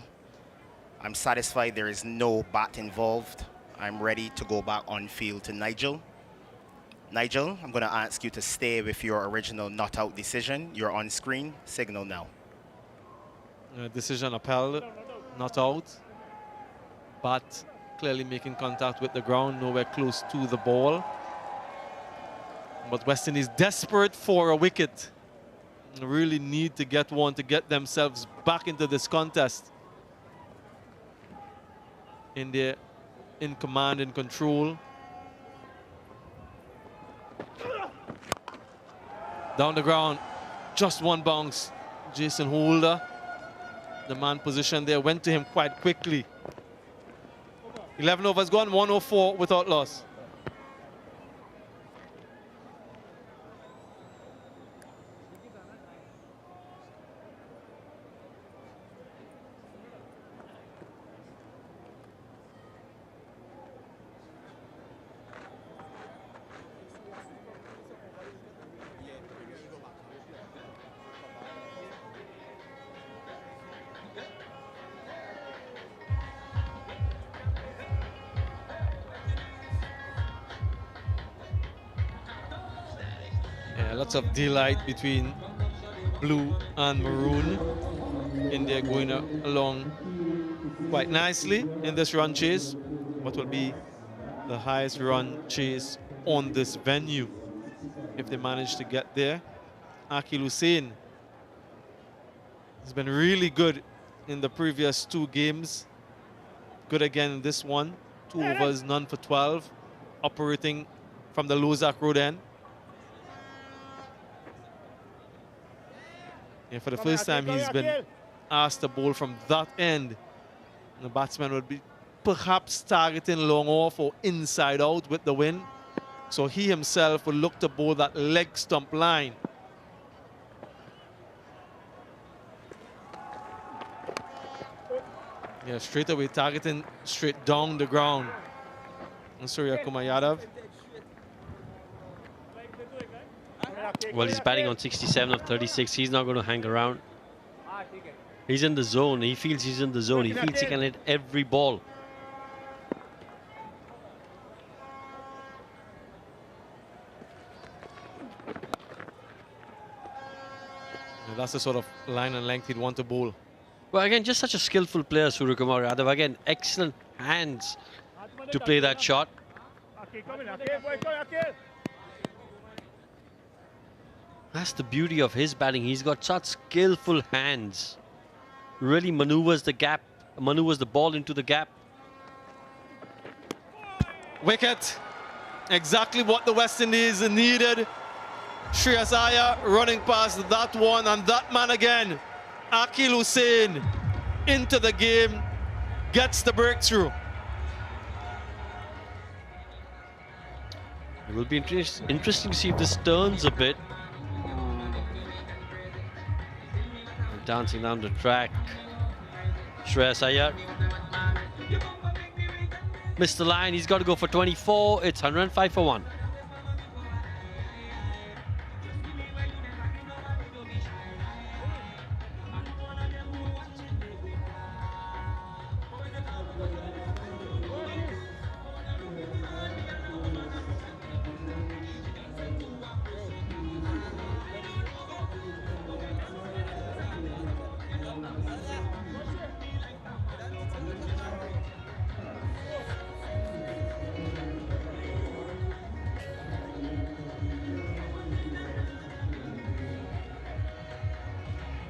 I'm satisfied there is no bat involved. I'm ready to go back on field to Nigel. Nigel, I'm going to ask you to stay with your original not out decision. You're on screen. Signal now. Decision upheld, not out. Bat clearly making contact with the ground, nowhere close to the ball. But West Indies desperate for a wicket. Really need to get one to get themselves back into this contest. India in command and control. Down the ground, just one bounce. Jason Holder, the man position there, went to him quite quickly. 11 overs gone, 104 without loss. Lots of delight between blue and maroon. India going along quite nicely in this run chase. What will be the highest run chase on this venue if they manage to get there? Akil Hussain has been really good in the previous 2 games. Good again in this one. 2 overs, none for 12. Operating from the Lozak Road end. And for the first time, he's been asked to bowl from that end. The batsman would be perhaps targeting long off or inside out with the wind. So he himself will look to bowl that leg stump line. Yeah, straight away targeting straight down the ground. And Surya Kumar Yadav. Well, he's batting on 67 of 36. He's not going to hang around. He's in the zone. He feels he's in the zone. He feels he can hit every ball. And that's the sort of line and length he'd want to bowl. Well, again, just such a skillful player, Surya Kumar Yadav. Again, excellent hands to play that shot. That's the beauty of his batting. He's got such skillful hands. Really maneuvers the gap, maneuvers the ball into the gap. Wicket. Exactly what the West Indies needed. Shreyas Iyer running past that one, and that man again, Akil Hussain, into the game, gets the breakthrough. It will be interesting to see if this turns a bit. Dancing down the track, Shreyas Iyer missed the line. He's got to go for 24. It's 105 for 1.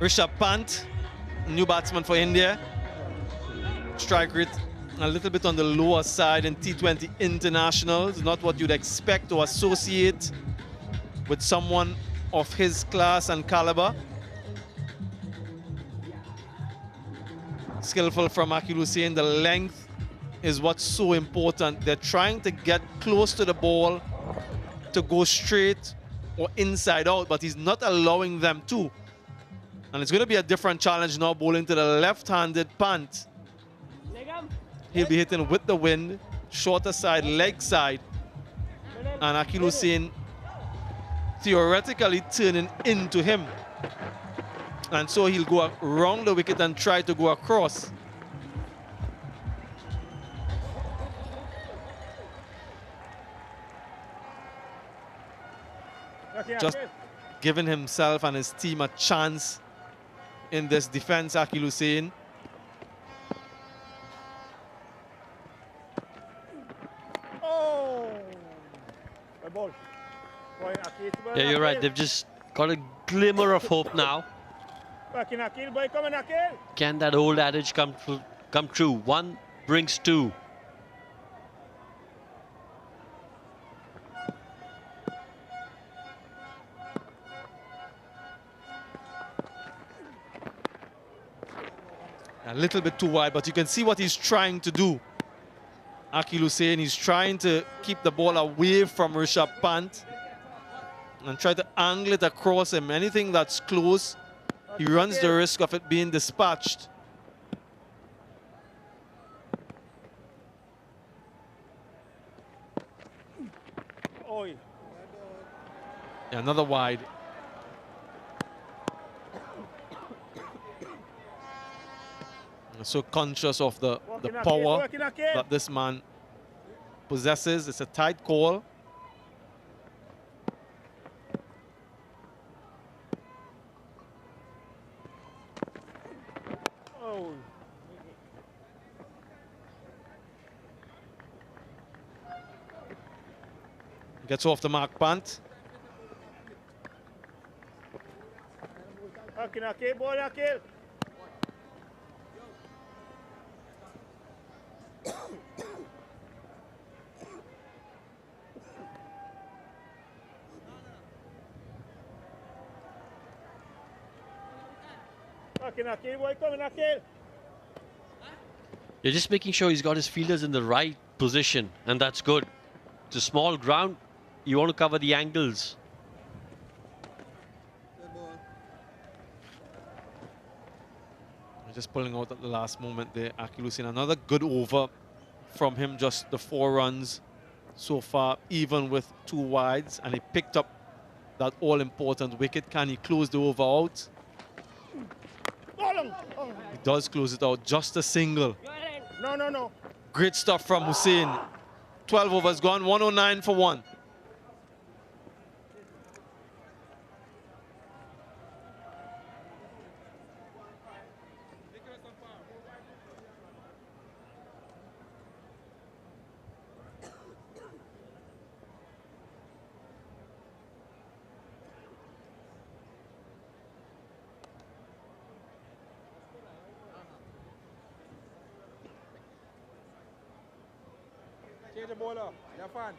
Rishabh Pant, new batsman for India. Strike rate a little bit on the lower side in T20 International. It's not what you'd expect to associate with someone of his class and caliber. Skillful from Akil Hussain. The length is what's so important. They're trying to get close to the ball to go straight or inside out, but he's not allowing them to. And it's going to be a different challenge now, bowling to the left-handed Pant. He'll be hitting with the wind, shorter side, leg side. And Akil Hussain theoretically turning into him. And so he'll go around the wicket and try to go across. Just giving himself and his team a chance in this defense, Akil Hussain. Yeah, you're right. They've just got a glimmer of hope now. Can that old adage come true? One brings two. A little bit too wide, but you can see what he's trying to do. Akil Hussain, he's trying to keep the ball away from Rishabh Pant and try to angle it across him. Anything that's close, he runs the risk of it being dispatched. Yeah, another wide. So conscious of the power that this man possesses. It's a tight call. Gets off the mark punt. You're just making sure he's got his fielders in the right position, and that's good. It's a small ground. You want to cover the angles. Just pulling out at the last moment there, Akil Hussain. Another good over from him, just the 4 runs so far, even with 2 wides, and he picked up that all-important wicket. Can he close the over out? He does close it out, just a single. No. Great stuff from Hussain. 12 overs gone, 109 for 1. Change the ball up. Have fun.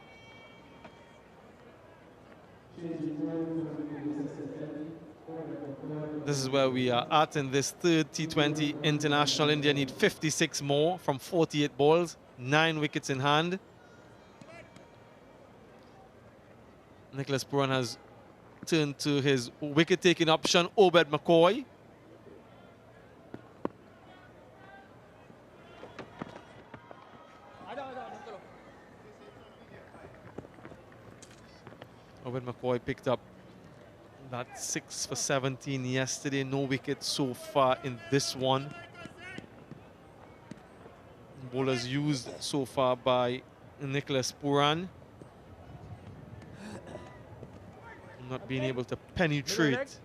This is where we are at in this third T20 International. India need 56 more from 48 balls, 9 wickets in hand. Nicholas Pooran has turned to his wicket-taking option, Obed McCoy. Obed McCoy picked up that 6 for 17 yesterday. No wickets so far in this one. Bowlers used so far by Nicholas Pooran. Not being able to penetrate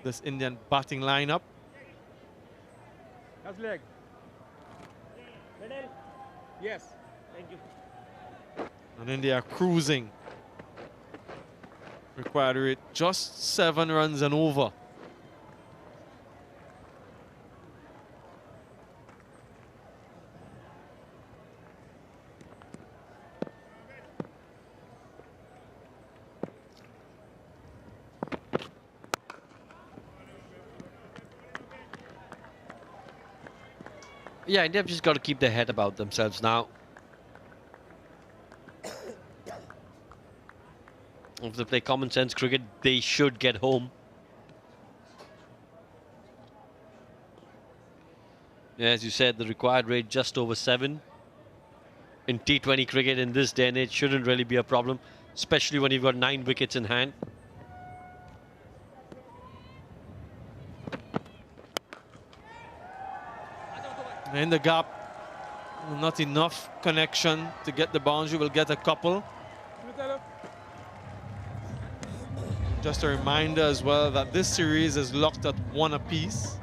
this Indian batting lineup. That's leg. Middle. Yes. Thank you. And India cruising. Required rate just 7 runs and over. Yeah, India have just got to keep their head about themselves now. If they play common sense cricket, they should get home. Yeah, as you said, the required rate just over 7. In T20 cricket in this day and age shouldn't really be a problem, especially when you've got 9 wickets in hand. In the gap, not enough connection to get the boundary. Will get a couple. Just a reminder as well that this series is locked at 1 apiece.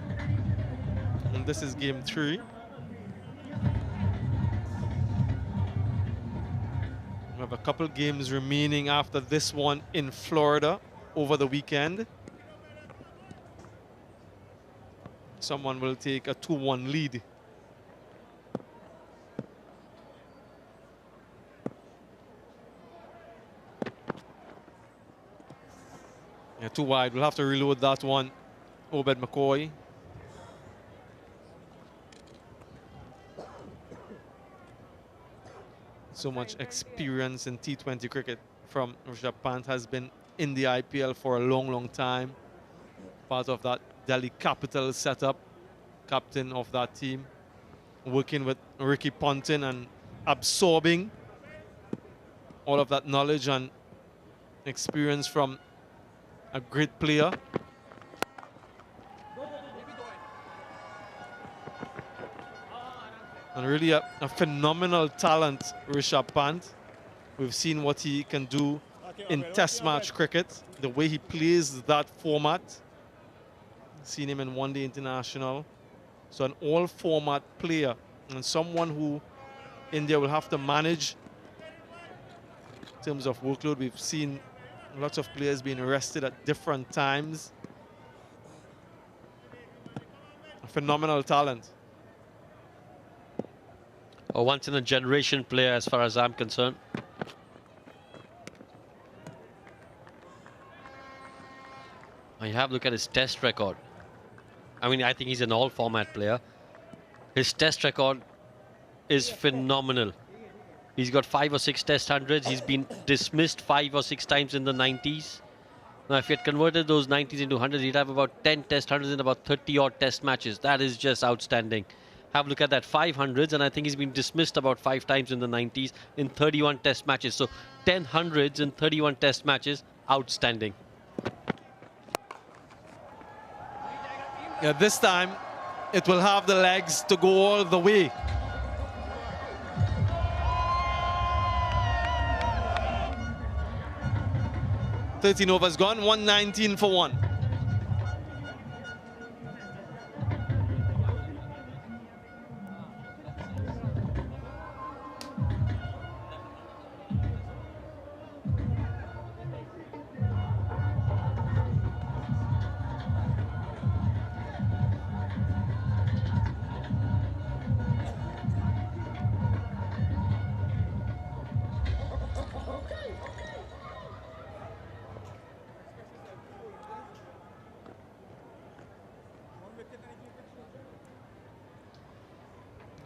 And this is game 3. We have a couple games remaining after this one in Florida over the weekend. Someone will take a 2-1 lead. Yeah, too wide. We'll have to reload that one. Obed McCoy. So much experience in T20 cricket from Rishabh Pant. Has been in the IPL for a long, long time. Part of that Delhi Capital setup. Captain of that team. Working with Ricky Ponting and absorbing all of that knowledge and experience from a great player. And really a phenomenal talent, Rishabh Pant. We've seen what he can do in Test match cricket, the way he plays that format. Seen him in One Day International. So an all-format player and someone who India will have to manage in terms of workload. We've seen lots of players being rested at different times. A phenomenal talent. A once-in-a-generation player as far as I'm concerned. I have a look at his test record. I mean, I think he's an all-format player. His test record is phenomenal. He's got 5 or 6 test hundreds. He's been dismissed 5 or 6 times in the 90s. Now, if he had converted those 90s into 100s, he'd have about 10 test hundreds in about 30-odd test matches. That is just outstanding. Have a look at that, 500s, and I think he's been dismissed about 5 times in the 90s in 31 test matches. So 10 hundreds in 31 test matches, outstanding. Yeah, this time it will have the legs to go all the way. "13 overs gone, 119 for 1.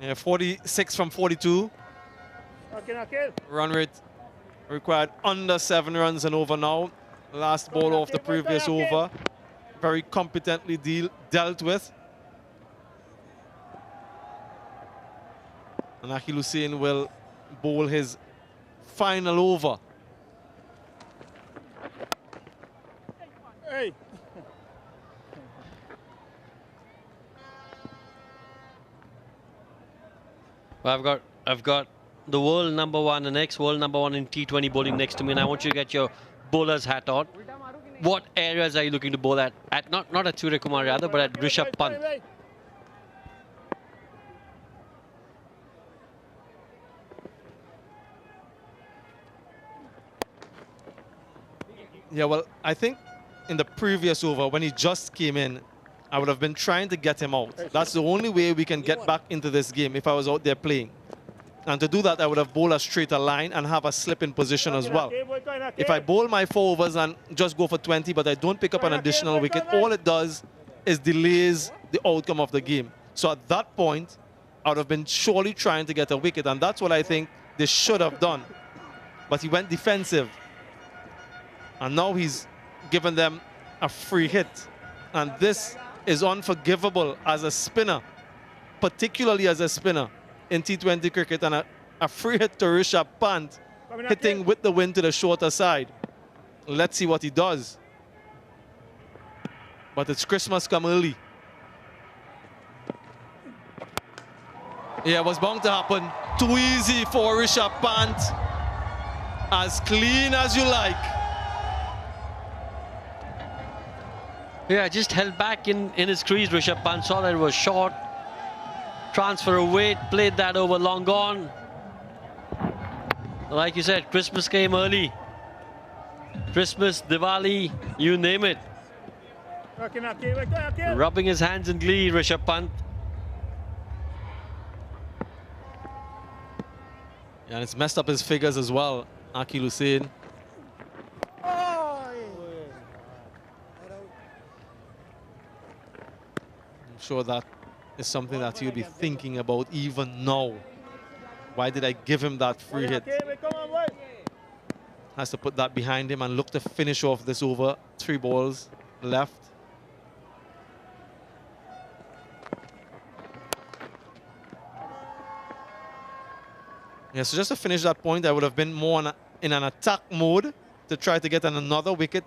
Yeah, 46 from 42. Run rate required under 7 runs and over now. Last ball off the previous over. Very competently dealt with. And Akhil Hussain will bowl his final over. Hey. Well, I've got the world #1 and ex-world #1 in T20 bowling next to me, and I want you to get your bowler's hat on. What areas are you looking to bowl at? Not at Surya Kumar Yadav, but at Rishabh Pant. Yeah, well, I think in the previous over, when he just came in, I would have been trying to get him out. That's the only way we can get back into this game if I was out there playing. And to do that, I would have bowled a straighter line and have a slip in position as well. If I bowl my 4 overs and just go for 20, but I don't pick up an additional wicket, all it does is delays the outcome of the game. So at that point, I would have been surely trying to get a wicket, and that's what I think they should have done. But he went defensive. And now he's given them a free hit. And this is unforgivable as a spinner, particularly as a spinner in T20 cricket. And a free hit to Rishabh Pant, hitting with the wind to the shorter side. Let's see what he does. But it's Christmas come early. Yeah, it was bound to happen. Too easy for Rishabh Pant. As clean as you like. Yeah, just held back in his crease. Rishabh Pant saw that it was short. Transfer of weight, played that over long gone. Like you said, Christmas came early. Christmas, Diwali, you name it. Rubbing his hands in glee, Rishabh Pant. Yeah, and it's messed up his figures as well, Akil Hussain. I'm sure that is something that he'll be thinking about even now. Why did I give him that free hit? Has to put that behind him and look to finish off this over. 3 balls left. Yeah, so just to finish that point, I would have been more in an attack mode to try to get another wicket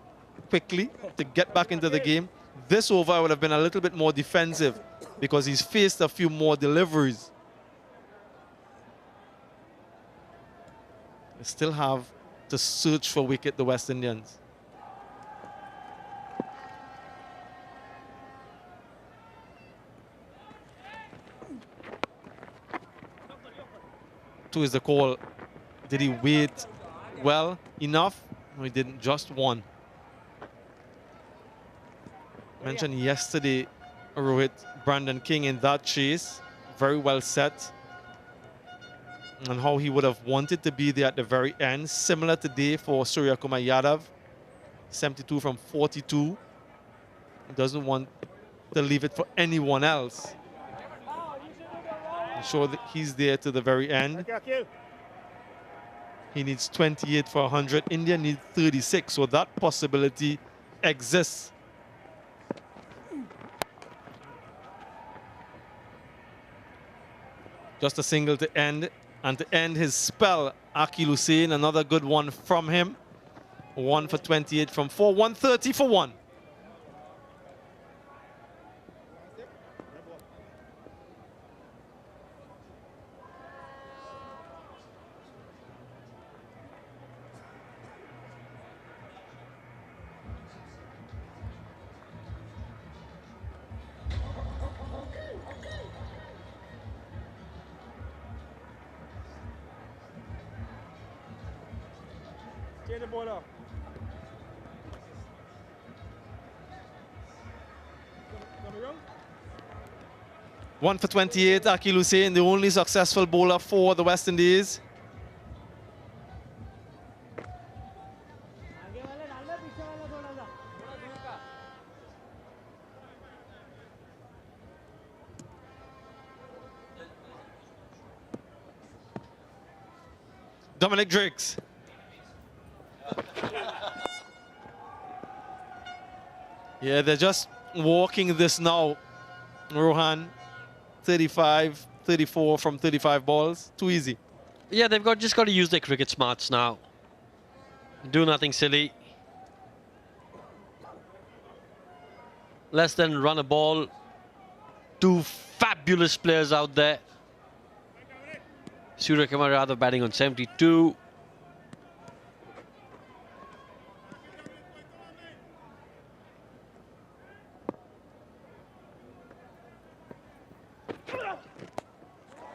quickly to get back into the game. This over, I would have been a little bit more defensive because he's faced a few more deliveries. They still have to search for wicket, the West Indians. Two is the call. Did he wait well enough? No, he didn't. Just one. Mentioned yesterday, Rohit, Brandon King in that chase. Very well set. And how he would have wanted to be there at the very end. Similar today for Surya Kumar Yadav. 72 from 42. He doesn't want to leave it for anyone else. Ensure that he's there to the very end. He needs 28 for 100. India needs 36, so that possibility exists. Just a single to end. And to end his spell, Akil Hussain, another good one from him. 1 for 28 from 4, 130 for 1. The ball up. 1 for 28, Akil Hussain, the only successful bowler for the West Indies. Dominic Driggs. Yeah, they're just walking this now. Rohan, 35, 34 from 35 balls. Too easy. Yeah, they've just got to use their cricket smarts now. Do nothing silly. Less than run a ball. 2 fabulous players out there. Surya Kumar Yadav batting on 72.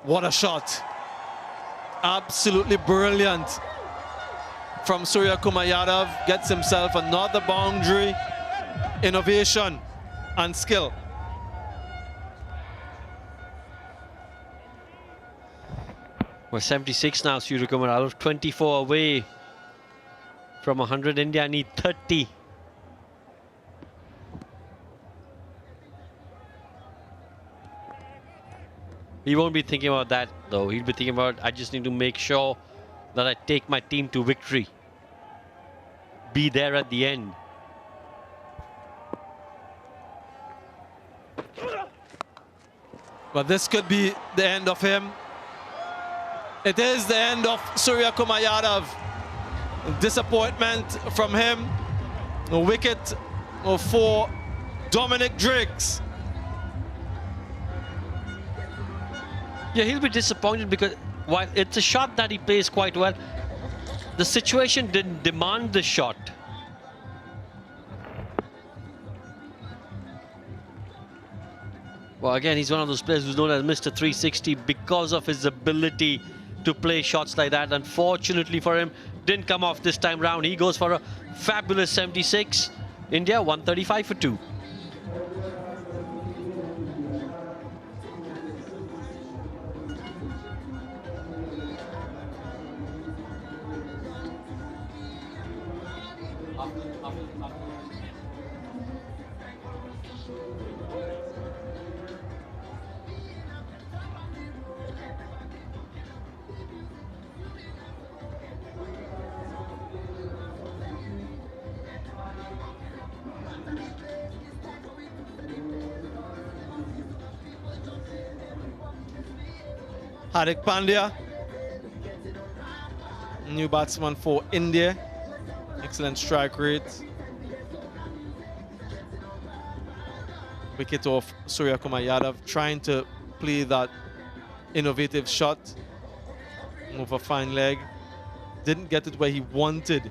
What a shot. Absolutely brilliant from Surya Kumar Yadav. Gets himself another boundary. Innovation and skill. We're 76 now, Surya Kumar Yadav. 24 away from 100. India need 30. He won't be thinking about that, though. He'll be thinking about, I just need to make sure that I take my team to victory. Be there at the end. But this could be the end of him. It is the end of Surya Kumar Yadav. Disappointment from him. A wicket for Dominic Driggs. Yeah, he'll be disappointed because while it's a shot that he plays quite well, the situation didn't demand the shot. Well, again, he's one of those players who's known as Mr. 360 because of his ability to play shots like that. Unfortunately for him, didn't come off this time round. He goes for a fabulous 76. India 135 for 2. Hardik Pandya, new batsman for India. Excellent strike rate. Wicket off Surya Kumar Yadav, trying to play that innovative shot over fine leg. Didn't get it where he wanted.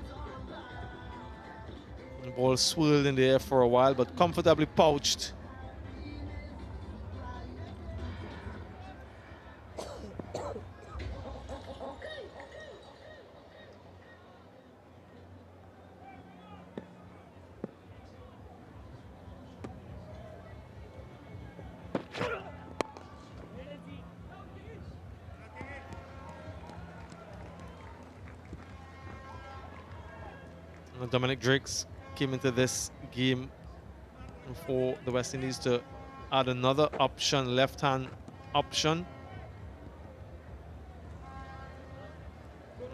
The ball swirled in the air for a while, but comfortably pouched. Dominic Drakes came into this game for the West Indies to add another option, left-hand option.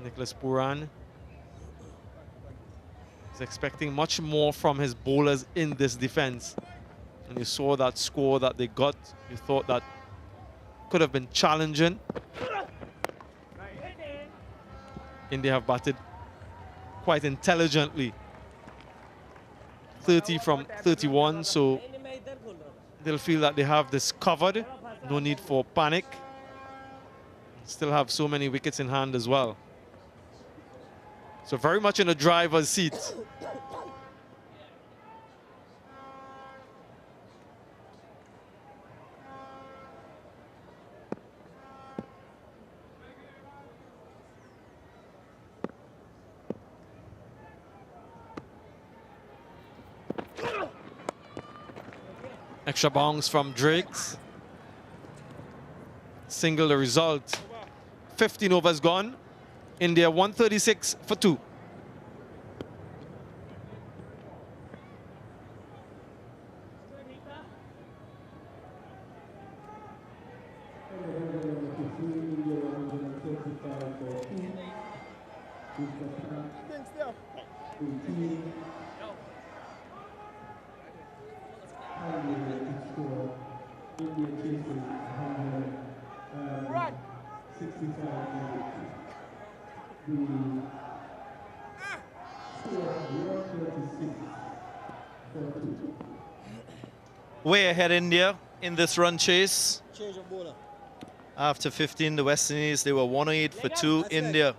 Nicholas Pooran is expecting much more from his bowlers in this defense. And you saw that score that they got. You thought that could have been challenging. India have batted quite intelligently. 30 from 31, so they'll feel that they have this covered. No need for panic. Still have so many wickets in hand as well. So very much in the driver's seat. Extra bounce from Drakes. Single the result. 15 overs gone. India 136 for 2. Way ahead India in this run chase. Change of bowler. After 15, the West Indies, they were 108 for 2. India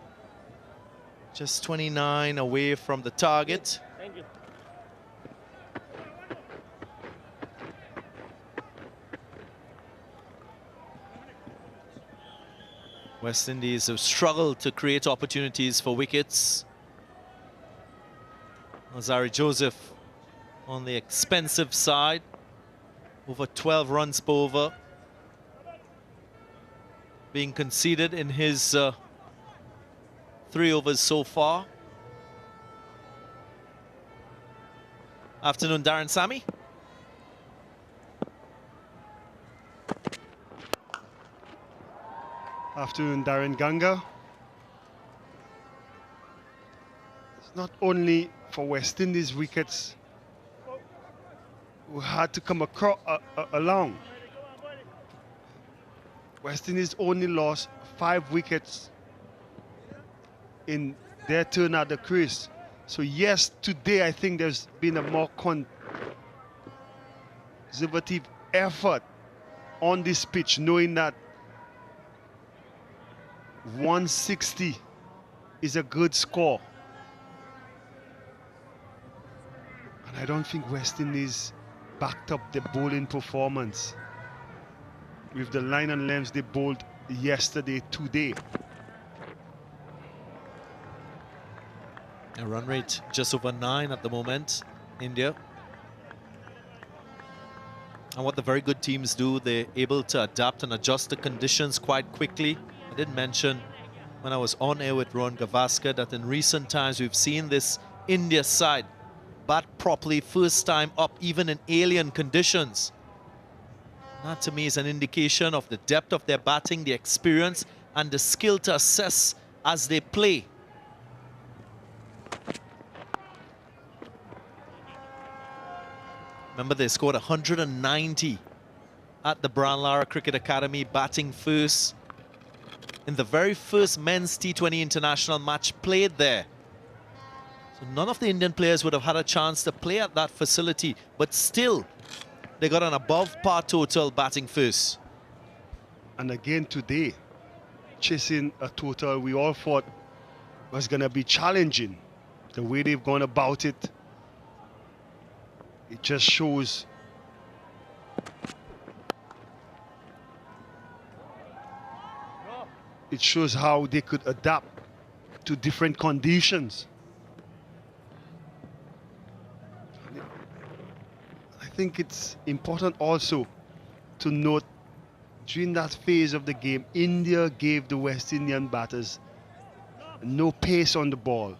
just 29 away from the target. Thank you. West Indies have struggled to create opportunities for wickets. Azari Joseph on the expensive side. Over 12 runs per over being conceded in his 3 overs so far. Afternoon, Darren Sammy. Afternoon, Darren Ganga. It's not only for West Indies wickets who had to come across along. West Indies only lost 5 wickets in their turn at the crease. So yes, today I think there's been a more conservative effort on this pitch, knowing that 160 is a good score. And I don't think West Indies backed up the bowling performance with the line and lengths they bowled yesterday, today. A run rate just over 9 at the moment, India. And what the very good teams do, they're able to adapt and adjust the conditions quite quickly. I did mention when I was on air with Rohan Gavaskar that in recent times we've seen this India side bat properly first time up even in alien conditions. That to me is an indication of the depth of their batting, the experience and the skill to assess as they play. Remember, they scored 190 at the Brian Lara Cricket Academy, batting first in the very first men's T20 International match played there. So none of the Indian players would have had a chance to play at that facility, but still, they got an above par total batting first. And again today, chasing a total we all thought was going to be challenging. The way they've gone about it, it just shows how they could adapt to different conditions. I think it's important also to note during that phase of the game, India gave the West Indian batters no pace on the ball.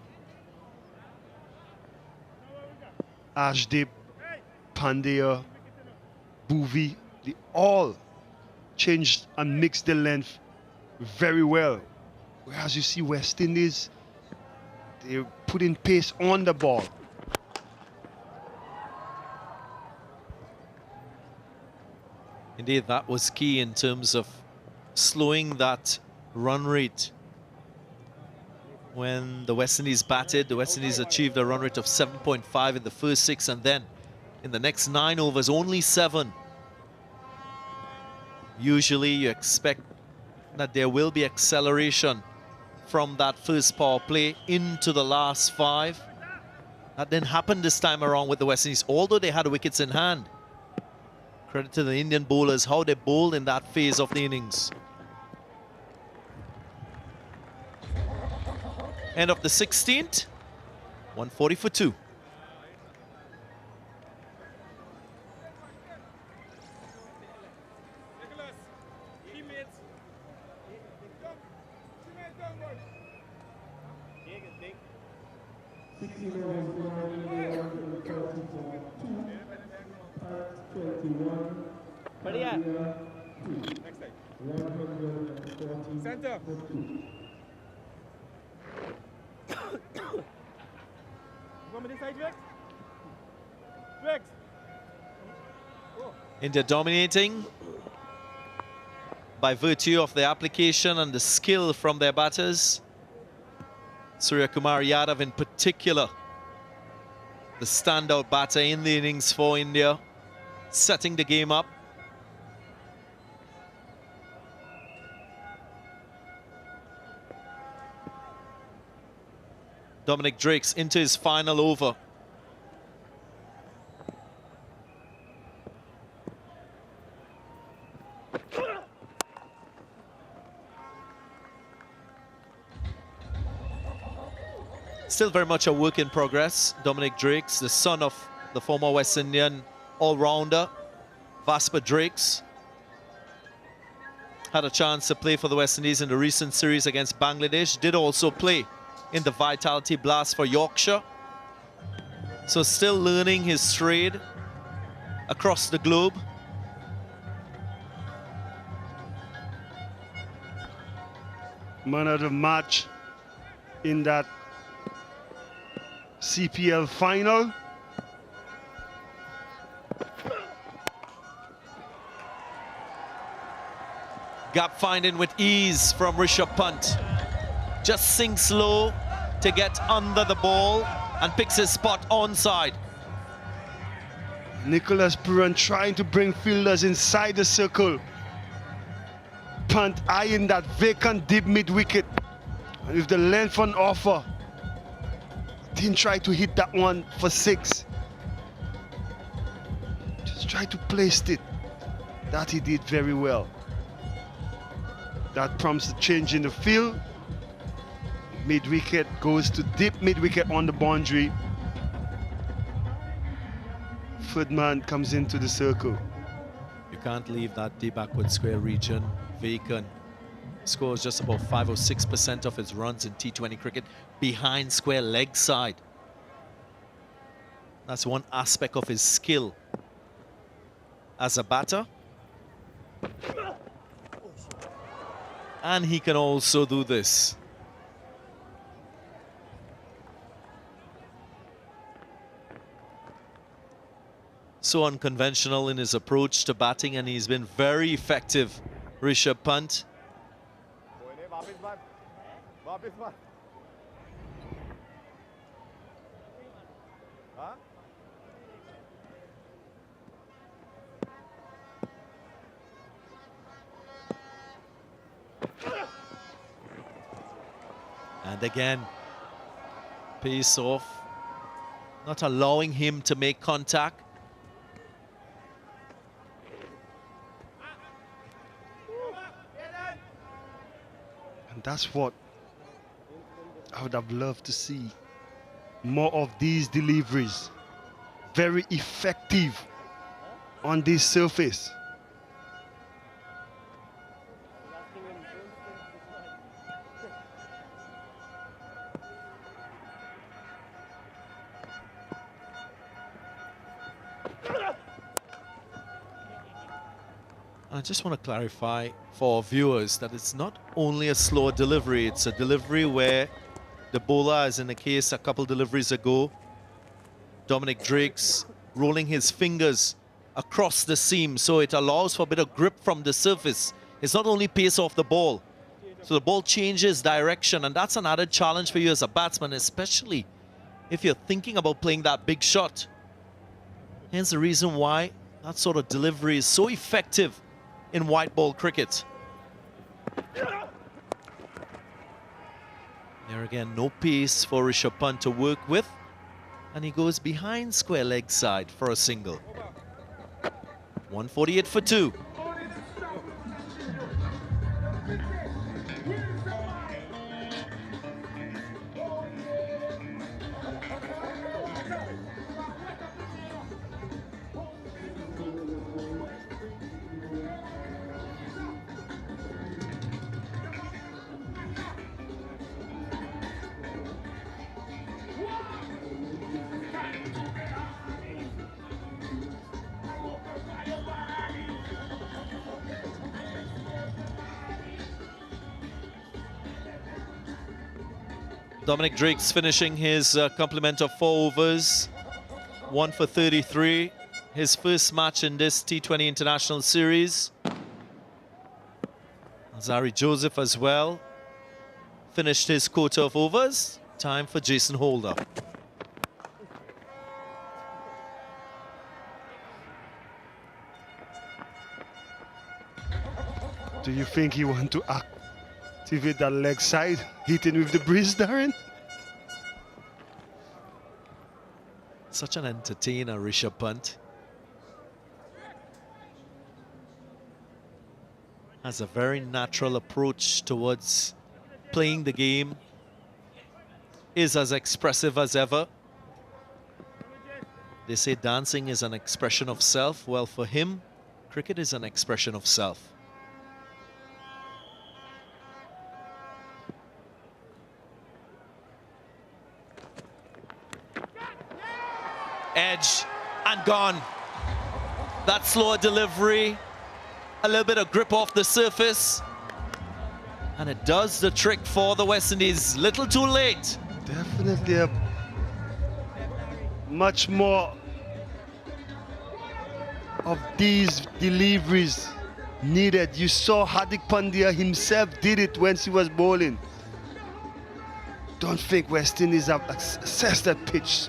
Ashdeep, Pandya, Bhuvi, they all changed and mixed the length very well. Whereas you see West Indies, they're putting pace on the ball. Indeed, that was key in terms of slowing that run rate. When the West Indies batted, the West Indies achieved a run rate of 7.5 in the first 6, and then in the next 9 overs, only 7. Usually you expect that there will be acceleration from that first power play into the last 5. That didn't happen this time around with the West Indies, although they had wickets in hand. Credit to the Indian bowlers, how they bowled in that phase of the innings. End of the 16th, 140 for 2. Center. Want me this side, Rex? Rex. India dominating by virtue of the application and the skill from their batters. Surya Kumar Yadav in particular, the standout batter in the innings for India, setting the game up. Dominic Drakes into his final over. Still very much a work in progress. Dominic Drakes, the son of the former West Indian all-rounder Vasper Drakes, had a chance to play for the West Indies in the recent series against Bangladesh. Did also play in the Vitality Blast for Yorkshire. So still learning his trade across the globe. Man of the match in that CPL final. Gap finding with ease from Rishabh Pant. Just sinks low to get under the ball and picks his spot onside. Nicholas Puran trying to bring fielders inside the circle. Pant eyeing that vacant deep mid-wicket. And with the length on offer, didn't try to hit that one for 6. Just try to place it. That he did very well. That prompts the change in the field. Mid-wicket goes to deep mid-wicket on the boundary. Third man comes into the circle. You can't leave that deep backward square region vacant. Scores just about 5 or 6% of his runs in T20 cricket behind square leg side. That's one aspect of his skill as a batter. And he can also do this. So unconventional in his approach to batting, and he's been very effective, Rishabh Pant. And again, pace off, not allowing him to make contact. And that's what I would have loved to see. More of these deliveries. Very effective on this surface. I just want to clarify for our viewers that it's not only a slower delivery, it's a delivery where the bowler, as in the case a couple deliveries ago, Dominic Drake's rolling his fingers across the seam, so it allows for a bit of grip from the surface. It's not only pace off the ball, so the ball changes direction, and that's an added challenge for you as a batsman, especially if you're thinking about playing that big shot. Hence the reason why that sort of delivery is so effective in white ball cricket. There again, no pace for Rishabh Pant to work with, and he goes behind square leg side for a single. 148 for 2. Dominic Drake's finishing his complement of 4 overs, 1 for 33. His first match in this T20 International series. Zari Joseph as well finished his quota of overs. Time for Jason Holder. Do you think he want to activate that leg side, hitting with the breeze, Darren? Such an entertainer, Rishabh Pant. Has a very natural approach towards playing the game. Is as expressive as ever. They say dancing is an expression of self. Well, for him, cricket is an expression of self. Edge and gone. That slower delivery, a little bit of grip off the surface, and it does the trick for the West Indies. Little too late. Definitely a much more of these deliveries needed. You saw Hardik Pandya himself did it when he was bowling. Don't think West Indies have assessed that pitch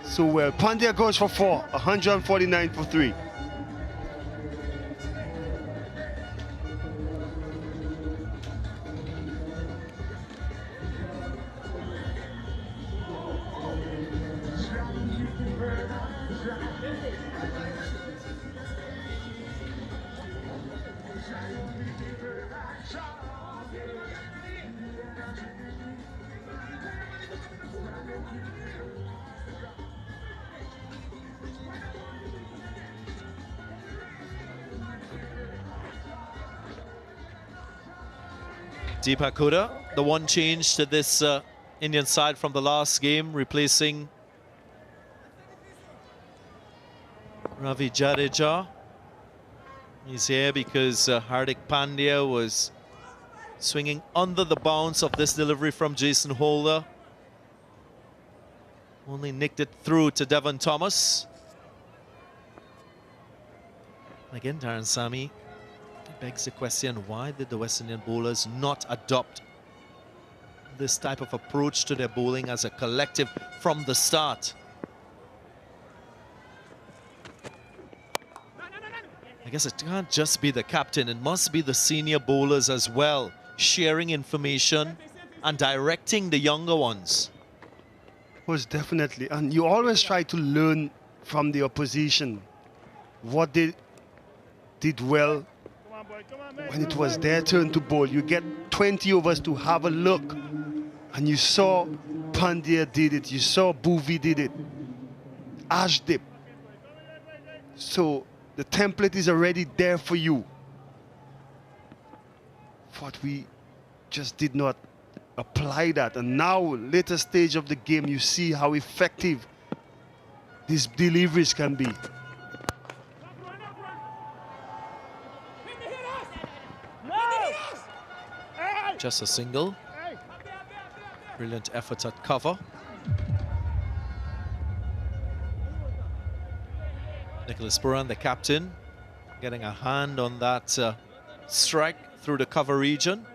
so well. Pandya goes for 4, 149 for 3. Deepak Huda, the one change to this Indian side from the last game, replacing Ravi Jadeja. He's here because Hardik Pandya was swinging under the bounce of this delivery from Jason Holder. Only nicked it through to Devon Thomas. Again, Darren Sammy, it begs the question, why did the West Indian bowlers not adopt this type of approach to their bowling as a collective from the start? I guess it can't just be the captain, it must be the senior bowlers as well, sharing information and directing the younger ones. Most definitely, and you always try to learn from the opposition what they did well when it was their turn to bowl. You get 20 overs to have a look, and you saw Pandya did it, you saw Bhuvi did it, Ashdeep. So the template is already there for you. But we just did not apply that, and now later stage of the game you see how effective these deliveries can be. Just a single. Brilliant effort at cover. Nicholas Puran, the captain, getting a hand on that strike through the cover region.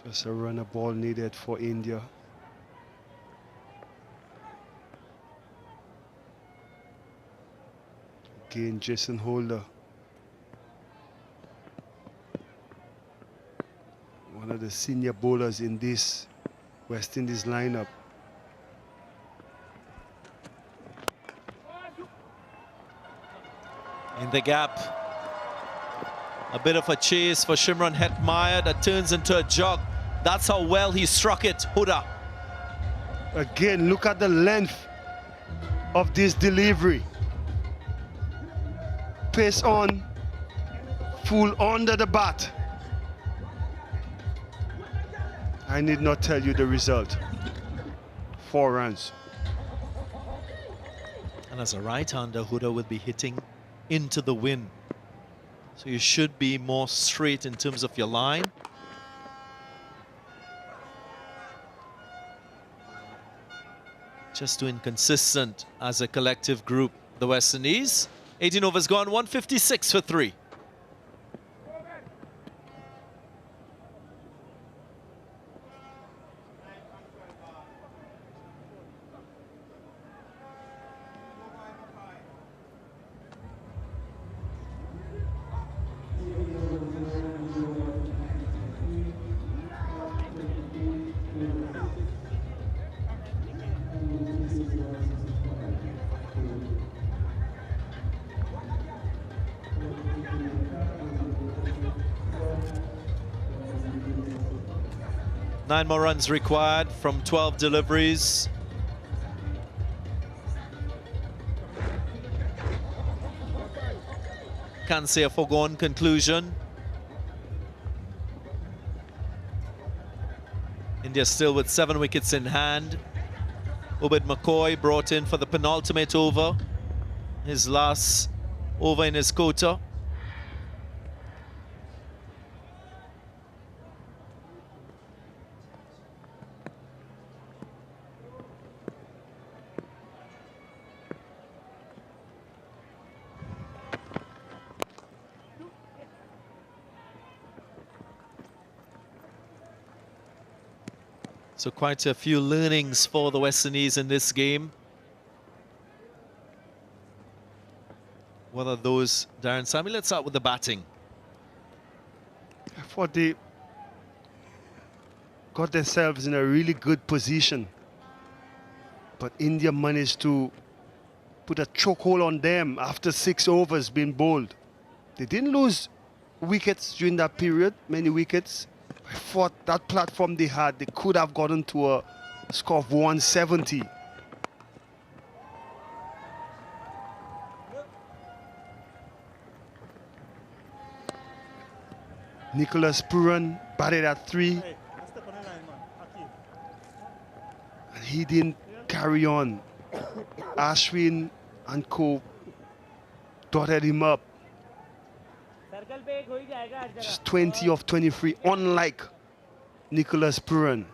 Just a runner ball needed for India. Again, Jason Holder. One of the senior bowlers in this West Indies lineup. In the gap, a bit of a chase for Shimron Hetmyer that turns into a jog. That's how well he struck it, Huda. Again, look at the length of this delivery. Pace on, full under the bat. I need not tell you the result. 4 runs. And as a right-hander, Huda will be hitting into the wind. So you should be more straight in terms of your line. Just too inconsistent as a collective group, the West Indies. 18 overs gone, 156 for 3. Nine more runs required from 12 deliveries. Can't say a foregone conclusion. India still with 7 wickets in hand. Ubed McCoy brought in for the penultimate over. His last over in his quota. So quite a few learnings for the West Indies in this game. What are those, Darren Sammy? Let's start with the batting. I thought they got themselves in a really good position, but India managed to put a chokehold on them after 6 overs being bowled. They didn't lose wickets during that period, many wickets. I thought that platform they had, they could have gotten to a score of 170. Nicholas Purran batted at 3. And he didn't carry on. Ashwin and co dotted him up. Just 20 of 23, unlike Nicholas Purran.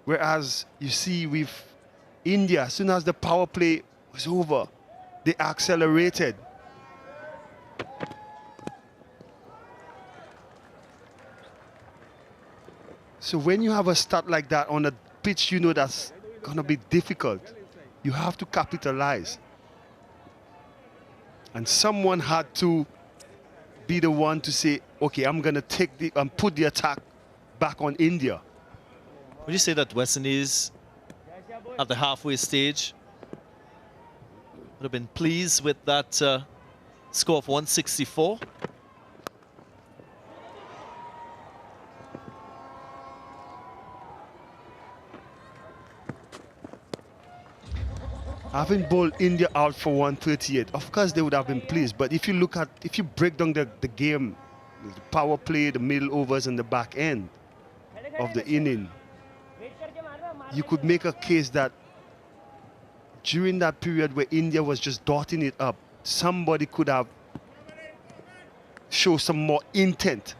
Whereas you see with India, as soon as the power play was over, they accelerated. So when you have a start like that on a pitch, you know that's going to be difficult. You have to capitalize. And someone had to be the one to say, okay, I'm going to take the and put the attack back on India. Would you say that West Indies at the halfway stage would have been pleased with that score of 164? Having bowled India out for 138, of course they would have been pleased. But if you look at, if you break down the game, the power play, the middle overs and the back end of the inning, you could make a case that during that period where India was just dotting it up, somebody could have shown some more intent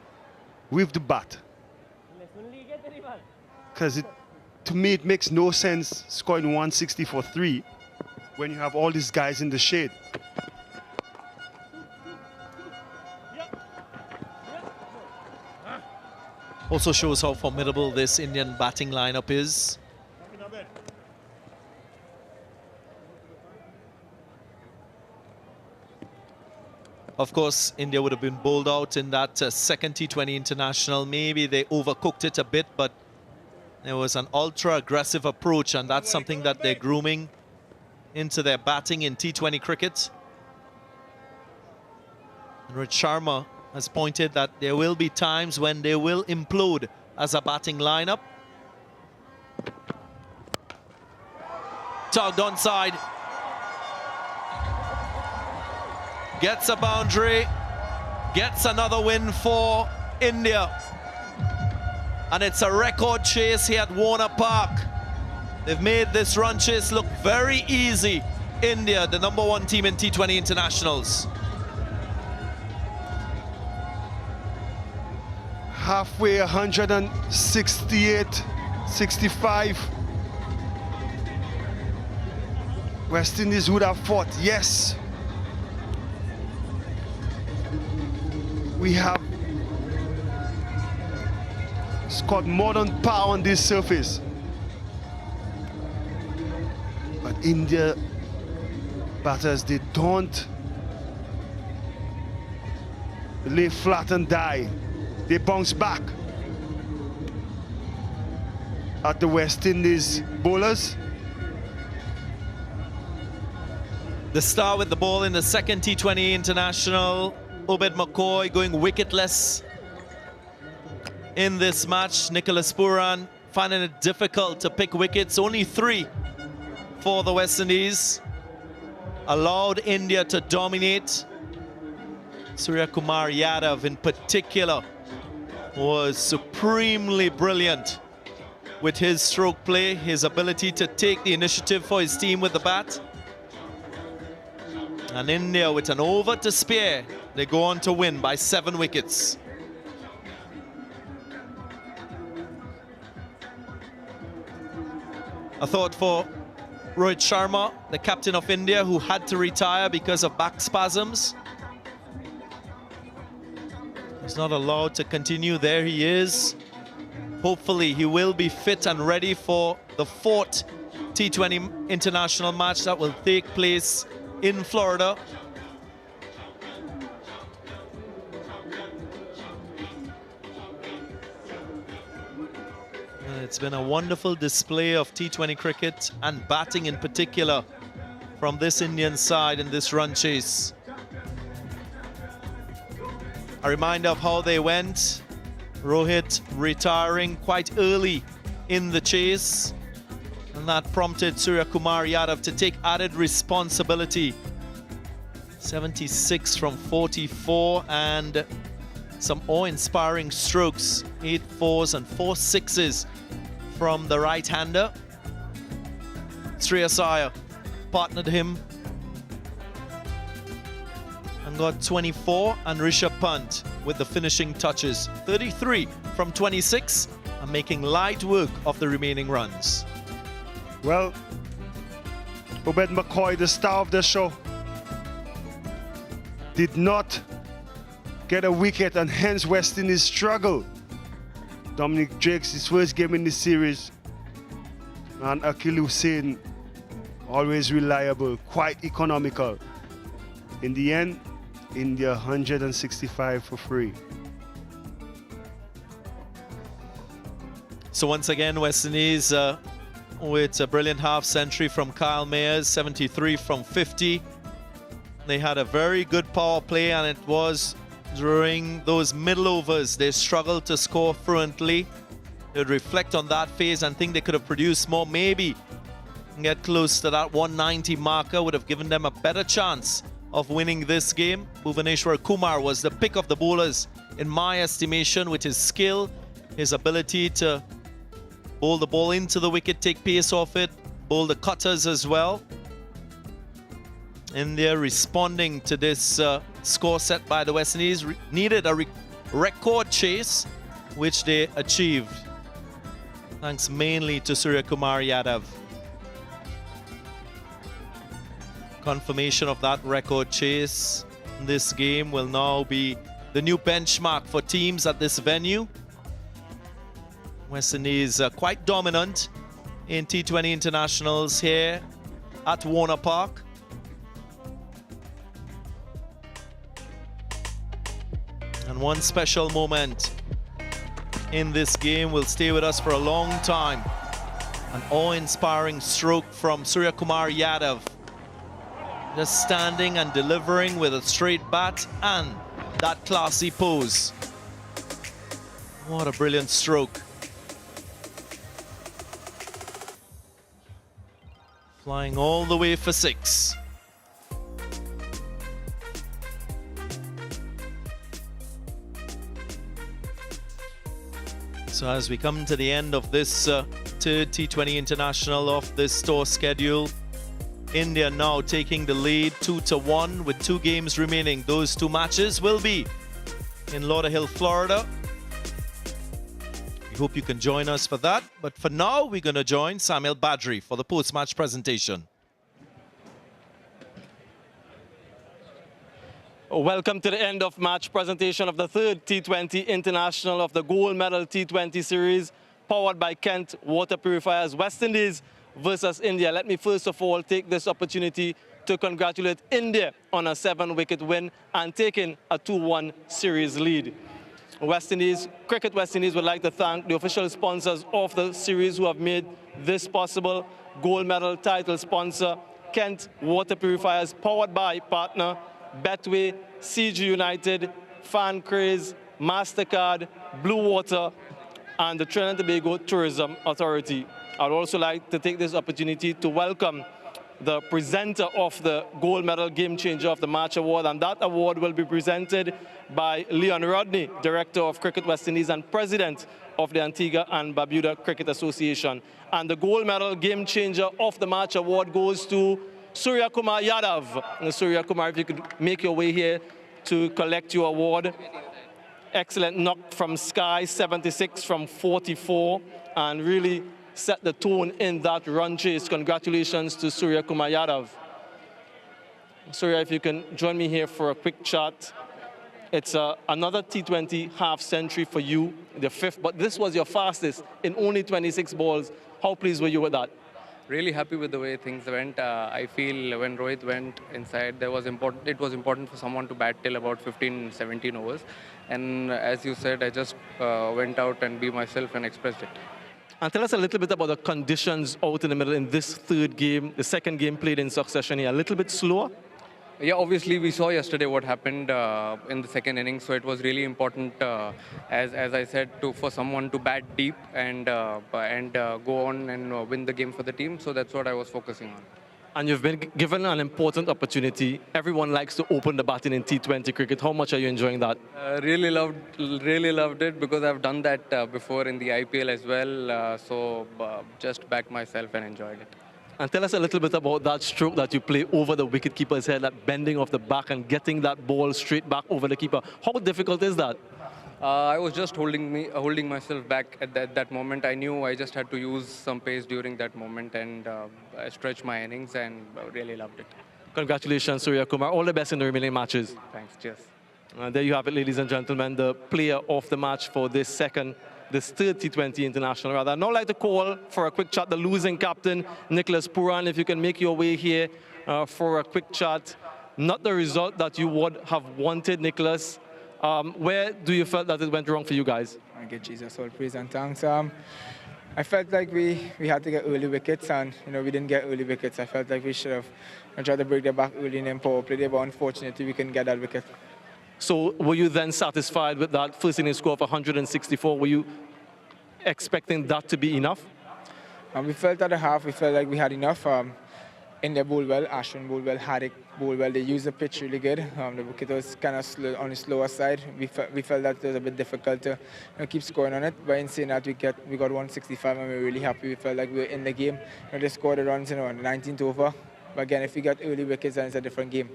with the bat. Because to me, it makes no sense scoring 160 for 3 when you have all these guys in the shade. Also shows how formidable this Indian batting lineup is. Of course, India would have been bowled out in that second T20 International. Maybe they overcooked it a bit, but there was an ultra-aggressive approach, and that's something that they're grooming into their batting in T20 cricket. And Rohit Sharma has pointed that there will be times when they will implode as a batting lineup. Tugged onside. Gets a boundary. Gets another win for India. And it's a record chase here at Warner Park. They've made this run chase look very easy. India, the #1 team in T20 Internationals. Halfway, 168, 65. West Indies would have fought, yes. We have scored more than par on this surface. But India batters, they don't lay flat and die. They bounce back at the West Indies bowlers. The star with the ball in the second T20 International, Obed McCoy, going wicketless in this match. Nicholas Purran finding it difficult to pick wickets. Only 3 for the West Indies. Allowed India to dominate. Surya Kumar Yadav in particular was supremely brilliant with his stroke play, his ability to take the initiative for his team with the bat. And India with an over to spare, they go on to win by 7 wickets. A thought for Rohit Sharma, the captain of India, who had to retire because of back spasms. He's not allowed to continue. There he is. Hopefully he will be fit and ready for the 4th T20 International match that will take place in Florida. It's been a wonderful display of T20 cricket and batting in particular from this Indian side in this run chase. A reminder of how they went. Rohit retiring quite early in the chase. And that prompted Surya Kumar Yadav to take added responsibility. 76 from 44 and some awe-inspiring strokes. 8 fours and 4 sixes from the right-hander. Shreyas Iyer partnered him and got 24, and Rishabh Pant with the finishing touches. 33 from 26 and making light work of the remaining runs. Well, Obed McCoy, the star of the show, did not get a wicket, and hence West Indies struggle. Dominic Drake's his first game in the series, and Akil Hussain, always reliable, quite economical. In the end, India 165 for free. So once again, West Indies with a brilliant half century from Kyle Mayers, 73 from 50. They had a very good power play, and it was during those middle overs they struggled to score fluently. They'd reflect on that phase and think they could have produced more, maybe get close to that 190 marker, would have given them a better chance of winning this game. Bhuvaneshwar Kumar was the pick of the bowlers in my estimation, with his skill, his ability to bowl the ball into the wicket, take pace off it, bowl the cutters as well. India responding to this score set by the West Indies needed a record chase, which they achieved, thanks mainly to Surya Kumar Yadav. Confirmation of that record chase in this game will now be the new benchmark for teams at this venue. West Indies quite dominant in T20 internationals here at Warner Park. And one special moment in this game will stay with us for a long time. An awe-inspiring stroke from Surya Kumar Yadav. Just standing and delivering with a straight bat and that classy pose. What a brilliant stroke. Flying all the way for 6. So as we come to the end of this third T20 International of this tour schedule, India now taking the lead 2-1 with 2 games remaining. Those 2 matches will be in Lauderhill, Florida. We hope you can join us for that. But for now, we're going to join Samuel Badri for the post-match presentation. Welcome to the end of match presentation of the third T20 International of the Goldmedal T20 series, powered by Kent Water Purifiers. West Indies versus India. Let me first of all take this opportunity to congratulate India on a 7-wicket win and taking a 2-1 series lead. West Indies, Cricket West Indies would like to thank the official sponsors of the series who have made this possible. Gold medal title sponsor, Kent Water Purifiers, powered by partner Betway, CG United, Fan Craze, MasterCard, Blue Water, and the Trinidad and Tobago Tourism Authority. I'd also like to take this opportunity to welcome the presenter of the Gold Medal Game Changer of the Match Award, and that award will be presented by Leon Rodney, Director of Cricket West Indies and President of the Antigua and Barbuda Cricket Association. And the Gold Medal Game Changer of the Match Award goes to Surya Kumar Yadav. And Surya Kumar, if you could make your way here to collect your award. Excellent knock from Sky, 76 from 44, and really set the tone in that run chase. Congratulations to Surya Kumar Yadav. Surya, if you can join me here for a quick chat. It's another T20 half century for you, the 5th, but this was your fastest in only 26 balls. How pleased were you with that? Really happy with the way things went. I feel when Rohit went inside, it was important for someone to bat till about 15, 17 overs. And as you said, I just went out and be myself and expressed it. And tell us a little bit about the conditions out in the middle in this third game, the second game played in succession here. A little bit slower? Yeah, obviously we saw yesterday what happened in the second innings, so it was really important, as I said, for someone to bat deep and go on and win the game for the team. So that's what I was focusing on. And you've been given an important opportunity. Everyone likes to open the batting in T20 cricket. How much are you enjoying that? Really loved it because I've done that before in the IPL as well. So just backed myself and enjoyed it. And tell us a little bit about that stroke that you play over the wicketkeeper's head, that bending of the back and getting that ball straight back over the keeper. How difficult is that? I was just holding myself back at that moment. I knew I just had to use some pace during that moment and I stretched my innings and really loved it. Congratulations, Surya Kumar. All the best in the remaining matches. Thanks, cheers. There you have it, ladies and gentlemen, the player of the match for this third T20 International. I'd now like to call for a quick chat the losing captain, Nicholas Pooran. If you can make your way here for a quick chat. Not the result that you would have wanted, Nicholas. Where do you feel that it went wrong for you guys? I give Jesus all praise and thanks. I felt like we had to get early wickets, and we didn't get early wickets. I felt like we should have tried to break the back early in power play, but unfortunately we couldn't get that wicket. So were you then satisfied with that first inning score of 164? Were you expecting that to be enough? We felt at the half, we felt like we had enough. India bowled well, Ashwin bowled well, Hardik bowled well. They used the pitch really good. The wicket was kind of slow, on the slower side. We felt that it was a bit difficult to keep scoring on it. But in saying that, we got 165 and we were really happy. We felt like we were in the game. They scored the runs on the 19th over. But again, if we got early wickets, then it's a different game.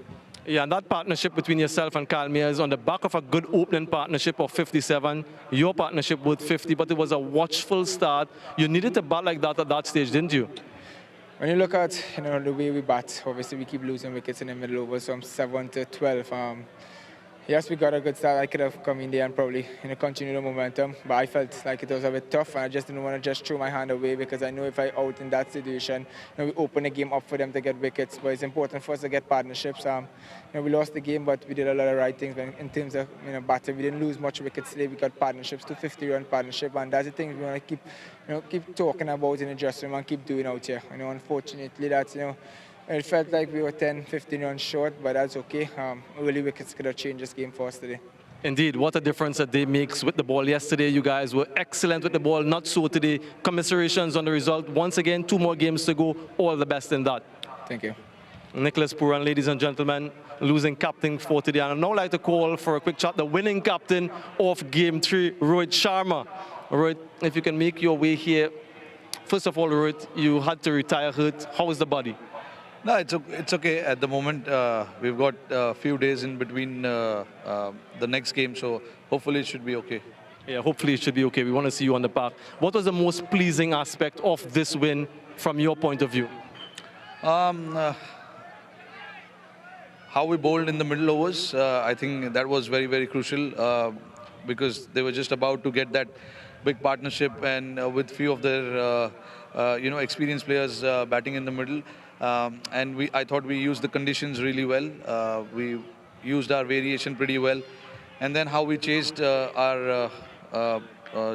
Yeah, and that partnership between yourself and Kalmia is on the back of a good opening partnership of 57, your partnership with 50, but it was a watchful start. You needed to bat like that at that stage, didn't you? When you look at the way we bat, obviously we keep losing wickets in the middle overs from 7 to 12. Yes, we got a good start. I could have come in there and probably continue the momentum, but I felt like it was a bit tough, and I just didn't want to just throw my hand away because I know if I out in that situation, we open the game up for them to get wickets. But it's important for us to get partnerships. We lost the game, but we did a lot of right things in terms of batting. We didn't lose much wickets today. We got partnerships, 250-run partnership, and that's the thing we want to keep talking about in the dressing room and keep doing out here. Unfortunately, that's it felt like we were 10, 15 runs short, but that's okay. Early wickets could have changed this game for us today. Indeed, what a difference that they makes with the ball. Yesterday, you guys were excellent with the ball, not so today. Commiserations on the result. Once again, 2 more games to go. All the best in that. Thank you. Nicholas Pooran, ladies and gentlemen, losing captain for today. And I'd now like to call for a quick chat the winning captain of Game 3, Rohit Sharma. Rohit, if you can make your way here. First of all, Rohit, you had to retire hurt. How is the body? No, it's okay at the moment. We've got a few days in between the next game, so hopefully it should be okay. Yeah, hopefully it should be okay. We want to see you on the park. What was the most pleasing aspect of this win from your point of view? How we bowled in the middle overs, I think that was very, very crucial because they were just about to get that big partnership, and with few of their experienced players batting in the middle. And I thought we used the conditions really well. We used our variation pretty well, and then how we chased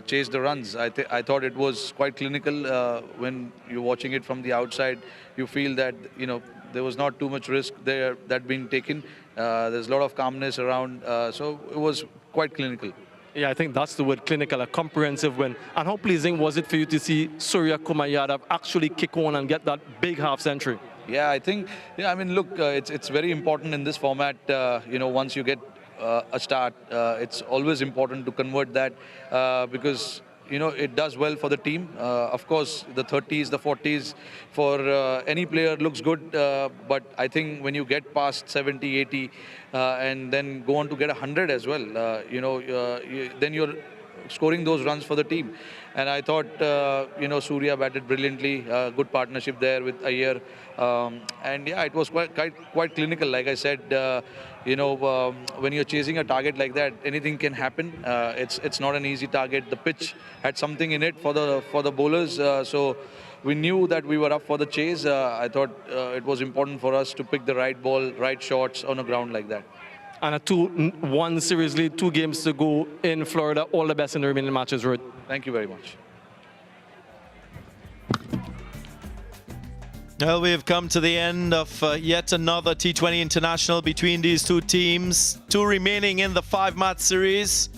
chased the runs. I thought it was quite clinical. When you're watching it from the outside, you feel that there was not too much risk there that being taken. There's a lot of calmness around, so it was quite clinical. Yeah, I think that's the word, clinical, a comprehensive win. And how pleasing was it for you to see Surya Kumar Yadav actually kick on and get that big half-century? Yeah, I think, I mean, look, it's very important in this format, once you get a start, it's always important to convert that because, it does well for the team. Of course, the 30s, the 40s, for any player looks good, but I think when you get past 70, 80, and then go on to get 100 as well, then you're scoring those runs for the team. And I thought, Surya batted brilliantly, good partnership there with Iyer. And yeah, it was quite clinical. Like I said, when you're chasing a target like that, anything can happen. It's not an easy target. The pitch had something in it for the bowlers. So we knew that we were up for the chase. I thought it was important for us to pick the right ball, right shots on a ground like that. And a 2-1 series lead, 2 games to go in Florida. All the best in the remaining matches, Rohit. Thank you very much. Well, we've come to the end of yet another T20 International between these two teams. Two remaining in the 5-match series.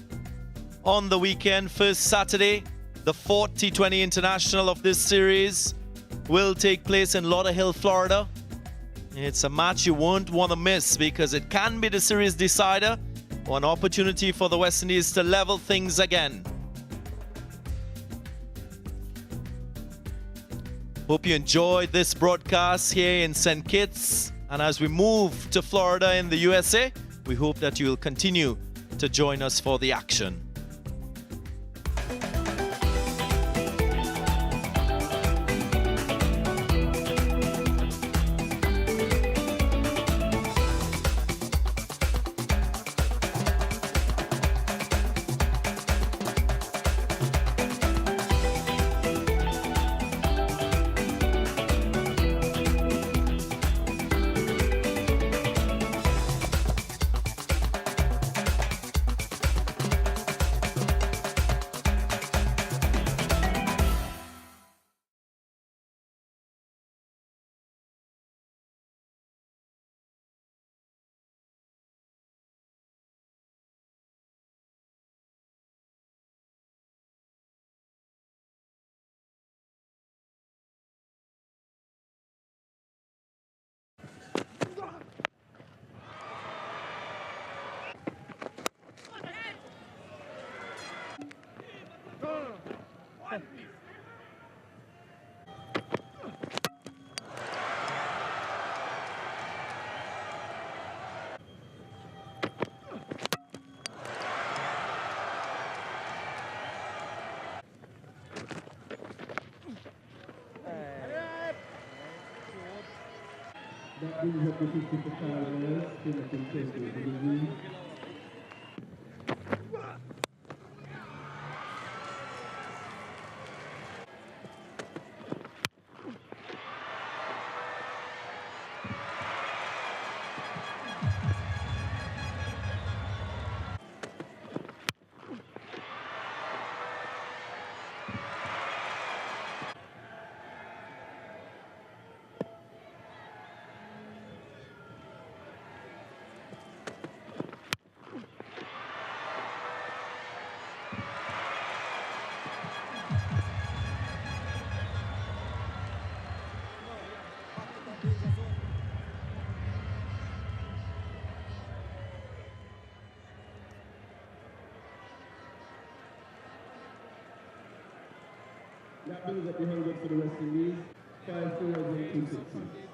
On the weekend, first Saturday, the 4th T20 International of this series will take place in Lauderhill, Florida. It's a match you won't want to miss because it can be the series decider or an opportunity for the West Indies to level things again. Hope you enjoyed this broadcast here in St. Kitts. And as we move to Florida in the USA, we hope that you'll continue to join us for the action. That brings up the 50 for Powerplay. Timothy Christie for the lead. That brings up the 100 for the West Indies. 5 forwards and 2 sixes.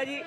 Ready?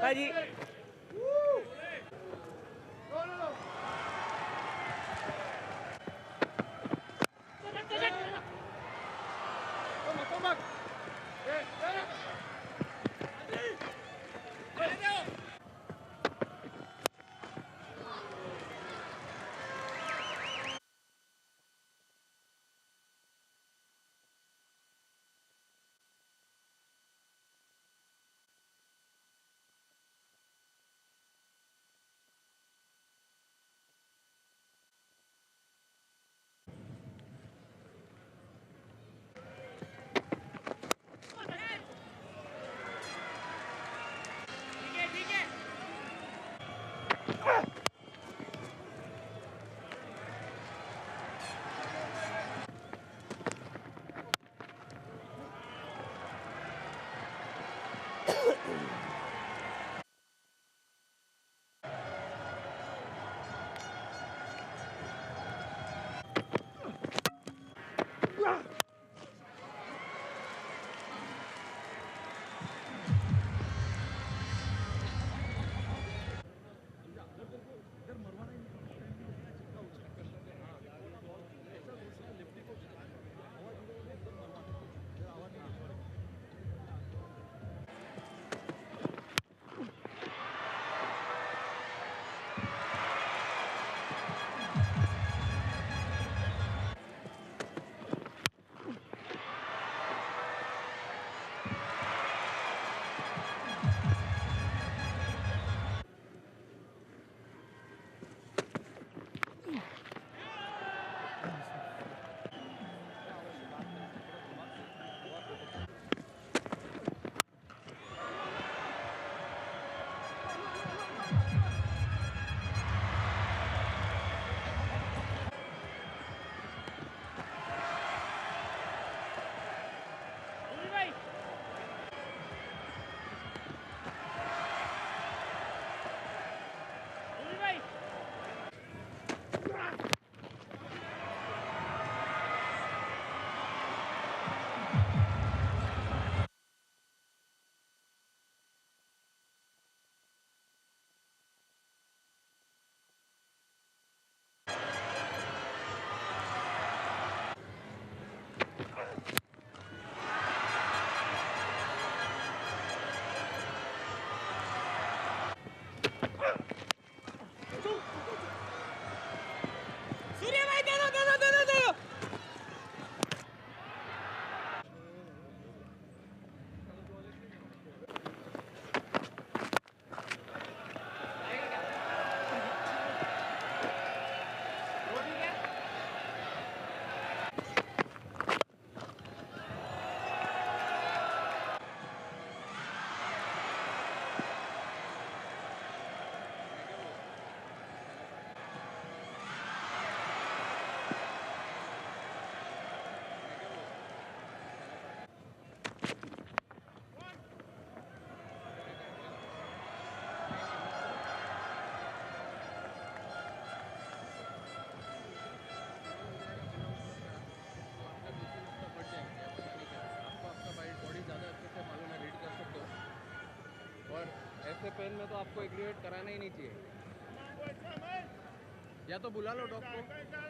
Ready? ऐसे pen में तो आपको aggravate कराना ही नहीं चाहिए, या तो बुला लो डॉक्टर को।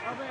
अबे